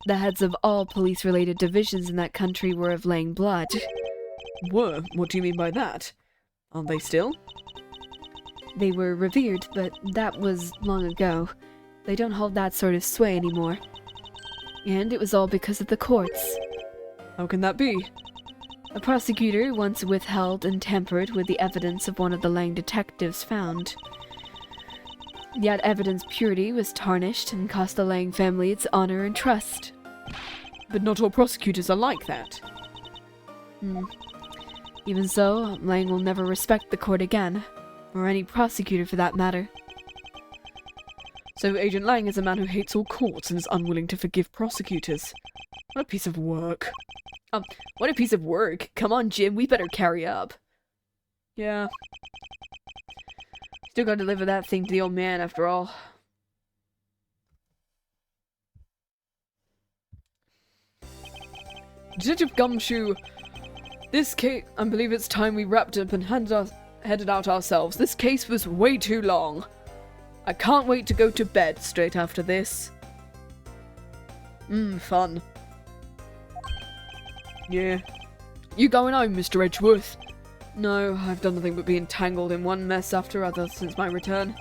The heads of all police-related divisions in that country were of Lang blood. Whoa, what do you mean by that? Aren't they still? They were revered, but that was long ago. They don't hold that sort of sway anymore. And it was all because of the courts. How can that be? A prosecutor once withheld and tampered with the evidence of one of the Lang detectives found. Yet evidence purity was tarnished and cost the Lang family its honor and trust. But not all prosecutors are like that. Even so, Lang will never respect the court again. Or any prosecutor for that matter. So Agent Lang is a man who hates all courts and is unwilling to forgive prosecutors. What a piece of work. What a piece of work. Come on, Jim, we better carry up. Yeah. Still gotta deliver that thing to the old man, after all. Detective Gumshoe, this case... I believe it's time we wrapped up and headed out ourselves. This case was way too long. I can't wait to go to bed straight after this. Fun. Yeah. You going home, Mr. Edgeworth? No, I've done nothing but be entangled in one mess after other since my return.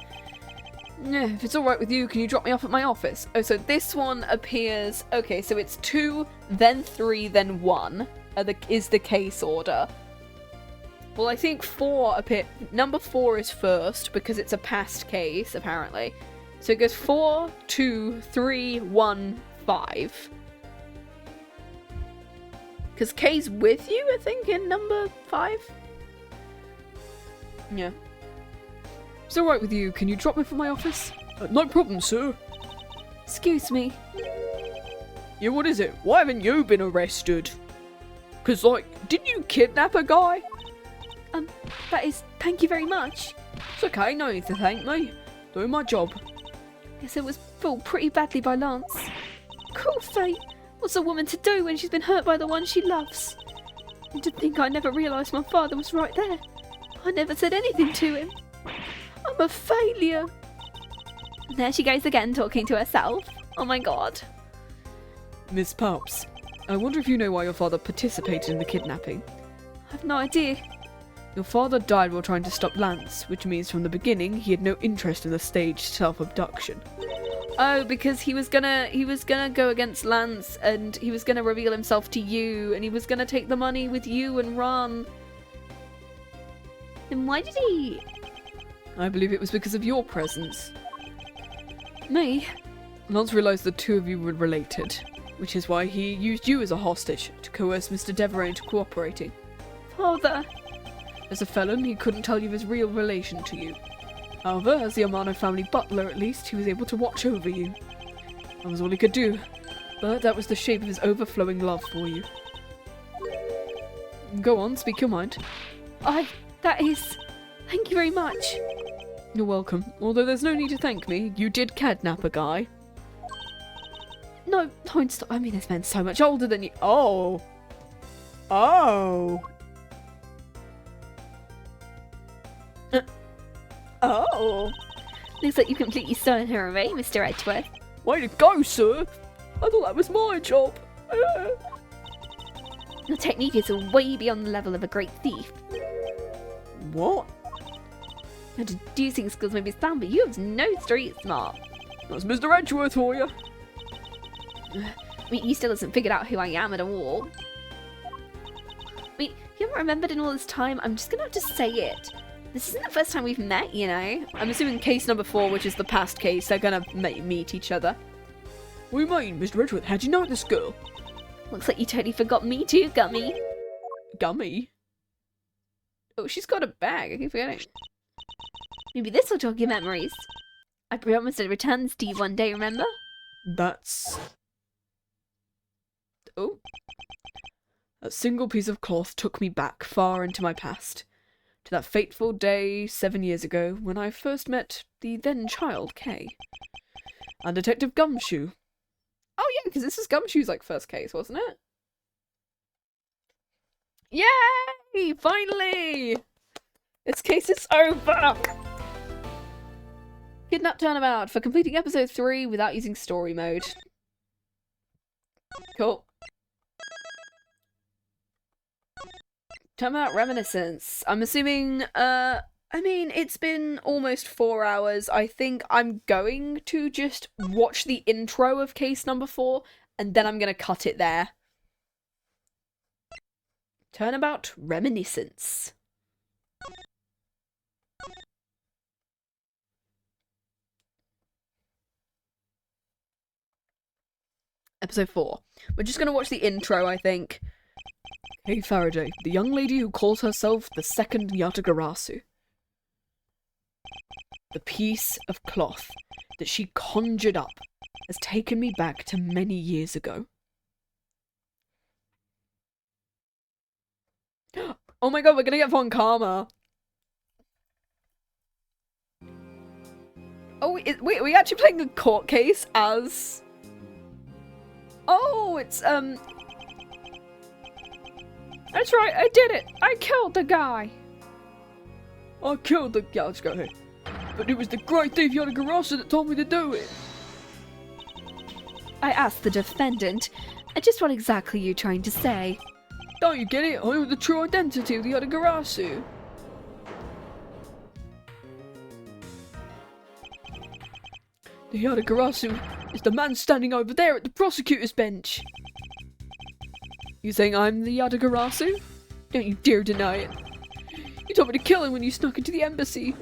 Yeah, if it's alright with you, can you drop me off at my office? Oh, so this one appears... Okay, so it's 2, then 3, then 1 is the case order. Well, I think 4 appear... Number 4 is first, because it's a past case, apparently. So it goes 4, 2, 3, 1, 5. Because K's with you, I think, in number 5? Yeah. It's alright with you. Can you drop me from my office? No problem, sir. Excuse me. Yeah, what is it? Why haven't you been arrested? Because, like, didn't you kidnap a guy? That is... Thank you very much. It's okay, no need to thank me. Doing my job. Yes, it was fooled pretty badly by Lance. Cruel fate. What's a woman to do when she's been hurt by the one she loves? And to think I never realised my father was right there. I never said anything to him. I'm a failure. And there she goes again, talking to herself. Oh my god. Miss Palps, I wonder if you know why your father participated in the kidnapping. I've no idea. Your father died while trying to stop Lance, which means from the beginning he had no interest in the staged self-abduction. Oh, because he was gonna go against Lance, and he was gonna reveal himself to you, and he was gonna take the money with you and run. Then why did he... I believe it was because of your presence. Me? Lance realised the two of you were related, which is why he used you as a hostage to coerce Mr. Devereaux into cooperating. Father? As a felon, he couldn't tell you his real relation to you. However, as the Amano family butler at least, he was able to watch over you. That was all he could do, but that was the shape of his overflowing love for you. Go on, speak your mind. That is... Thank you very much. You're welcome. Although there's no need to thank me, you did kidnap a guy. No, don't stop. I mean, this man's so much older than you. Oh! Oh! Oh. Looks like you completely stolen her away, Mr. Edgeworth. Way to go, sir! I thought that was my job. Your technique is way beyond the level of a great thief. What? Your deducing skills may be sound, but you have no street smart. That's Mr. Edgeworth for you. I mean, you still hasn't figured out who I am at all. I mean, you haven't remembered in all this time. I'm just gonna have to say it. This isn't the first time we've met, you know. I'm assuming case number 4, which is the past case, they're gonna meet each other. What do you mean, Mr. Edgeworth? How'd you know this girl? Looks like you totally forgot me too, Gummy. Gummy? Oh, she's got a bag. I keep forgetting. Maybe this will jog your memories. I promised to return this to you one day, remember? That's... Oh. A single piece of cloth took me back far into my past. To that fateful day 7 years ago when I first met the then child, Kay. And Detective Gumshoe. Oh yeah, because this is Gumshoe's like first case, wasn't it? Yay! Finally! This case is over! Kidnap Turnabout for completing episode 3 without using story mode. Cool. Turnabout Reminiscence. I'm assuming, I mean, it's been almost 4 hours. I think I'm going to just watch the intro of case number 4, and then I'm going to cut it there. Turnabout Reminiscence. Episode 4. We're just going to watch the intro, I think. Hey Faraday, the young lady who calls herself the second Yatagarasu. The piece of cloth that she conjured up has taken me back to many years ago. Oh my god, we're gonna get Von Karma. Oh, wait, are we actually playing a court case as... Oh, it's, That's right, I did it! I killed the guy! I killed the... Yeah, let's go here. But it was the great thief Yatagarasu that told me to do it. I asked the defendant, just what exactly are you trying to say? Don't you get it? I know the true identity of the Yatagarasu. The Yatagarasu is the man standing over there at the prosecutor's bench. You saying I'm the Yatagarasu? Don't you dare deny it. You told me to kill him when you snuck into the embassy.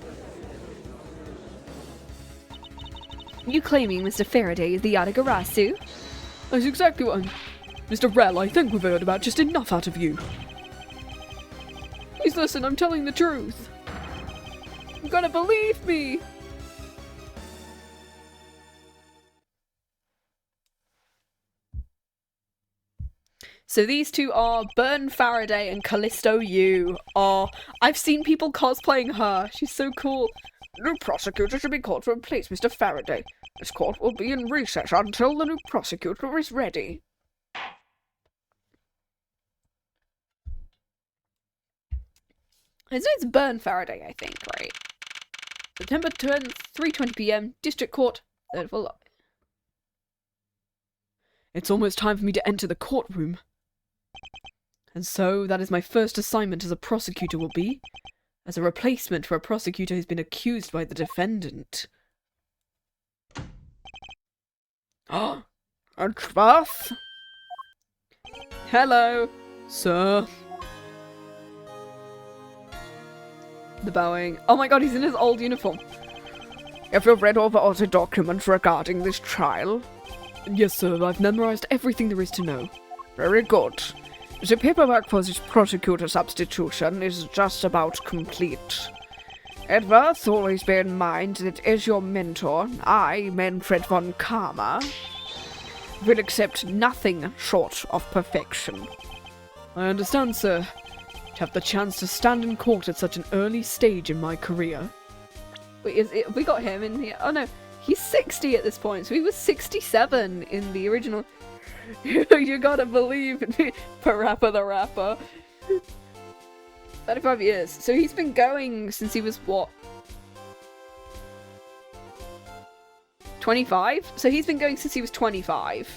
You claiming Mr. Faraday is the Yatagarasu? That's exactly what I'm... Mr. Rell, I think we've heard about just enough out of you. Please listen, I'm telling the truth. You're gonna believe me. So these two are Burn Faraday and Callisto Yu. Oh, I've seen people cosplaying her. She's so cool. New prosecutor should be called to replace Mr. Faraday. This court will be in recess until the new prosecutor is ready. His name's Burn Faraday, I think, right? September 10th, 3:20 p.m. District Court, third floor. It's almost time for me to enter the courtroom. And so, that is my first assignment as a prosecutor will be, as a replacement for a prosecutor who's been accused by the defendant. Oh, Edgeworth? Hello, sir. The bowing. Oh my god, he's in his old uniform. Have you read over all the documents regarding this trial? Yes, sir. I've memorized everything there is to know. Very good. The paperwork for this prosecutor substitution is just about complete. Edgeworth, always bear in mind that as your mentor, I, Manfred von Karma, will accept nothing short of perfection. I understand, sir. To have the chance to stand in court at such an early stage in my career. Wait, we got him in here? Oh no, he's 60 at this point, so he was 67 in the original. You gotta believe me, Parappa the Rapper. 35 years. So he's been going since he was, what? 25? So he's been going since he was 25.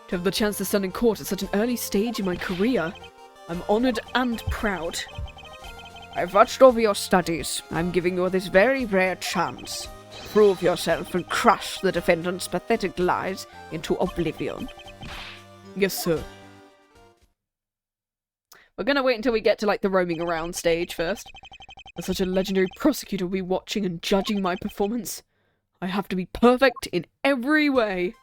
To have the chance to stand in court at such an early stage in my career, I'm honoured and proud. I've watched over your studies. I'm giving you this very rare chance. Prove yourself and crush the defendant's pathetic lies into oblivion. Yes, sir. We're gonna wait until we get to, like, the roaming around stage first. As such a legendary prosecutor will be watching and judging my performance, I have to be perfect in every way.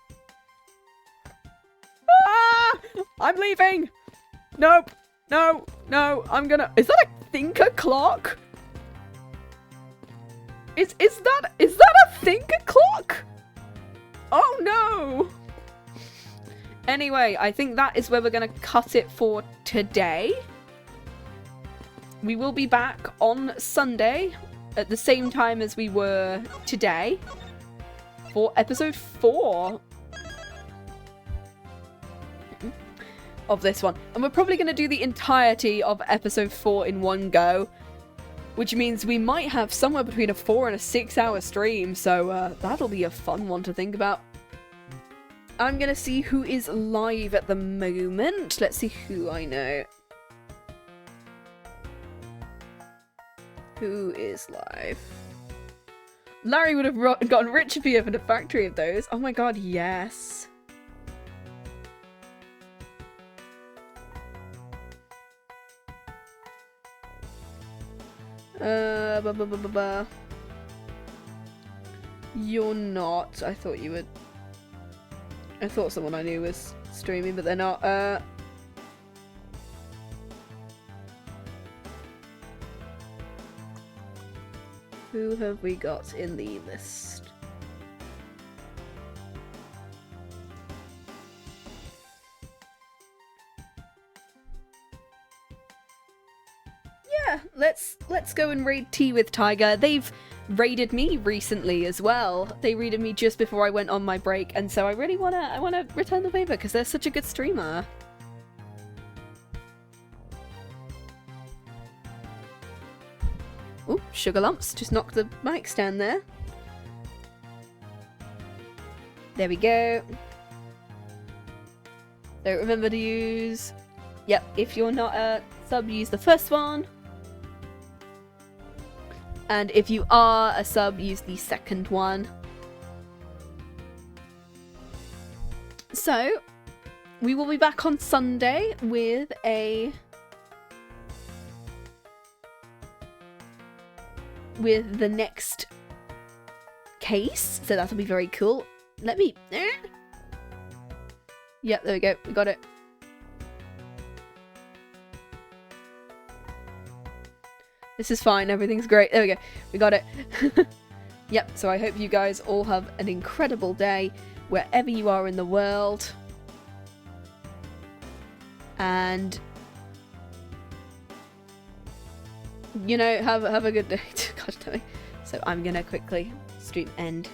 Ah! I'm leaving! Nope! No! No! I'm gonna... Is that a thinker clock? Is that a thinker clock? Oh no! Anyway, I think that is where we're gonna cut it for today. We will be back on Sunday at the same time as we were today for episode 4 of this one. And we're probably going to do the entirety of episode 4 in one go, which means we might have somewhere between a 4 and a 6 hour stream, so that'll be a fun one to think about. I'm going to see who is live at the moment. Let's see who I know. Who is live? Larry would have gotten rich if he opened a factory of those. Oh my god, yes. You're not. I thought you would. I thought someone I knew was streaming, but they're not. Who have we got in the list? Yeah, let's go and raid Tea with Tiger. They've raided me recently as well. They raided me just before I went on my break, and so I really wanna return the favor because they're such a good streamer. Ooh, Sugar Lumps just knocked the mic stand there. There we go. Don't remember to use... Yep, if you're not a sub, use the first one. And if you are a sub, use the second one. So, we will be back on Sunday with the next case, so that'll be very cool. Let me... Yep, there we go, we got it. This is fine, everything's great. There we go, we got it. Yep, so I hope you guys all have an incredible day wherever you are in the world. And... you know, have a good day. God damn it. So I'm gonna quickly stream end.